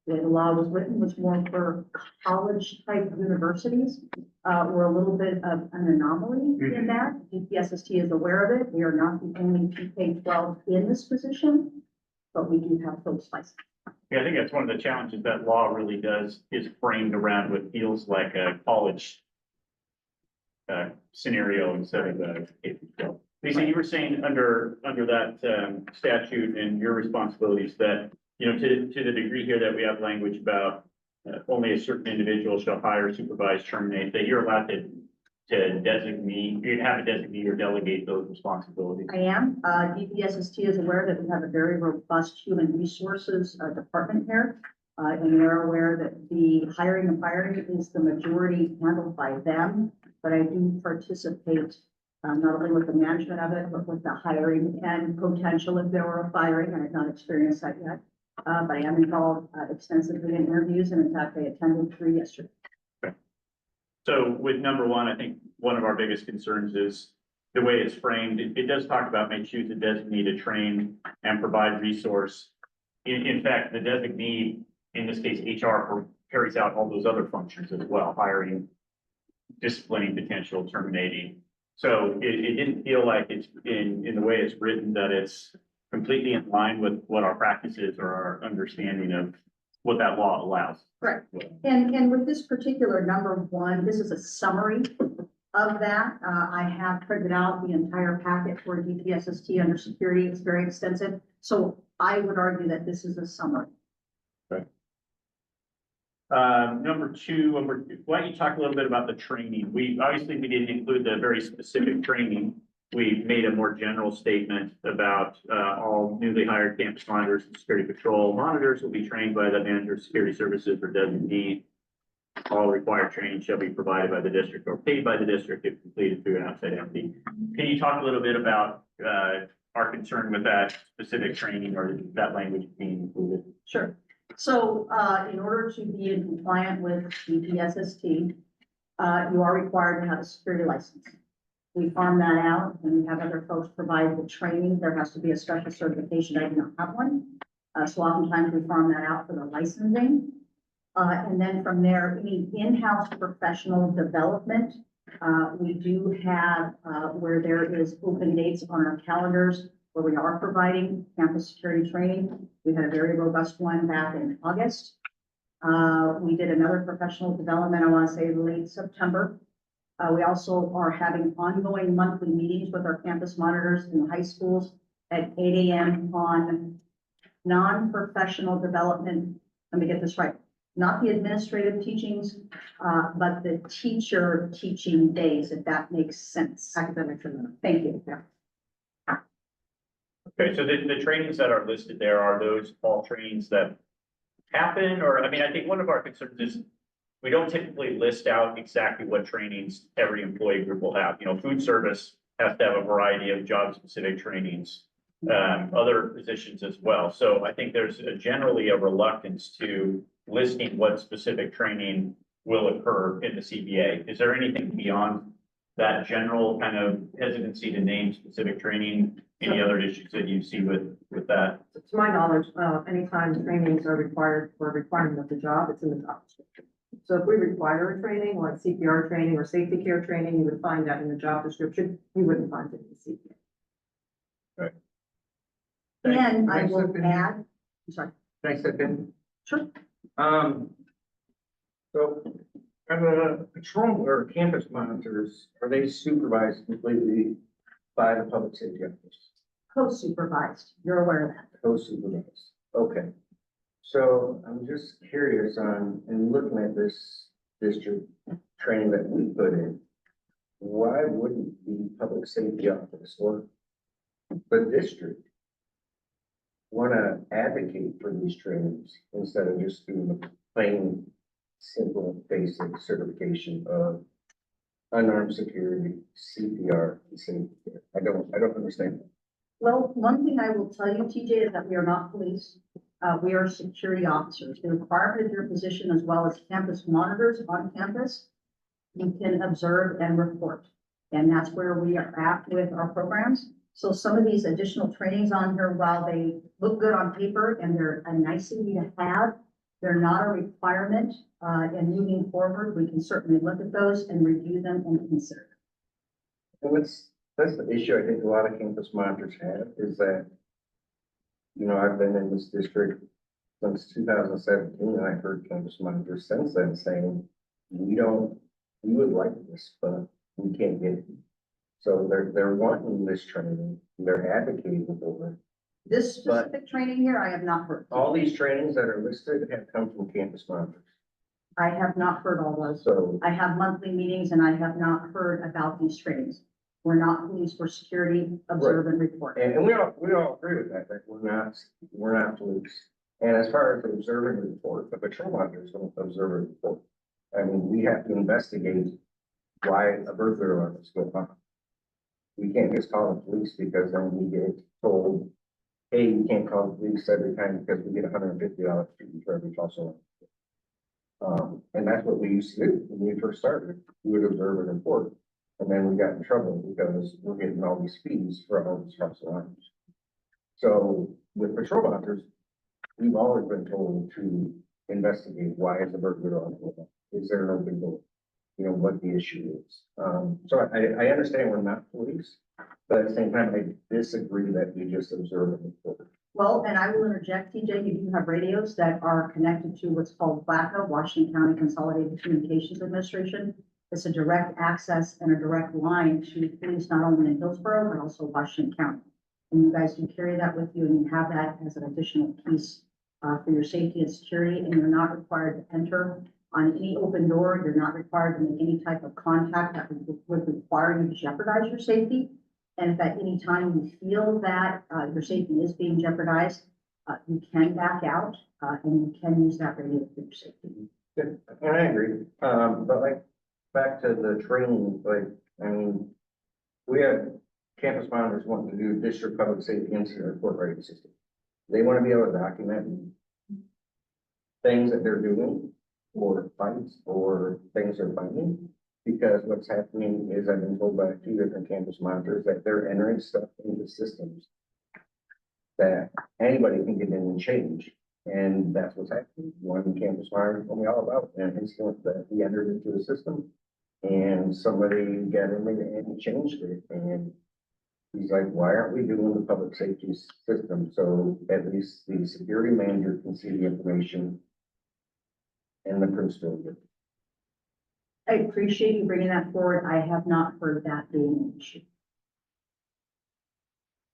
Speaker 10: The way the law was written was more for college-type universities. We're a little bit of an anomaly in that. DPSST is aware of it. We are not the only PK-12 in this position, but we do have folks licensed.
Speaker 5: Yeah, I think that's one of the challenges that law really does, is framed around what feels like a college scenario instead of a K-12. Lisa, you were saying under that statute and your responsibilities that, you know, to the degree here that we have language about only a certain individual shall hire, supervise, terminate, that you're allowed to designate, you have a designate or delegate those responsibilities.
Speaker 10: I am. DPSST is aware that we have a very robust human resources department here. And they're aware that the hiring and firing is the majority handled by them. But I do participate not only with the management of it, but with the hiring and potential if there were a firing. I have not experienced that yet. But I am involved extensively in interviews, and in fact, I attended 3 yesterday.
Speaker 5: Okay. So with number one, I think one of our biggest concerns is the way it's framed. It does talk about may choose a designee to train and provide resource. In fact, the designee, in this case, HR, carries out all those other functions as well, hiring, disciplining, potential, terminating. So it didn't feel like it's in the way it's written that it's completely in line with what our practices or our understanding of what that law allows.
Speaker 10: Correct. And with this particular number one, this is a summary of that. I have printed out the entire packet for DPSST under security. It's very extensive. So I would argue that this is a summary.
Speaker 5: Number two, why don't you talk a little bit about the training? We didn't include the very specific training. We made a more general statement about all newly hired campus monitors and security patrol monitors will be trained by the manager of security services or designee. All required training shall be provided by the district or paid by the district if completed through an outside entity. Can you talk a little bit about our concern with that specific training or that language being included?
Speaker 10: Sure. So in order to be in compliant with DPSST, you are required to have a security license. We farm that out and we have other folks provide the training. There has to be a special certification. I do not have one. So oftentimes we farm that out for the licensing. And then from there, any in-house professional development, we do have where there is open dates on our calendars where we are providing campus security training. We had a very robust one back in August. We did another professional development, I want to say late September. We also are having ongoing monthly meetings with our campus monitors in the high schools at 8 a.m. on non-professional development. Let me get this right. Not the administrative teachings, but the teacher teaching days, if that makes sense.
Speaker 9: Academic and
Speaker 10: Thank you.
Speaker 5: Okay, so the trainings that are listed there, are those all trainings that happen? Or, I mean, I think one of our concerns is we don't typically list out exactly what trainings every employee group will have. You know, food service has to have a variety of job-specific trainings, other positions as well. So I think there's generally a reluctance to listing what specific training will occur in the CBA. Is there anything beyond that general kind of hesitancy to name specific training? Any other issues that you see with that?
Speaker 9: To my knowledge, anytime trainings are required for a requirement of the job, it's in the job description. So if we require a training, like CPR training or safety care training, you would find that in the job description. You wouldn't find it in the CPA.
Speaker 10: And I
Speaker 6: Thanks,
Speaker 10: will
Speaker 6: Stephanie.
Speaker 10: add, I'm sorry,
Speaker 7: Thanks, Ethan.
Speaker 10: sure.
Speaker 7: So, are the patrol or campus monitors, are they supervised completely by the public safety officers?
Speaker 10: Co-supervised, you're aware of that.
Speaker 7: Co-supervised, okay. So I'm just curious on, in looking at this district training that we put in, why wouldn't the public safety office or the district want to advocate for these trainings instead of just doing the plain, simple, basic certification of unarmed security, CPR, and safety care? I don't understand.
Speaker 10: Well, one thing I will tell you, TJ, is that we are not police. We are security officers. The requirement of your position, as well as campus monitors on campus, you can observe and report. And that's where we are at with our programs. So some of these additional trainings on here, while they look good on paper and they're a nicety to have, they're not a requirement. And moving forward, we can certainly look at those and review them and consider them.
Speaker 7: And that's the issue I think a lot of campus monitors have, is that, you know, I've been in this district since 2017, and I've heard campus monitors since then saying, we would like this, but we can't get it. So they're wanting this training, they're advocating for it.
Speaker 10: This specific training here, I have not heard.
Speaker 7: All these trainings that are listed have come from campus monitors.
Speaker 10: I have not heard all those.
Speaker 7: So,
Speaker 10: I have monthly meetings and I have not heard about these trainings. We're not police, we're security, observe and report.
Speaker 7: and we all agree with that we're not police. And as far as the observe and report, the patrol monitors don't observe and report. I mean, we have to investigate why a burglar alarm is going on. We can't just call the police because then we get told, hey, you can't call the police every time because we get $150 for every false alarm. And that's what we used to do when we first started. We would observe and report. And then we got in trouble because we're getting all these fees for all these false alarms. So with patrol monitors, we've always been told to investigate why is the burglar alarm going on? Is there an open door? You know, what the issue is. So I understand we're not police, but at the same time, I disagree that we just observe and report.
Speaker 10: Well, and I will interject, TJ, you do have radios that are connected to what's called WACA, Washington County Consolidated Communications Administration. It's a direct access and a direct line to police, not only in Hillsborough, but also Washington County. And you guys do carry that with you and you have that as an additional piece for your safety and security, and you're not required to enter on any open door. You're not required to make any type of contact that would require you to jeopardize your safety. And if at any time you feel that your safety is being jeopardized, you can back out and you can use that radio for your safety.
Speaker 7: And I agree. But like, back to the training, like, I mean, we have campus monitors wanting to do district public safety incident report writing system. They want to be able to document things that they're doing or fights or things they're finding. Because what's happening is I've been told by 2 different campus monitors that they're entering stuff into systems that anybody can get in and change. And that's what's happening. One campus monitor told me all about an incident that he entered into the system and somebody got in there and changed it. And he's like, why aren't we doing the public safety system? So at least the security manager can see the information and the principal.
Speaker 10: I appreciate you bringing that forward. I have not heard that being an issue.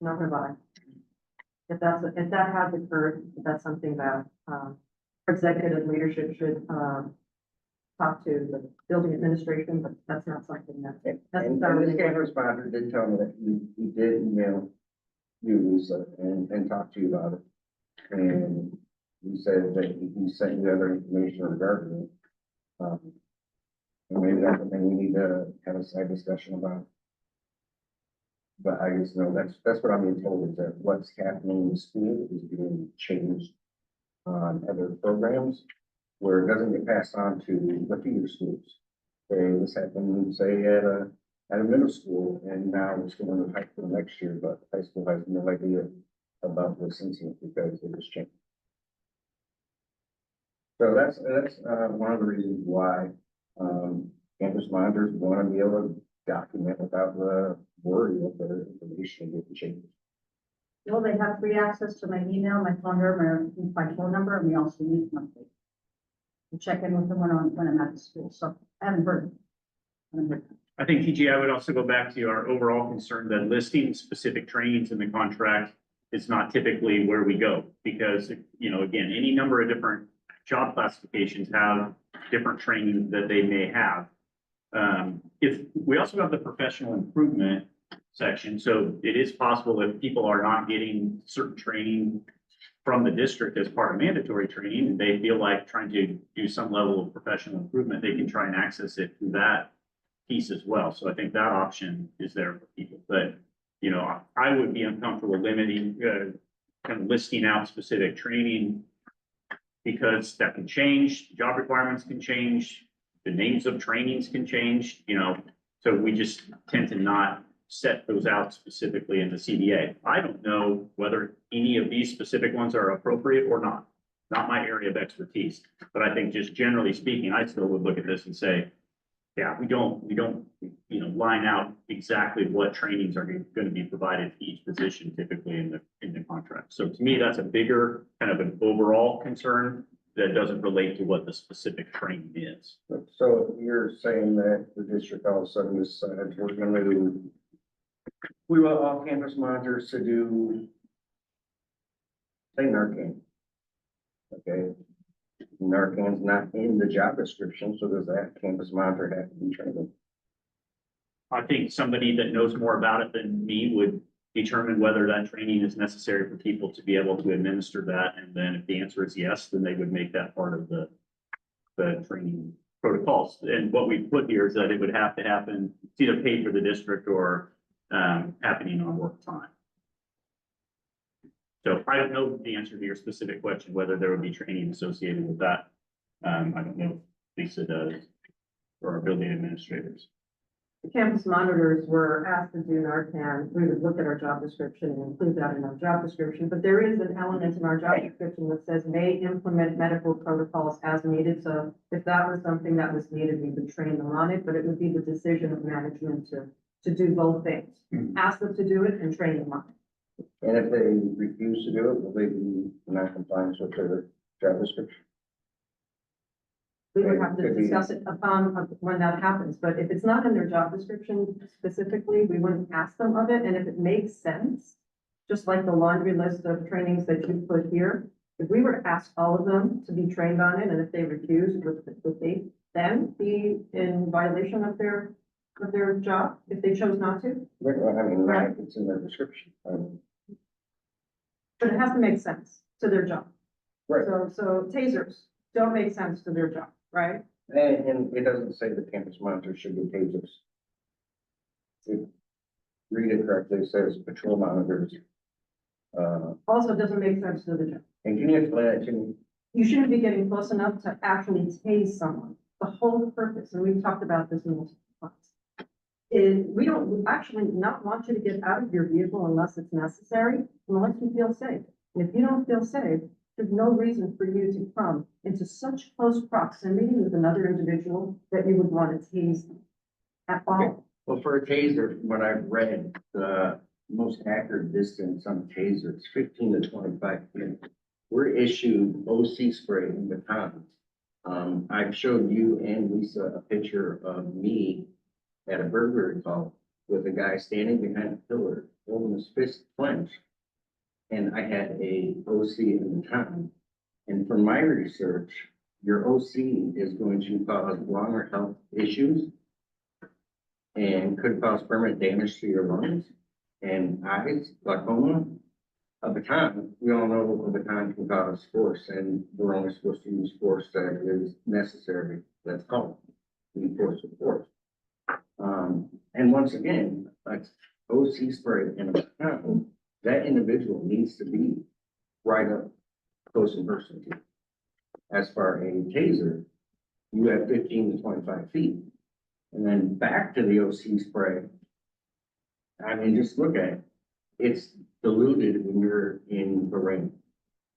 Speaker 8: Not have I. If that has occurred, that's something that, executive leadership should, talk to the building administration, but that's not something that.
Speaker 7: And this camera responder did tell me that he did email you, Lisa, and talk to you about it. And he said that he sent you other information regarding it. And maybe that's something we need to have a side discussion about. But I just know that's what I'm being told, is that what's happening in the school is being changed on other programs, where it doesn't get passed on to the feeder schools. Okay, this happened, say, at a middle school, and now it's going to high school next year, but high school has no idea about this incident because it was changed. So that's one of the reasons why, campus monitors want to be able to document without the worry of their information getting changed.
Speaker 10: Well, they have free access to my email, my phone number, my phone number, and we also meet monthly. We check in with them when I'm at the school, so I haven't heard.
Speaker 5: I think, TJ, I would also go back to our overall concern that listing specific trainings in the contract is not typically where we go. Because, you know, again, any number of different job classifications have different training that they may have. If we also have the professional improvement section, so it is possible if people are not getting certain training from the district as part of mandatory training, and they feel like trying to do some level of professional improvement, they can try and access it through that piece as well. So I think that option is there for people, but, you know, I would be uncomfortable limiting, kind of listing out specific training, because that can change, job requirements can change, the names of trainings can change, you know, so we just tend to not set those out specifically in the CBA. I don't know whether any of these specific ones are appropriate or not. Not my area of expertise, but I think just generally speaking, I still would look at this and say, yeah, we don't, you know, line out exactly what trainings are going to be provided to each position typically in the contract. So to me, that's a bigger kind of an overall concern that doesn't relate to what the specific training is.
Speaker 7: So you're saying that the district all of a sudden decided we want all campus monitors to do, say, Narcan. Okay, Narcan's not in the job description, so does that campus monitor have to be trained?
Speaker 5: I think somebody that knows more about it than me would determine whether that training is necessary for people to be able to administer that. And then if the answer is yes, then they would make that part of the training protocols. And what we put here is that it would have to happen, it's either paid for the district or happening on work time. So I don't know the answer to your specific question, whether there would be training associated with that. I don't know if Lisa does, or our building administrators.
Speaker 8: The campus monitors were asked to do Narcan. We would look at our job description and include that in our job description, but there is an element in our job description that says may implement medical protocols as needed. So if that was something that was needed, we would train them on it, but it would be the decision of management to do both things. Ask them to do it and train them on it.
Speaker 7: And if they refuse to do it, will they be non-compliance with their job description?
Speaker 8: We would have to discuss it upon when that happens, but if it's not in their job description specifically, we wouldn't ask them of it, and if it makes sense, just like the laundry list of trainings that you put here, if we were to ask all of them to be trained on it, and if they refuse, would they then be in violation of their job if they chose not to?
Speaker 7: Well, I mean, right, it's in their description.
Speaker 8: But it has to make sense to their job.
Speaker 7: Right.
Speaker 8: So tasers don't make sense to their job, right?
Speaker 7: And it doesn't say the campus monitor should be tasers. Read it correctly, it says patrol monitors.
Speaker 8: Also, it doesn't make sense to the job.
Speaker 7: And can you explain that to me?
Speaker 8: You shouldn't be getting close enough to actually tase someone. The whole purpose, and we've talked about this multiple times, is we don't actually not want you to get out of your vehicle unless it's necessary, unless you feel safe. And if you don't feel safe, there's no reason for you to come into such close proximity with another individual that you would want to tase them at all.
Speaker 7: Well, for a taser, what I've read, the most accurate distance on a taser is 15 to 25 feet. We're issued OC spray in batons I showed you and Lisa a picture of me at a burglary call with a guy standing behind a pillar, holding his fist clenched. And I had a OC in the time. And from my research, your OC is going to cause longer health issues and could cause permanent damage to your lungs and eyes, glaucoma. A baton, we all know a baton can cause force, and we're only supposed to use force that is necessary. That's called force with force. And once again, like OC spray and a baton, that individual needs to be right up close and personal to you. As for a taser, you have 15 to 25 feet. And then back to the OC spray. I mean, just look at it. It's diluted when you're in the rain.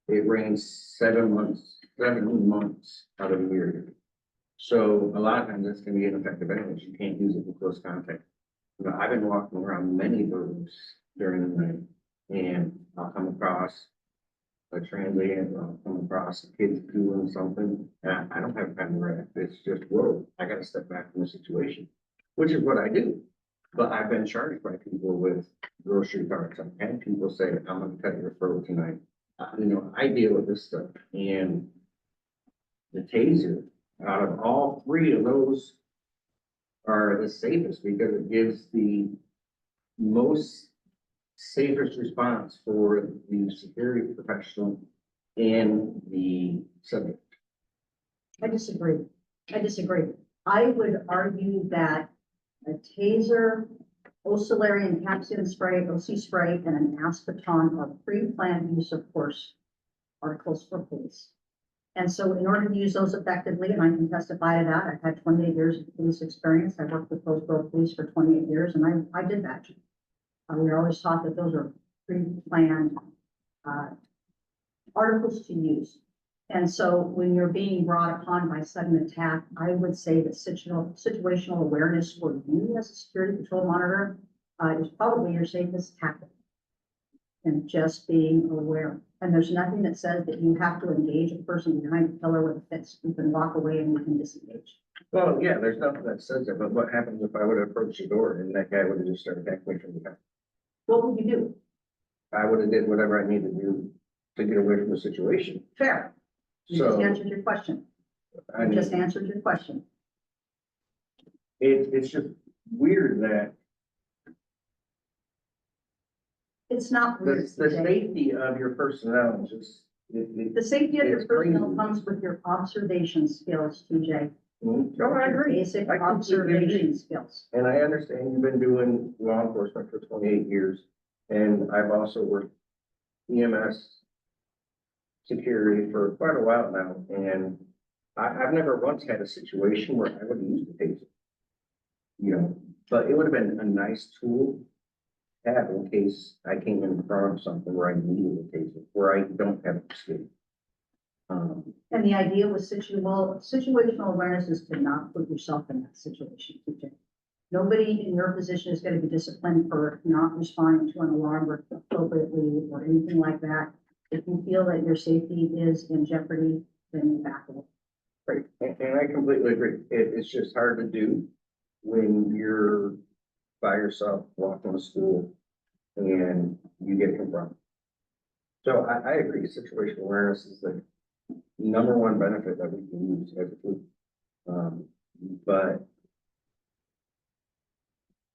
Speaker 7: It rains 7 months out of the year. So a lot of times that's gonna be ineffective anyways. You can't use it in close contact. You know, I've been walking around many roads during the night and I'll come across a transient, or I'll come across a kid doing something, and I don't have time to react. It's just, whoa, I gotta step back from the situation, which is what I do. But I've been charged by people with grocery carts. I've had people say, I'm gonna cut your throat tonight. You know, I deal with this stuff, and the taser, out of all three of those, are the safest because it gives the most safest response for the security professional and the subject.
Speaker 10: I disagree. I would argue that a taser, oscillary and capsule spray, OC spray, and an aspeton are pre-planned use of force articles for police. And so in order to use those effectively, and I can testify to that, I've had 28 years of police experience. I worked with Hillsborough Police for 28 years, and I did that. We were always taught that those are pre-planned articles to use. And so when you're being brought upon by sudden attack, I would say that situational awareness for you as a security patrol monitor is probably your safest tactic. And just being aware. And there's nothing that says that you have to engage a person behind a pillar with a fist. You can walk away and you can disengage.
Speaker 7: Well, yeah, there's nothing that says that, but what happens if I would have approached the door and that guy would have just started backing from the back?
Speaker 10: What would you do?
Speaker 7: I would have did whatever I needed to do to get away from the situation.
Speaker 10: Fair. You just
Speaker 7: So,
Speaker 10: answered your question.
Speaker 7: I
Speaker 10: You
Speaker 7: mean,
Speaker 10: just answered your question.
Speaker 7: it's just weird that
Speaker 10: It's not
Speaker 7: the,
Speaker 10: weird.
Speaker 7: the
Speaker 10: CJ.
Speaker 7: safety of your personnel just,
Speaker 10: The safety of your
Speaker 7: it's crazy.
Speaker 10: personnel comes with your observation skills, TJ.
Speaker 7: No, I agree.
Speaker 10: Basic
Speaker 7: I completely agree.
Speaker 10: observation skills.
Speaker 7: And I understand you've been doing law enforcement for 28 years, and I've also worked EMS security for quite a while now, and I've never once had a situation where I would have used a taser. You know, but it would have been a nice tool to have in case I came in front of something where I needed a taser, where I don't have a escape.
Speaker 10: And the idea with situational awareness is to not put yourself in that situation, TJ. Nobody in your position is going to be disciplined for not responding to an alarm appropriately or anything like that. If you feel that your safety is in jeopardy, then you back away.
Speaker 7: Right, and I completely agree. It's just hard to do when you're by yourself walking to school and you get confronted. So I agree, situational awareness is the number one benefit that we can use as a tool. But,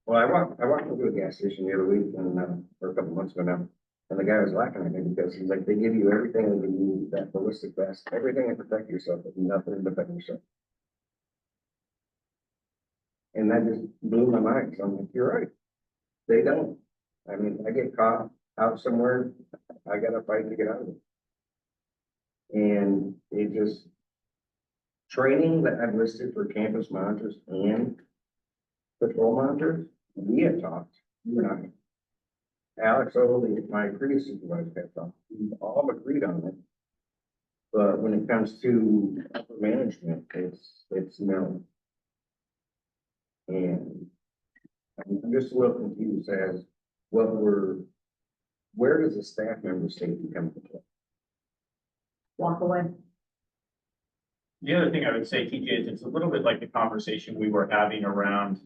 Speaker 7: well, I walked into a gas station the other week and, or a couple months ago now, and the guy was laughing at me because he's like, they give you everything that you need, that ballistic vest, everything to protect yourself, but nothing to defend yourself. And that just blew my mind, because I'm like, you're right. They don't. I mean, I get caught out somewhere, I gotta fight to get out of it. And it just, training that I've listed for campus monitors and patrol monitors, we have talked, you and I. Alex Oley, my previous supervisor, have talked, we've all agreed on it. But when it comes to upper management, it's no. And I'm just a little confused as where does the staff member safety come into play?
Speaker 10: Walk away.
Speaker 5: The other thing I would say, TJ, is it's a little bit like the conversation we were having around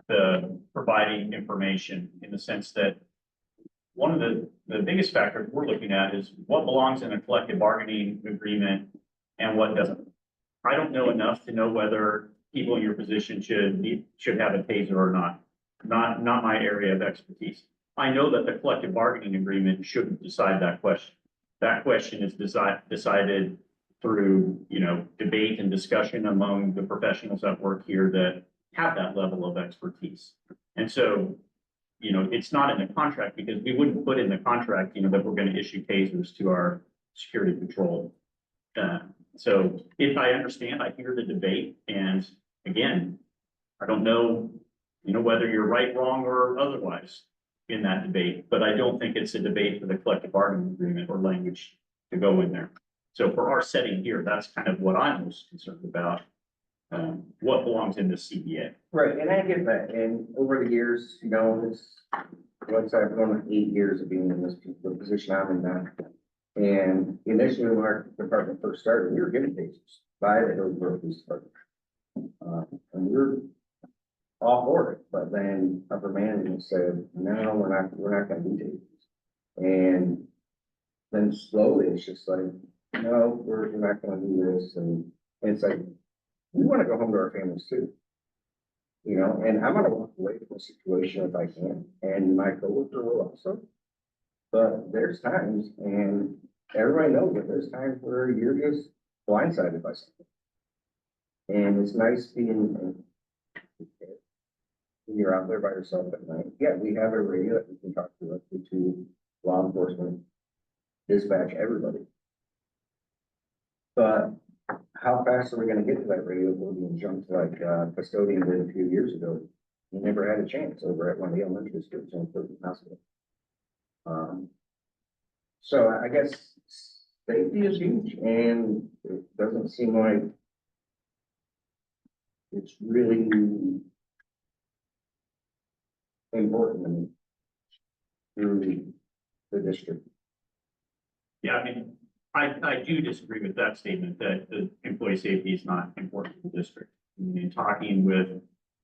Speaker 5: the providing information, in the sense that one of the biggest factors we're looking at is what belongs in a collective bargaining agreement and what doesn't. I don't know enough to know whether people in your position should have a taser or not. Not my area of expertise. I know that the collective bargaining agreement shouldn't decide that question. That question is decided through, debate and discussion among the professionals that work here that have that level of expertise. And so, it's not in the contract, because we wouldn't put in the contract, that we're going to issue tasers to our security patrol. So if I understand, I hear the debate, and again, I don't know, whether you're right, wrong, or otherwise in that debate, but I don't think it's a debate for the collective bargaining agreement or language to go in there. So for our setting here, that's kind of what I'm most concerned about, what belongs in this CBA.
Speaker 7: Right, and I get that, and over the years, it's, once I've gone 8 years of being in this position I'm in now. And initially, when our department first started, we were getting tasers by the Hillsborough Police Department. And we were all for it, but then upper management said, no, we're not gonna do tasers. And then slowly, it's just like, no, we're not gonna do this, and it's like, we wanna go home to our families too. And I'm gonna walk away from the situation if I can, and my coworker will also. But there's times, and everybody knows that there's times where you're just blindsided by something. And it's nice being, when you're out there by yourself at night. Yeah, we have a radio that we can talk directly to law enforcement, dispatch, everybody. But how fast are we gonna get to that radio being jumped like custodian did a few years ago? We never had a chance over at one of the elementary schools in Clinton Hospital. So I guess safety is huge, and it doesn't seem like it's really important to me through the district.
Speaker 5: Yeah, I mean, I do disagree with that statement, that the employee safety is not important to the district. I mean, talking with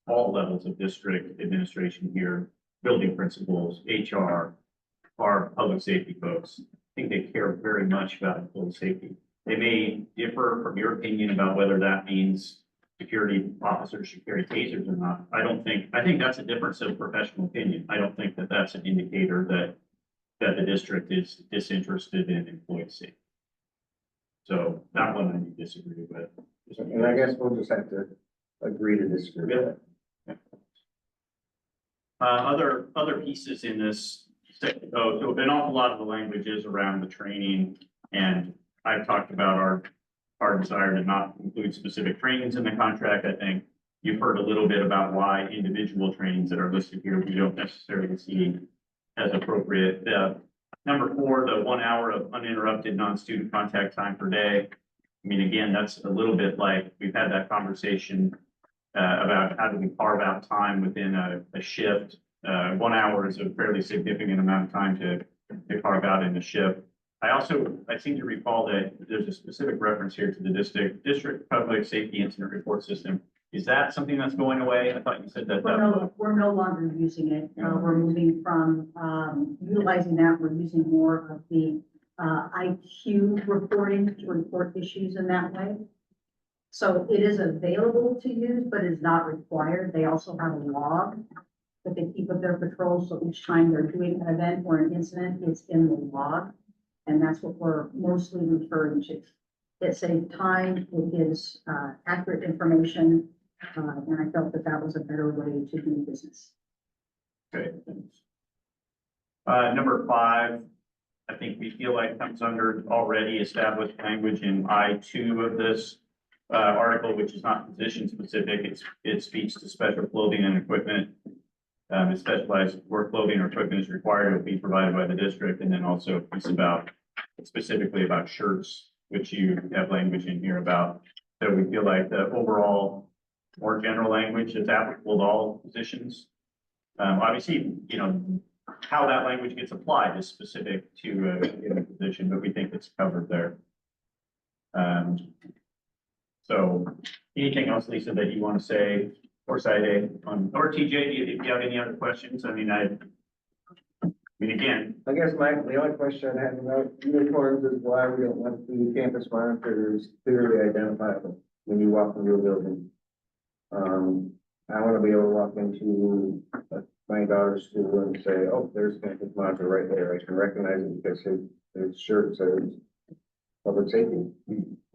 Speaker 5: all levels of district administration here, building principals, HR, our public safety folks, I think they care very much about employee safety. They may differ from your opinion about whether that means security officers should carry tasers or not. I think that's a difference of professional opinion. I don't think that that's an indicator that the district is disinterested in employee safety. So that one I disagree with.
Speaker 7: And I guess we'll just have to agree to disagree with it.
Speaker 5: Other pieces in this, so an awful lot of the language is around the training, and I've talked about our desire to not include specific trainings in the contract. I think you've heard a little bit about why individual trainings that are listed here, we don't necessarily see as appropriate. Number 4, the 1 hour of uninterrupted non-student contact time per day. I mean, again, that's a little bit like we've had that conversation about how do we carve out time within a shift. 1 hour is a fairly significant amount of time to carve out in a shift. I seem to recall that there's a specific reference here to the district public safety incident report system. Is that something that's going away? I thought you said that.
Speaker 10: We're no longer using it. We're moving from utilizing that. We're using more of the IQ reporting to report issues in that way. So it is available to use, but is not required. They also have a log that they keep of their patrols. So each time they're doing an event or an incident, it's in the log. And that's what we're mostly referring to. It saves time, it gives accurate information, and I felt that was a better way to do business.
Speaker 5: Okay, thanks. Number 5, I think we feel like comes under already established language in I2 of this article, which is not position specific. It speaks to special clothing and equipment. If specialized work clothing or equipment is required, it will be provided by the district. And then also it's specifically about shirts, which you have language in here about. So we feel like the overall more general language is applicable to all positions. Obviously, how that language gets applied is specific to a given position, but we think it's covered there. So anything else, Lisa, that you want to say or Saide on, or TJ, if you have any other questions? I mean, again,
Speaker 7: I guess the only question I have about uniforms is why we don't want the campus monitors clearly identifiable when you walk into a building. I want to be able to walk into my daughter's school and say, oh, there's a campus monitor right there. I can recognize it because his shirt says public safety.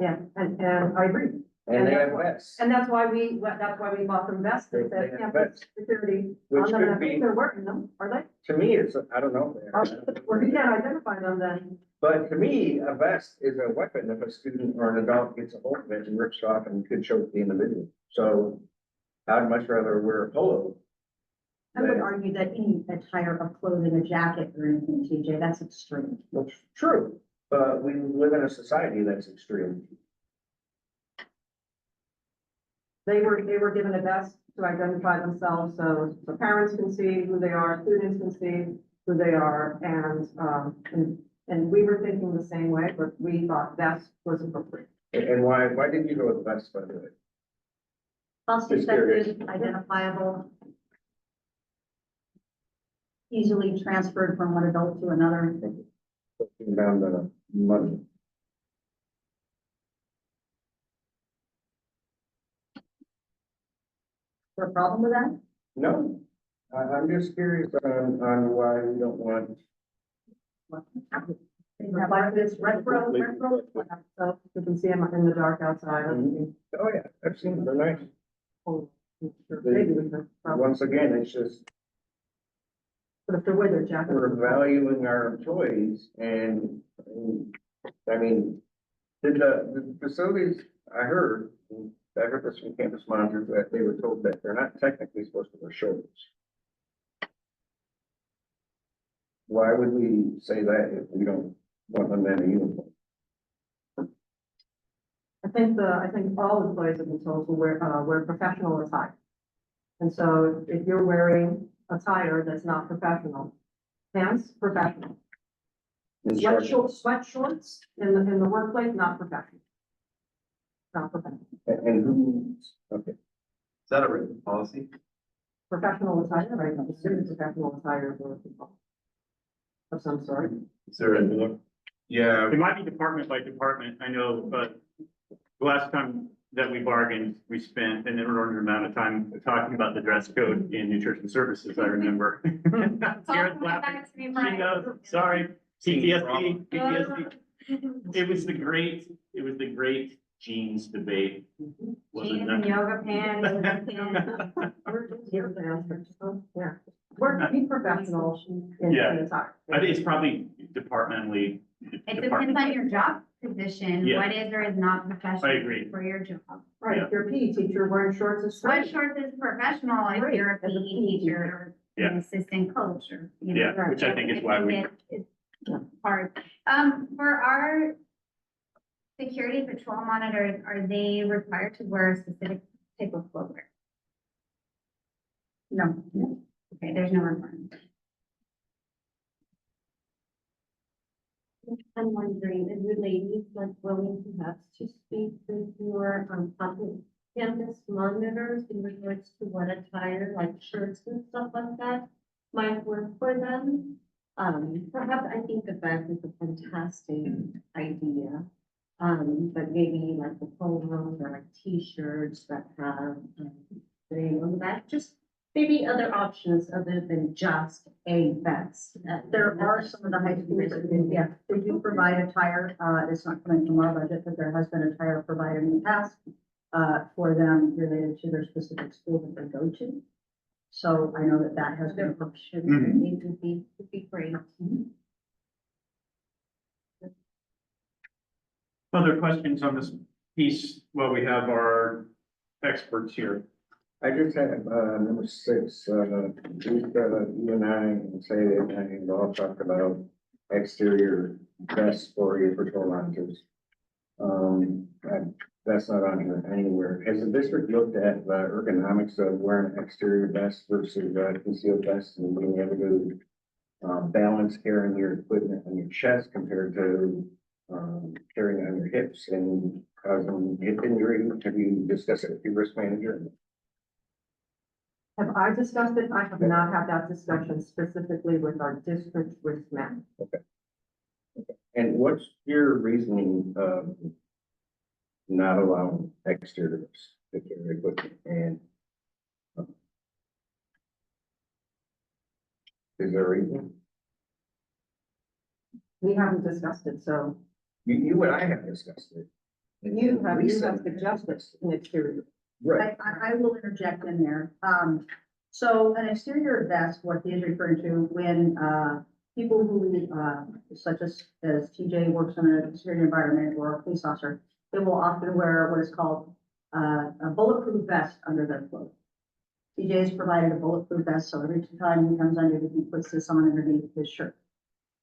Speaker 10: Yeah, and I agree.
Speaker 7: And they have vests,
Speaker 10: And that's why we bought them vests,
Speaker 7: They-
Speaker 10: that
Speaker 7: they have
Speaker 10: campus
Speaker 7: vests.
Speaker 10: security
Speaker 7: which
Speaker 10: on them, and I
Speaker 7: could
Speaker 10: think
Speaker 7: be,
Speaker 10: they're wearing them, are they?
Speaker 7: to me, it's, I don't know.
Speaker 10: Well, you can't identify them then.
Speaker 7: But to me, a vest is a weapon if a student or an adult gets a hold of it and rips it off and could choke the individual. So I'd much rather wear a polo.
Speaker 10: I would argue that any attire of clothing, a jacket or anything, TJ, that's extreme.
Speaker 7: That's true, but we live in a society that's extreme.
Speaker 12: They were given a vest to identify themselves, so the parents can see who they are, students can see who they are, and we were thinking the same way, but we thought vest was appropriate.
Speaker 7: And why did you go with vest, by the way?
Speaker 10: Cost
Speaker 7: Just curious.
Speaker 10: effective, identifiable, easily transferred from one adult to another.
Speaker 7: Down the money.
Speaker 10: Is there a problem with that?
Speaker 7: No, I'm just curious on why we don't want.
Speaker 10: They have like this retro,
Speaker 12: So you can see them in the dark outside.
Speaker 7: Oh, yeah, I've seen them, they're nice.
Speaker 12: Maybe we can,
Speaker 7: Once again, it's just,
Speaker 12: but if they're with their jacket.
Speaker 7: we're valuing our employees I mean, did the facilities, I heard this from campus monitors, that they were told that they're not technically supposed to wear shorts. Why would we say that if we don't want them in a uniform?
Speaker 12: I think all employees have been told to wear professional attire. And so if you're wearing attire that's not professional, pants, professional. Sweat shorts in the workplace, not professional. Not professional.
Speaker 7: And who, okay,
Speaker 2: Is that a written policy?
Speaker 12: Professional attire, right? I'm assuming professional attire for people of some sort.
Speaker 2: Is there a? Yeah,
Speaker 5: it might be department by department, I know, but the last time that we bargained, we spent an inordinate amount of time talking about the dress code in nutrition services, I remember. Karen's laughing. She knows, sorry, PTSD. It was the great jeans debate.
Speaker 4: Jeans and yoga pants.
Speaker 12: Yeah. Be professional in
Speaker 5: Yeah.
Speaker 12: attire.
Speaker 5: I think it's probably departmentally.
Speaker 4: It depends on your job position,
Speaker 5: Yeah.
Speaker 4: what is or is not professional.
Speaker 5: I agree.
Speaker 4: For your job.
Speaker 12: Right, if you're a PE teacher, wearing shorts is
Speaker 4: Sweat
Speaker 12: great.
Speaker 4: shorts is professional if
Speaker 12: Right,
Speaker 4: you're a
Speaker 12: as a
Speaker 4: PE
Speaker 12: PE
Speaker 4: teacher or an assistant coach or, you know.
Speaker 5: Yeah, which I think is why we.
Speaker 4: It's hard. For our security patrol monitors, are they required to wear a specific type of footwear?
Speaker 10: No.
Speaker 4: Okay, there's no requirement.
Speaker 13: I'm wondering, is the ladies like willing perhaps to speak with your public campus monitors in regards to what attire, like shirts and stuff like that, might work for them? Perhaps I think the vest is a fantastic idea. But maybe like the polos or like t-shirts that have the name on the back, just maybe other options other than just a vest.
Speaker 10: There are some of the high schools that do, yeah, they do provide attire. It's not coming from our budget, but there has been attire provided in the past for them related to their specific school that they go to. So I know that has been an option.
Speaker 5: Mhm.
Speaker 13: It would be great.
Speaker 5: Other questions on this piece while we have our experts here?
Speaker 7: I just have, number 6, you and I, and say, and all talked about exterior vests for your patrol monitors. That's not on here anywhere. Has the district looked at the ergonomics of wearing an exterior vest versus concealed vest and being able to balance carrying your equipment on your chest compared to carrying it on your hips? And causing hip injury? Have you discussed it with your risk manager?
Speaker 12: Have I discussed it? I have not had that discussion specifically with our district risk manager.
Speaker 7: And what's your reasoning of not allowing exteriors to carry equipment and is there a reason?
Speaker 12: We haven't discussed it, so
Speaker 7: You and I have discussed it.
Speaker 12: you have
Speaker 7: Recently.
Speaker 12: suggested an exterior.
Speaker 7: Right.
Speaker 10: I will interject in there. So an exterior vest, what he is referring to when, people who, such as TJ works in an exterior environment or a police officer, they will often wear what is called, a bulletproof vest under their clothes. TJ has provided a bulletproof vest, so every time he comes under, he puts this on underneath his shirt.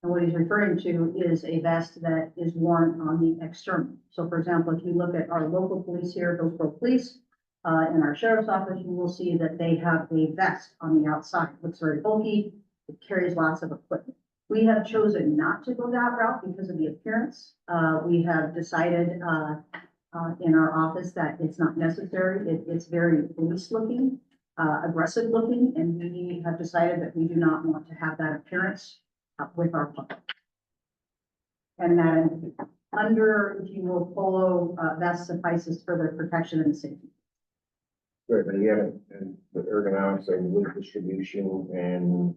Speaker 10: And what he's referring to is a vest that is worn on the external. So for example, if you look at our local police here, Hillsborough Police, in our sheriff's office, you will see that they have a vest on the outside. It looks very bulky. It carries lots of equipment. We have chosen not to go that route because of the appearance. We have decided, in our office that it's not necessary. It's very police looking, aggressive looking, and we have decided that we do not want to have that appearance with our public. And then under, if you will, polo, vest suffices for their protection and safety.
Speaker 7: Right, but yeah, and the ergonomics and wood distribution and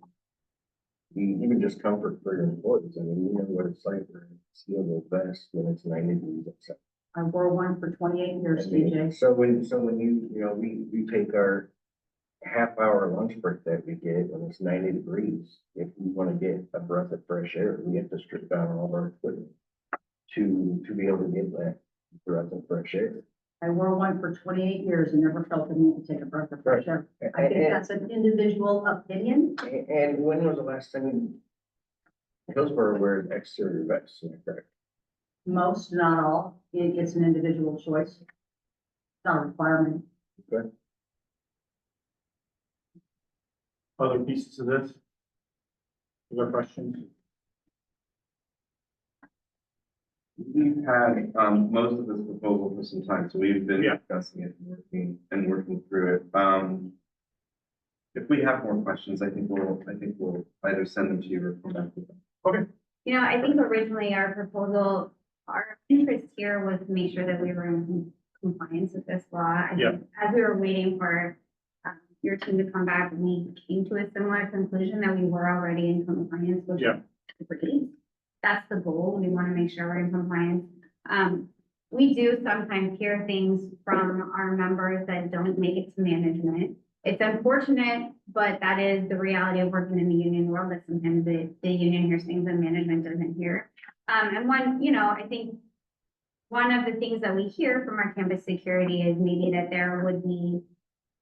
Speaker 7: even just comfort for your employees. I mean, you know what it's like for steel wool vest when it's 90 degrees outside.
Speaker 10: I wore one for 28 years,
Speaker 7: I mean,
Speaker 10: TJ.
Speaker 7: So when we take our half-hour lunch break that we get when it's 90 degrees, if we want to get a breath of fresh air, we have to strip down all of our equipment to be able to get that breath of fresh air.
Speaker 10: I wore one for 28 years and never felt the need to take a breath of fresh air. I think that's an individual opinion.
Speaker 7: And when was the last time Hillsborough wears exterior vests? Am I correct?
Speaker 10: Most, not all. It's an individual choice. It's not a requirement.
Speaker 5: Other pieces of this? Other questions?
Speaker 2: We've had, most of this proposal for some time, so we've been
Speaker 5: Yeah.
Speaker 2: discussing it and working through it. If we have more questions, I think we'll either send them to you or come back with them.
Speaker 4: You know, I think originally our proposal, our interest here was to make sure that we were in compliance with this law. I
Speaker 5: Yeah.
Speaker 4: think as we were waiting for your team to come back, we came to a similar conclusion that we were already in compliance with
Speaker 5: Yeah.
Speaker 4: the brief. That's the goal. We want to make sure we're in compliance. We do sometimes hear things from our members that don't make it to management. It's unfortunate, but that is the reality of working in the union world, that sometimes the union hears things and management doesn't hear. And one, you know, I think one of the things that we hear from our campus security is maybe that there would be,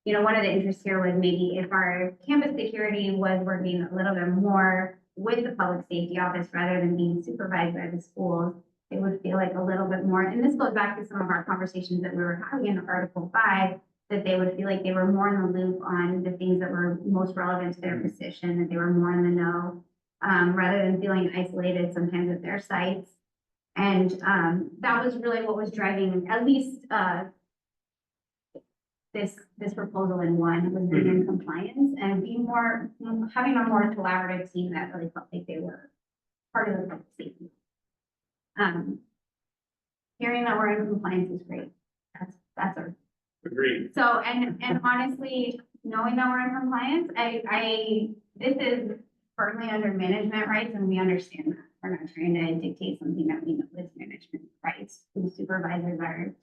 Speaker 4: you know, one of the interests here was maybe if our campus security was working a little bit more with the public safety office rather than being supervised by the schools, it would feel like a little bit more, and this goes back to some of our conversations that we were having in Article 5, that they would feel like they were more in the loop on the things that were most relevant to their position, that they were more in the know, rather than feeling isolated sometimes at their sites. And that was really what was driving at least this proposal in one, was being in compliance and being more, having a more collaborative team that really felt like they were part of the public safety. Hearing that we're in compliance is great. That's our.
Speaker 5: Agreed.
Speaker 4: So, and honestly, knowing that we're in compliance, this is firmly under management rights, and we understand that. We're not trying to dictate something that we know is management rights, who supervisors are.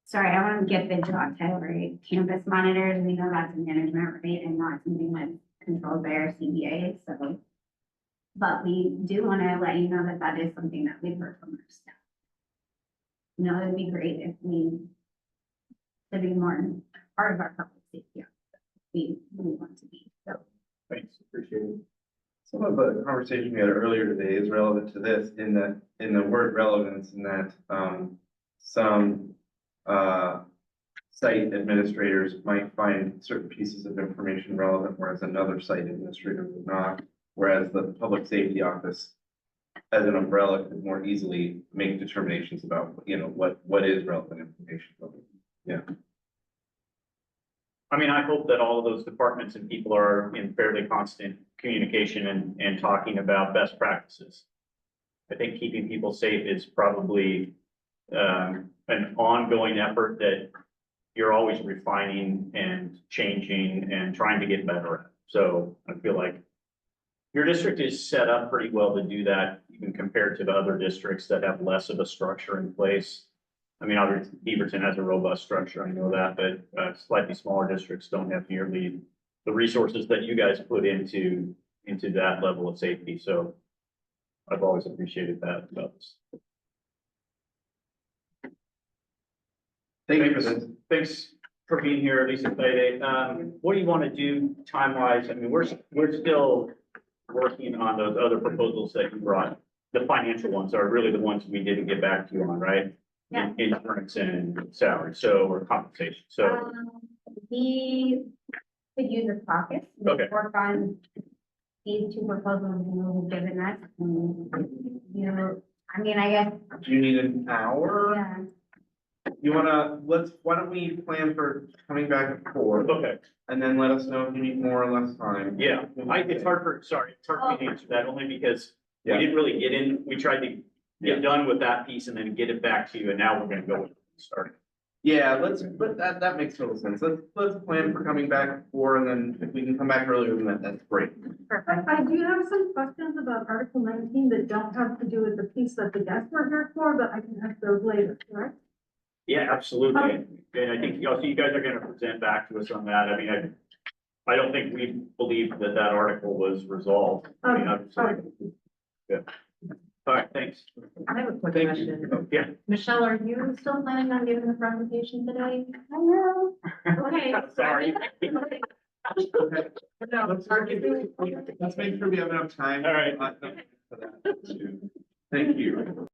Speaker 4: Sorry, I want to get the job title right. Campus monitors, we know that's a management right and not something that's controlled by our CBA, so. But we do want to let you know that that is something that we've heard from our staff. You know, it'd be great if we to be more part of our public safety. We want to be, so.
Speaker 2: Thanks, appreciate it. Some of the conversation we had earlier today is relevant to this in the word relevance, in that some site administrators might find certain pieces of information relevant, whereas another site administrator would not. Whereas the public safety office as an umbrella could more easily make determinations about, what is relevant information. Yeah.
Speaker 5: I mean, I hope that all of those departments and people are in fairly constant communication and talking about best practices. I think keeping people safe is probably an ongoing effort that you're always refining and changing and trying to get better at. So I feel like your district is set up pretty well to do that, even compared to the other districts that have less of a structure in place. I mean, obviously Beaverton has a robust structure, I know that, but slightly smaller districts don't have nearly the resources that you guys put into that level of safety. So I've always appreciated that about this.
Speaker 2: Thank you for this.
Speaker 5: Thanks for being here, Lisa Friday. What do you want to do time-wise? I mean, we're still working on those other proposals that you brought. The financial ones are really the ones we didn't get back to you on, right?
Speaker 4: Yeah.
Speaker 5: Insurance and salary, or compensation, so.
Speaker 4: We could use a caucus. We
Speaker 5: Okay.
Speaker 4: work on these two proposals you've given us. I mean, I guess,
Speaker 2: Do you need an hour?
Speaker 4: yeah.
Speaker 2: Why don't we plan for coming back at 4?
Speaker 5: Okay,
Speaker 2: And then let us know if you need more or less time.
Speaker 5: yeah, it's hard for me to answer that only because we
Speaker 2: Yeah.
Speaker 5: didn't really get in, we tried to
Speaker 2: Yeah.
Speaker 5: get done with that piece and then get it back to you, and now we're gonna go with start.
Speaker 2: Yeah, but that makes total sense. Let's plan for coming back at 4, and then if we can come back earlier than that, that's great.
Speaker 4: Perfect.
Speaker 9: I do have some questions about Article 19 that don't have to do with the piece that the guests were here for, but I can ask those later, correct?
Speaker 5: Yeah, absolutely. And I think, you guys are gonna present back to us on that. I mean, I don't think we believe that article was resolved. I mean, obviously. Yeah. All right, thanks.
Speaker 3: I have a quick
Speaker 2: Thank
Speaker 3: question.
Speaker 2: you.
Speaker 5: Yeah.
Speaker 3: Michelle, are you still planning on giving the presentation today?
Speaker 4: Hello.
Speaker 3: Okay.
Speaker 5: Sorry.
Speaker 2: Let's make sure we have enough time.
Speaker 5: All right.
Speaker 2: For that, too. Thank you.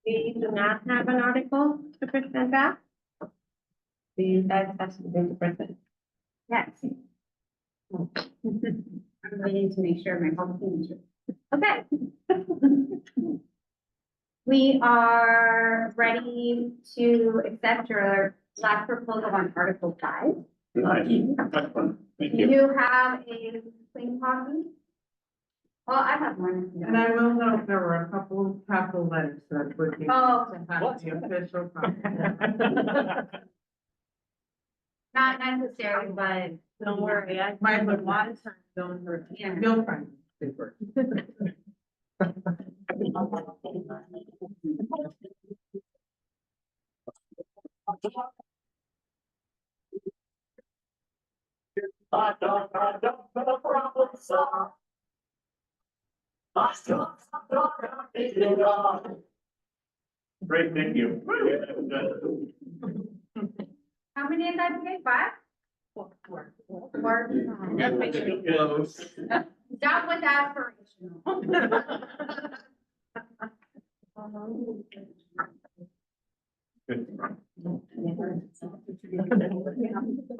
Speaker 1: We do not have an article to present back. Do you guys have something to present?
Speaker 4: Yes. I'm waiting to make sure my whole team is. Okay. We are ready to accept your last proposal on Article 5.
Speaker 5: Nice. Excellent. Thank
Speaker 4: Do
Speaker 5: you.
Speaker 4: you have a clean copy? Well, I have one.
Speaker 8: And I will note there were a couple of capital letters that would be.
Speaker 4: Oh.
Speaker 8: To have the official copy.
Speaker 4: Not necessary, but
Speaker 3: Don't worry, I
Speaker 8: Might
Speaker 3: spent a
Speaker 8: look
Speaker 3: lot of time going through it.
Speaker 4: yeah.
Speaker 8: You'll find it works.
Speaker 5: Great, thank you.
Speaker 4: How many did I say? 5? 4.
Speaker 2: Close.
Speaker 4: That was aspirational.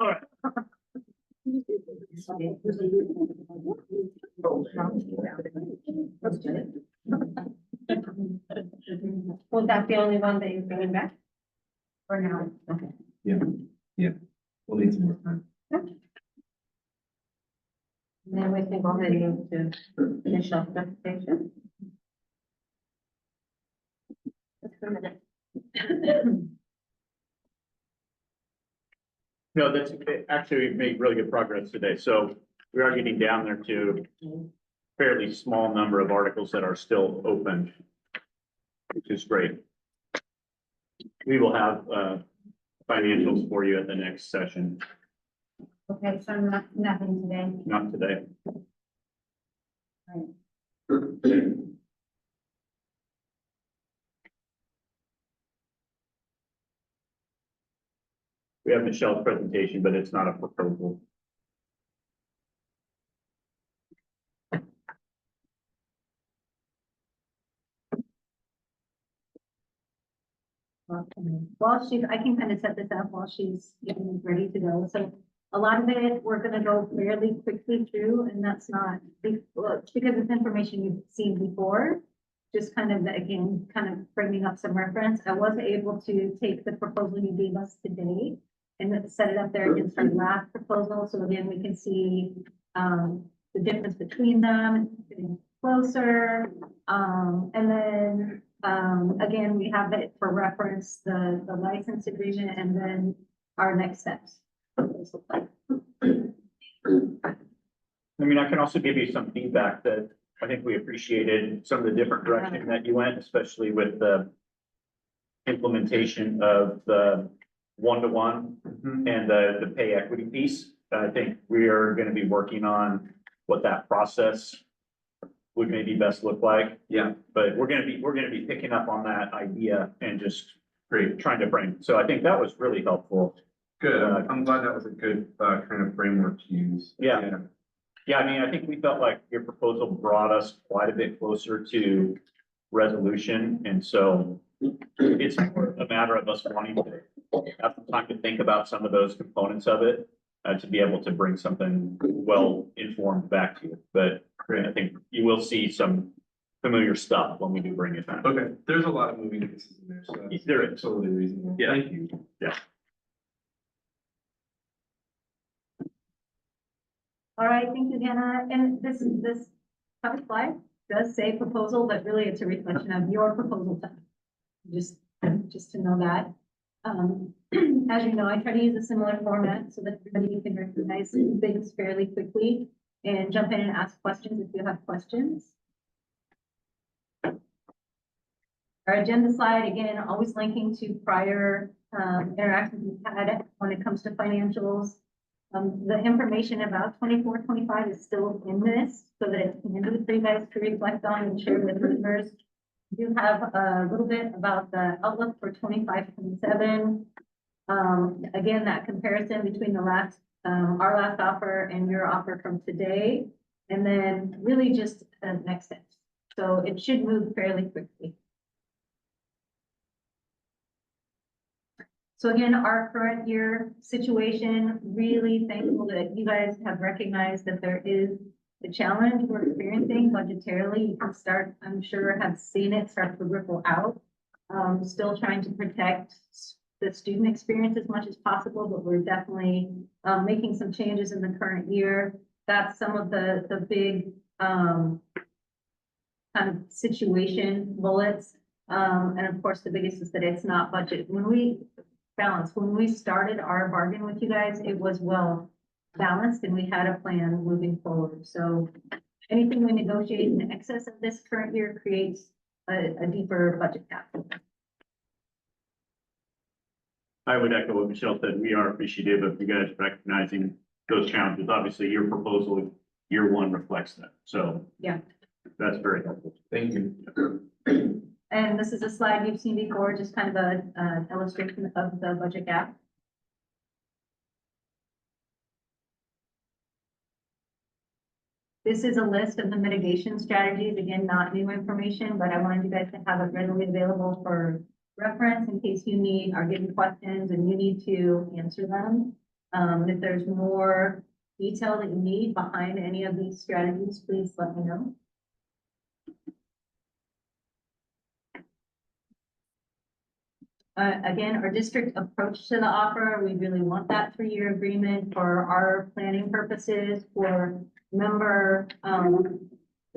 Speaker 5: All right,
Speaker 1: Was that the only one that you're bringing back? For now? Okay.
Speaker 2: Yeah, we'll need some more time.
Speaker 1: Then we can go ahead and into initial presentation. Just a minute.
Speaker 5: No, that's, actually, we've made really good progress today. So we are getting down there to fairly small number of articles that are still open, which is great. We will have, financials for you at the next session,
Speaker 4: Okay, so nothing today.
Speaker 5: not today. We have Michelle's presentation, but it's not a proposal.
Speaker 3: While she's, I can kind of set this up while she's getting ready to go. So a lot of it, we're gonna go fairly quickly through, and that's not, well, it's because it's information you've seen before. Just kind of, again, kind of bringing up some reference. I was able to take the proposal you gave us today and then set it up there against our last proposal. So again, we can see, the difference between them, getting closer. And then, again, we have it for reference, the license agreement, and then our next steps.
Speaker 5: I mean, I can also give you some feedback that I think we appreciated some of the different direction that you went, especially with the implementation of the one-to-one and the pay equity piece. I think we are going to be working on what that process would maybe best look like.
Speaker 2: Yeah,
Speaker 5: But we're going to be picking up on that idea and just trying to frame. So I think that was really helpful.
Speaker 2: good. I'm glad that was a good, kind of framework to use.
Speaker 5: Yeah. Yeah, I mean, I think we felt like your proposal brought us quite a bit closer to resolution, and so it's more a matter of us wanting to have some time to think about some of those components of it, to be able to bring something well-informed back to you. But I think you will see some familiar stuff when we do bring it back.
Speaker 2: Okay, there's a lot of moving pieces in there, so that's
Speaker 5: There is.
Speaker 2: totally reasonable.
Speaker 5: Yeah.
Speaker 2: Thank you.
Speaker 3: All right, thank you, Hannah. And this cover slide does say proposal, but really it's a reflection of your proposal time. Just to know that. As you know, I try to use a similar format so that everybody can recognize things fairly quickly and jump in and ask questions if you have questions. Our agenda slide, again, always linking to prior interactions we've had when it comes to financials. The information about 24-25 is still in this, so that it's handy for you guys to reflect on and share with listeners. We do have a little bit about the outlook for 25-27. Again, that comparison between the last, our last offer and your offer from today, and then really just next steps. So it should move fairly quickly. So again, our current year situation, really thankful that you guys have recognized that there is a challenge we're experiencing budgetarily. You can start, I'm sure, have seen it start to ripple out. Still trying to protect the student experience as much as possible, but we're definitely making some changes in the current year. That's some of the big kind of situation bullets. And of course, the biggest is that it's not budget. When we started our bargain with you guys, it was well balanced and we had a plan moving forward. So anything we negotiate in excess of this current year creates a deeper budget gap.
Speaker 5: I would echo what Michelle said. We are appreciative of you guys recognizing those challenges. Obviously, your proposal, year one reflects that. So
Speaker 3: Yeah.
Speaker 5: That's very helpful.
Speaker 2: Thank you.
Speaker 3: And this is a slide you've seen before, just kind of a illustration of the budget gap. This is a list of the mitigation strategies. Again, not new information, but I wanted you guys to have it readily available for reference in case you are getting questions and you need to answer them. If there's more detail that you need behind any of these strategies, please let me know. Again, our district approach to the offer, we really want that 3-year agreement for our planning purposes, for member,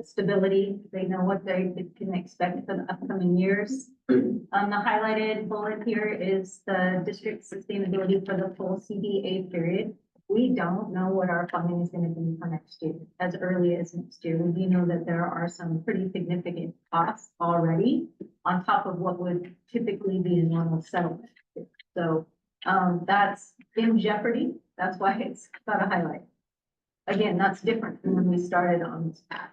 Speaker 3: stability. They know what they can expect for the upcoming years. The highlighted bullet here is the district sustainability for the full CBA period. We don't know what our funding is going to be for next year, as early as next year. We do know that there are some pretty significant costs already on top of what would typically be a normal settlement. So that's in jeopardy. That's why it's got a highlight. Again, that's different from when we started on this path.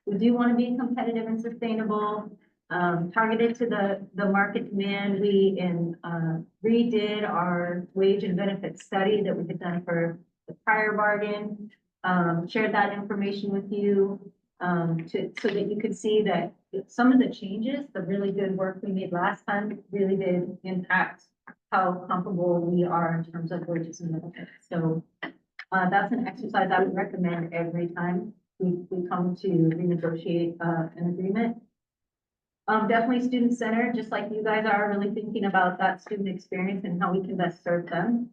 Speaker 3: We do want to be competitive and sustainable, targeted to the market demand. We redid our wage and benefit study that we had done for the prior bargain, shared that information with you so that you could see that some of the changes, the really good work we made last time really did impact how comfortable we are in terms of wages and benefits. So that's an exercise I would recommend every time we come to renegotiate an agreement. Definitely student-centered, just like you guys are really thinking about that student experience and how we can best serve them.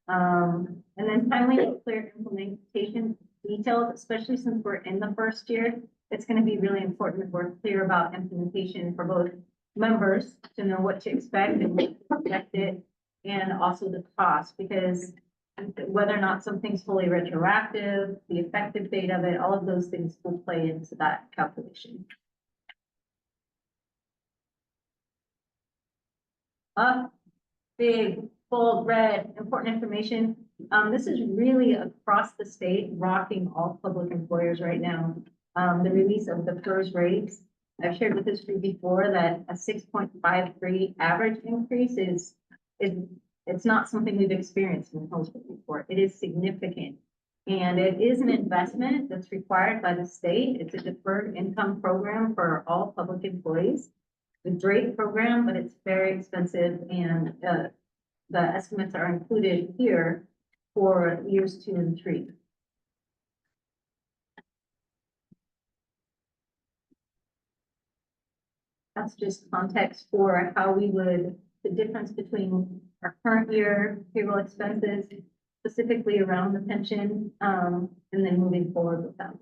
Speaker 3: And then finally, clear implementation details, especially since we're in the first year. It's going to be really important that we're clear about implementation for both members to know what to expect and what to expect it, and also the cost, because whether or not something's fully retroactive, the effective date of it, all of those things will play into that calculation. Big, bold, red, important information. This is really across the state, rocking all public employers right now. The release of the PERS rates. I've shared with this group before that a 6.53 average increase it's not something we've experienced in healthcare before. It is significant. And it is an investment that's required by the state. It's a deferred income program for all public employees. It's a great program, but it's very expensive, and the estimates are included here for years 2 and 3. That's just context for how we would, the difference between our current year payroll expenses, specifically around the pension, and then moving forward with that.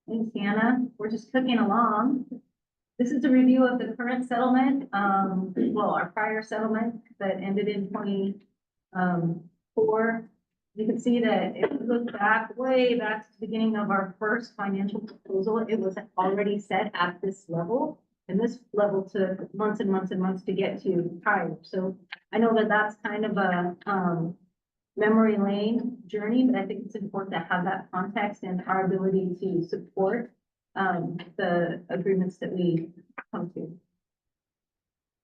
Speaker 3: Thanks, Hannah. We're just cooking along. This is a review of the current settlement, well, our prior settlement that ended in 24. You can see that if you look back, way back to the beginning of our first financial proposal, it was already set at this level. And this level took months and months and months to get to higher. So I know that that's kind of a memory lane journey, but I think it's important to have that context and our ability to support the agreements that we come to.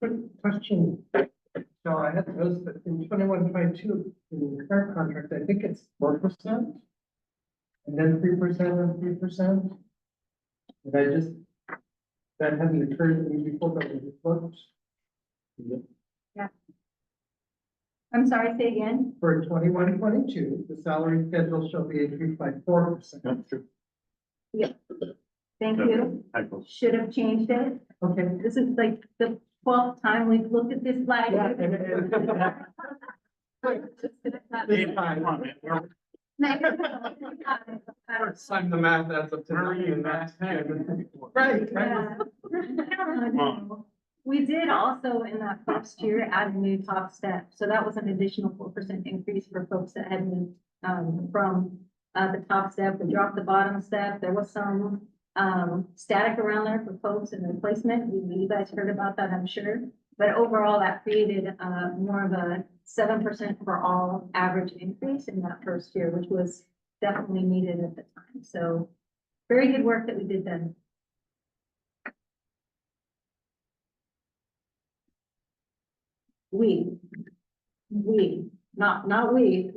Speaker 6: Quick question. So I had noticed that in 21-22, in the current contract, I think it's 4%. And then 3% and 3%. And that hadn't occurred to me before, but it was.
Speaker 3: Yeah. I'm sorry, say again.
Speaker 6: For 21-22, the salary schedule shall be increased by 4%.
Speaker 5: That's true.
Speaker 3: Yeah. Thank you. Should have changed it.
Speaker 6: Okay.
Speaker 3: This is like the 12th time we've looked at this slide.
Speaker 6: Yeah.
Speaker 2: Sign the math, that's up to 9 and that's 10. Right.
Speaker 3: Yeah. We did also in that first year add a new top step. So that was an additional 4% increase for folks that had moved from the top step. We dropped the bottom step. There was some static around there for folks in replacement. You guys heard about that, I'm sure. But overall, that created more of a 7% for all average increase in that first year, which was definitely needed at the time. So very good work that we did then. Not we.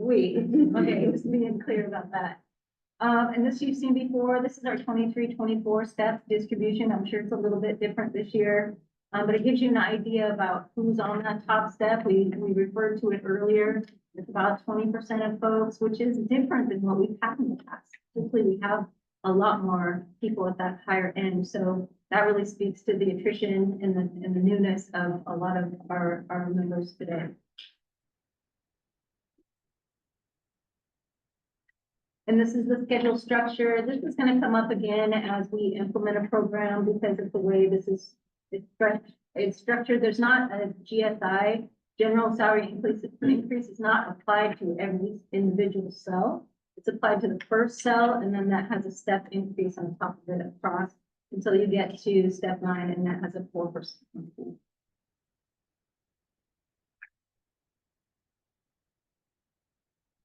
Speaker 3: Okay, just being clear about that. And this you've seen before. This is our 23-24 step distribution. I'm sure it's a little bit different this year. But it gives you an idea about who's on that top step. We referred to it earlier. It's about 20% of folks, which is different than what we've had in the past. Typically, we have a lot more people at that higher end. So that really speaks to the attrition and the newness of a lot of our members today. And this is the schedule structure. This is going to come up again as we implement a program because of the way this is it's structured. There's not a GSI, general salary increase is not applied to every individual cell. It's applied to the first cell, and then that has a step increase on top of it across until you get to step 9, and that has a 4% increase.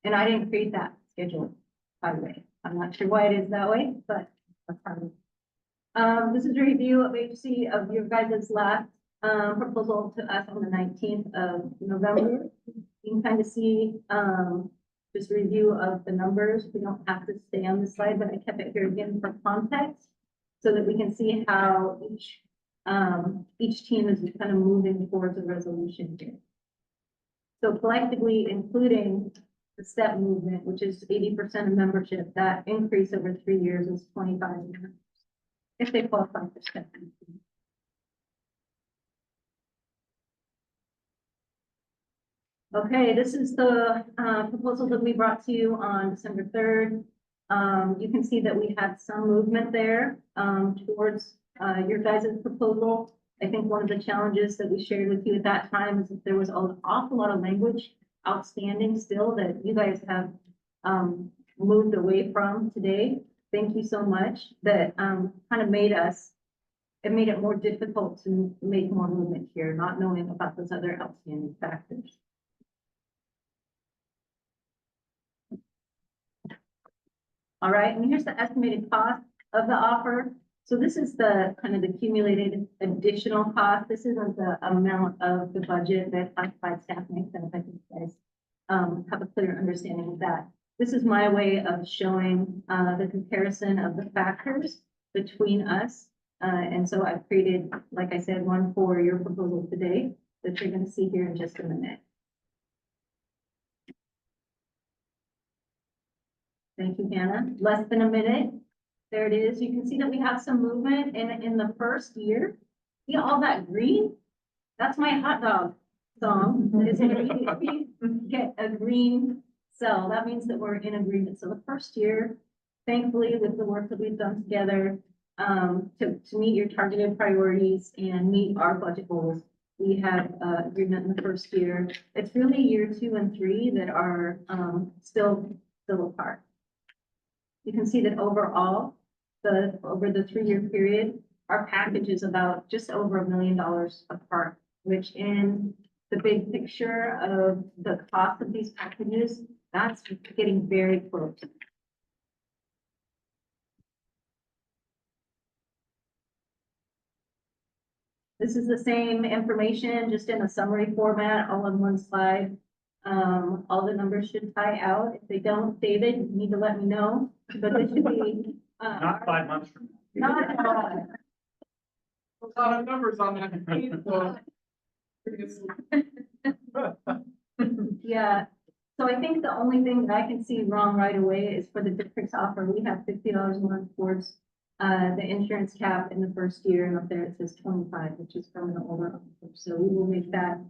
Speaker 3: And I didn't create that schedule, by the way. I'm not sure why it is that way, but that's how it is. This is a review of HC of your guys' last proposal to us on the 19th of November. You can kind of see just a review of the numbers. We don't have to stay on this slide, but I kept it here again for context so that we can see how each team is kind of moving towards a resolution here. So collectively, including the step movement, which is 80% of membership, that increase over 3 years is 25 members if they qualify for step. Okay, this is the proposal that we brought to you on December 3rd. You can see that we had some movement there towards your guys' proposal. I think one of the challenges that we shared with you at that time is that there was an awful lot of language outstanding still that you guys have moved away from today. Thank you so much. That kind of made it more difficult to make more movement here, not knowing about those other outstanding factors. All right, and here's the estimated cost of the offer. So this is the kind of the accumulated additional cost. This isn't the amount of the budget that classified staff makes up. I think you guys have a clear understanding of that. This is my way of showing the comparison of the factors between us. And so I've created, like I said, one for your proposal today that you're going to see here in just a minute. Thank you, Hannah. Less than a minute. There it is. You can see that we have some movement in the first year. See all that green? That's my hot dog song. It's if we get a green cell, that means that we're in agreement. So the first year, thankfully, with the work that we've done together to meet your targeted priorities and meet our budget goals, we have agreement in the first year. It's really year 2 and 3 that are still apart. You can see that overall, over the 3-year period, our package is about just over $1 million apart, which in the big picture of the cost of these packages, that's getting very close. This is the same information, just in a summary format, all in one slide. All the numbers should tie out. If they don't, David, you need to let me know, but this should be.
Speaker 5: Not 5 months from now.
Speaker 3: Not at all.
Speaker 6: A lot of numbers on that.
Speaker 3: Yeah, so I think the only thing that I can see wrong right away is for the district's offer, we have $50 a month towards the insurance cap in the first year, and up there it says 25, which is from an older offer. So we will make that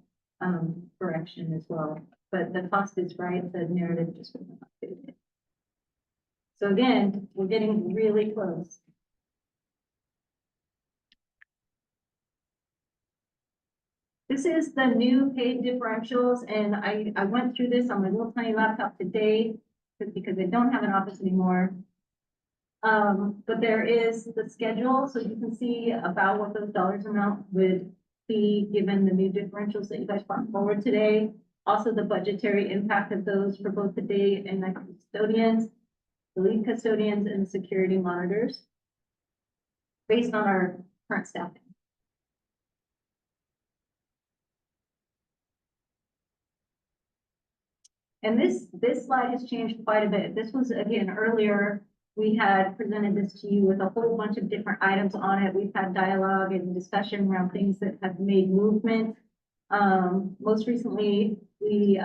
Speaker 3: correction as well. But the cost is right, the narrative just wasn't updated. So again, we're getting really close. This is the new paid differentials, and I went through this on my little tiny laptop today because I don't have an office anymore. But there is the schedule, so you can see about what those dollars amount would be given the new differentials that you guys brought forward today. Also the budgetary impact of those for both the day and night custodians, the lead custodians, and the security monitors based on our current staffing. And this slide has changed quite a bit. This was, again, earlier We had presented this to you with a whole bunch of different items on it. We've had dialogue and discussion around things that have made movement. Most recently, we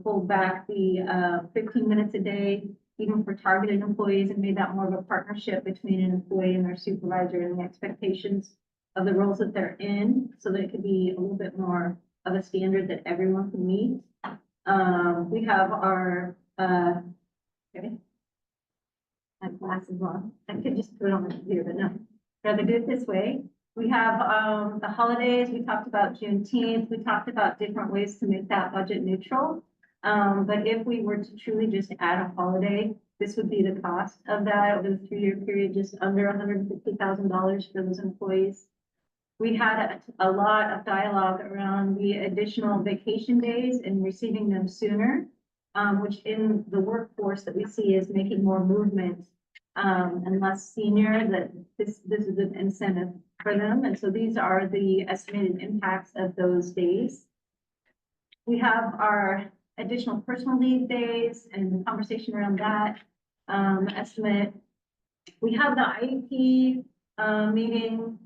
Speaker 3: pulled back the 15 minutes a day, even for targeted employees, and made that more of a partnership between an employee and their supervisor and the expectations of the roles that they're in, so that it could be a little bit more of a standard that everyone can meet. We have our, okay. I have glasses on. I could just put it on the computer, but no. Rather do it this way. We have, the holidays. We talked about Juneteenth. We talked about different ways to make that budget neutral. But if we were to truly just add a holiday, this would be the cost of that over the 3-year period, just under $150,000 for those employees. We had a lot of dialogue around the additional vacation days and receiving them sooner, which in the workforce that we see is making more movement and less senior, that this is an incentive for them. And so these are the estimated impacts of those days. We have our additional personal leave days and the conversation around that estimate. We have the IEP meeting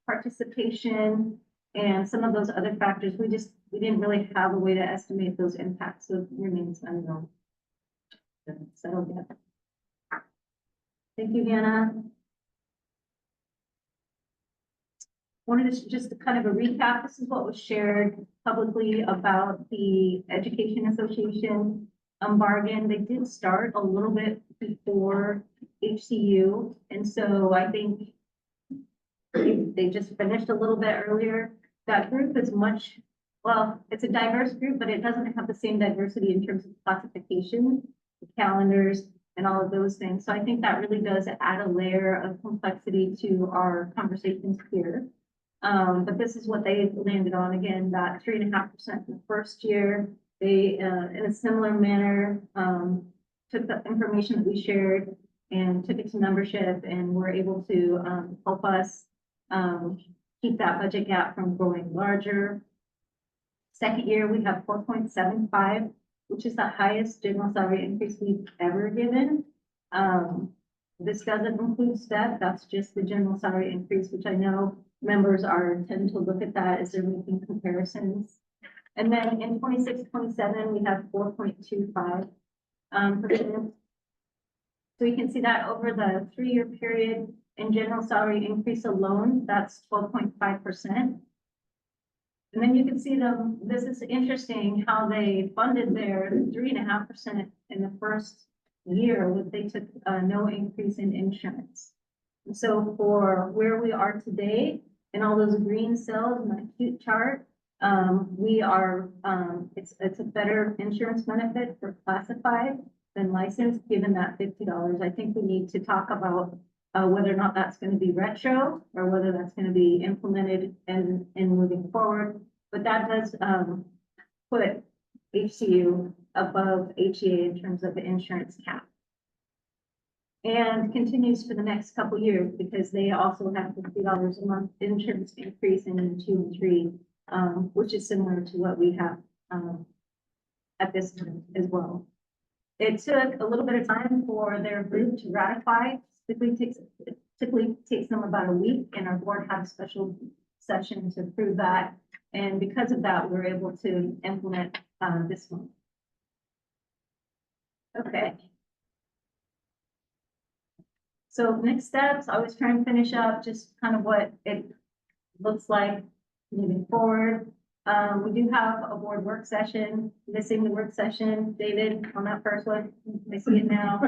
Speaker 3: participation and some of those other factors. We didn't really have a way to estimate those impacts, so it remains unknown. So, yeah. Thank you, Hannah. Wanted to just kind of a recap. This is what was shared publicly about the Education Association bargain. They did start a little bit before HCU, and so I think they just finished a little bit earlier. That group is much, well, it's a diverse group, but it doesn't have the same diversity in terms of classification, calendars, and all of those things. So I think that really does add a layer of complexity to our conversations here. But this is what they landed on. Again, that 3.5% in the first year. They, in a similar manner, took the information that we shared and took it to membership, and were able to help us keep that budget gap from growing larger. Second year, we have 4.75, which is the highest general salary increase we've ever given. This doesn't include step, that's just the general salary increase, which I know members tend to look at that as they're making comparisons. And then in 26-27, we have 4.25%. So you can see that over the 3-year period, in general salary increase alone, that's 12.5%. And then you can see this is interesting how they funded their 3.5% in the first year, when they took no increase in insurance. And so for where we are today, and all those green cells in the cute chart, we are, it's a better insurance benefit for classified than licensed, given that $50. I think we need to talk about whether or not that's going to be retro, or whether that's going to be implemented and moving forward. But that does put HCU above HEA in terms of the insurance cap. And continues for the next couple years, because they also have $50 a month insurance increase in 2 and 3, which is similar to what we have at this time as well. It took a little bit of time for their group to ratify. Typically takes them about a week, and our board had a special session to approve that. And because of that, we were able to implement this one. Okay. So next steps, I was trying to finish up just kind of what it looks like moving forward. We do have a board work session, missing the work session. David, on that first one, I see it now.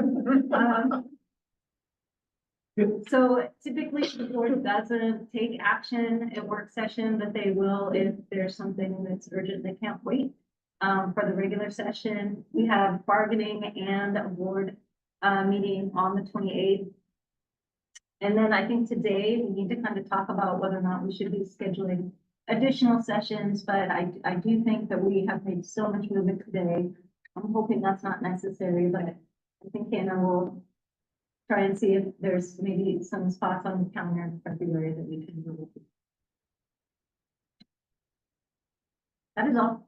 Speaker 3: So typically the board doesn't take action at work session, but they will if there's something that's urgent, they can't wait. For the regular session, we have bargaining and a board meeting on the 28th. And then I think today we need to kind of talk about whether or not we should be scheduling additional sessions, but I do think that we have made so much movement today. I'm hoping that's not necessary, but I think Hannah will try and see if there's maybe some spots on the calendar in February that we can move. That is all.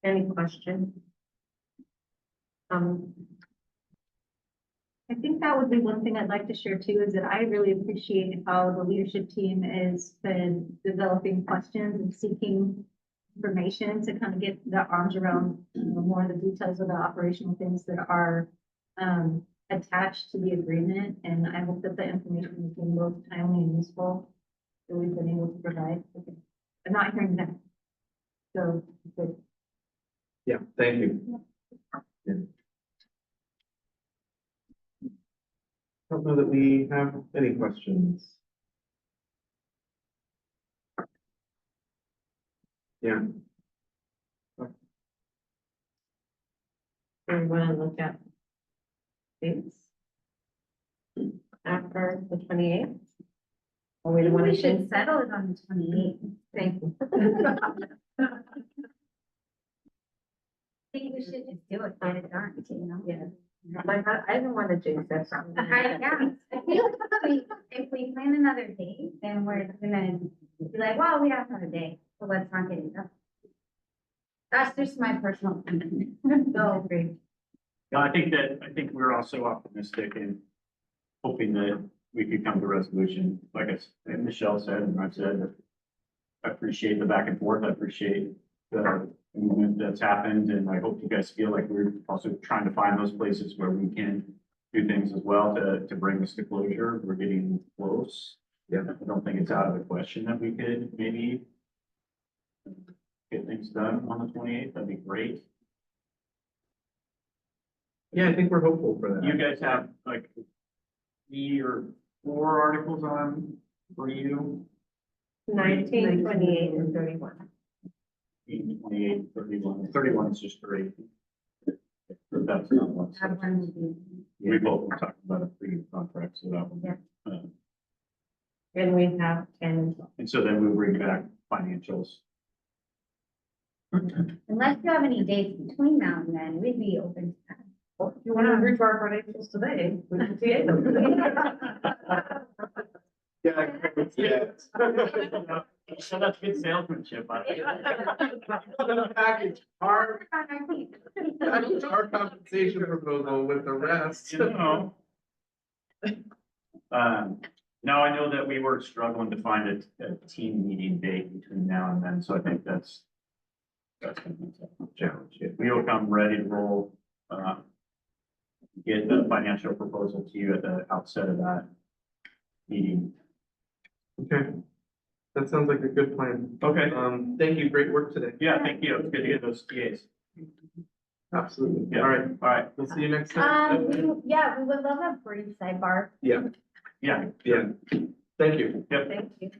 Speaker 1: Any questions?
Speaker 3: I think that would be one thing I'd like to share too, is that I really appreciate how the leadership team has been developing questions and seeking information to kind of get their arms around more of the details of the operational things that are attached to the agreement. And I hope that the information has been both timely and useful that we've been able to provide. I'm not hearing that. So, good.
Speaker 2: Yeah, thank you. Yeah. I don't know that we have any questions. Yeah,
Speaker 1: We want to look at dates after the 28th. Or we don't want
Speaker 4: We
Speaker 1: to
Speaker 4: should settle it on the 28th.
Speaker 1: Thank you.
Speaker 4: I think we should just do it, get it done, you know?
Speaker 1: Yeah. Like, I don't want to jinx that.
Speaker 4: Right, yeah. I think if we plan another date, then we're gonna be like, well, we have another day, so let's not get it done. That's just my personal opinion. So,
Speaker 1: Agree.
Speaker 5: No, I think we're also optimistic and hoping that we could come to resolution, like and Michelle said, and I've said, I appreciate the back and forth, I appreciate the movement that's happened, and I hope you guys feel like we're also trying to find those places where we can do things as well to bring this to closure. We're getting close.
Speaker 2: Yeah.
Speaker 5: I don't think it's out of the question that we could maybe get things done on the 28th. That'd be great.
Speaker 2: yeah, I think we're hopeful for that.
Speaker 5: You guys have like 3 or 4 articles on for you,
Speaker 1: 19, 28, and 31.
Speaker 5: 28, 31. 31 is just great. But that's not one.
Speaker 4: have one to do.
Speaker 5: We both were talking about a 3-year contract, so that one.
Speaker 4: Yeah.
Speaker 1: And we have 10.
Speaker 5: And so then we bring back financials.
Speaker 4: Unless you have any dates between now and then, we'd be open to that.
Speaker 9: If you want to agree to our financials today, we can see it.
Speaker 2: Yeah.
Speaker 5: So that's good salesmanship.
Speaker 2: Package our compensation proposal with the rest.
Speaker 5: You know. No, I know that we were struggling to find a team meeting date between now and then, so I think that's gonna be a challenge. We will come ready to roll, get the financial proposal to you at the outset of that meeting.
Speaker 2: Okay, that sounds like a good plan.
Speaker 5: Okay,
Speaker 2: Thank you, great work today.
Speaker 5: yeah, thank you. It's good to get those TAs.
Speaker 2: Absolutely.
Speaker 5: Yeah.
Speaker 2: All right, we'll see you next time.
Speaker 4: Yeah, we would love a brief sidebar.
Speaker 2: Yeah,
Speaker 5: Yeah.
Speaker 2: yeah. Thank you.
Speaker 5: Yep.
Speaker 1: Thank you.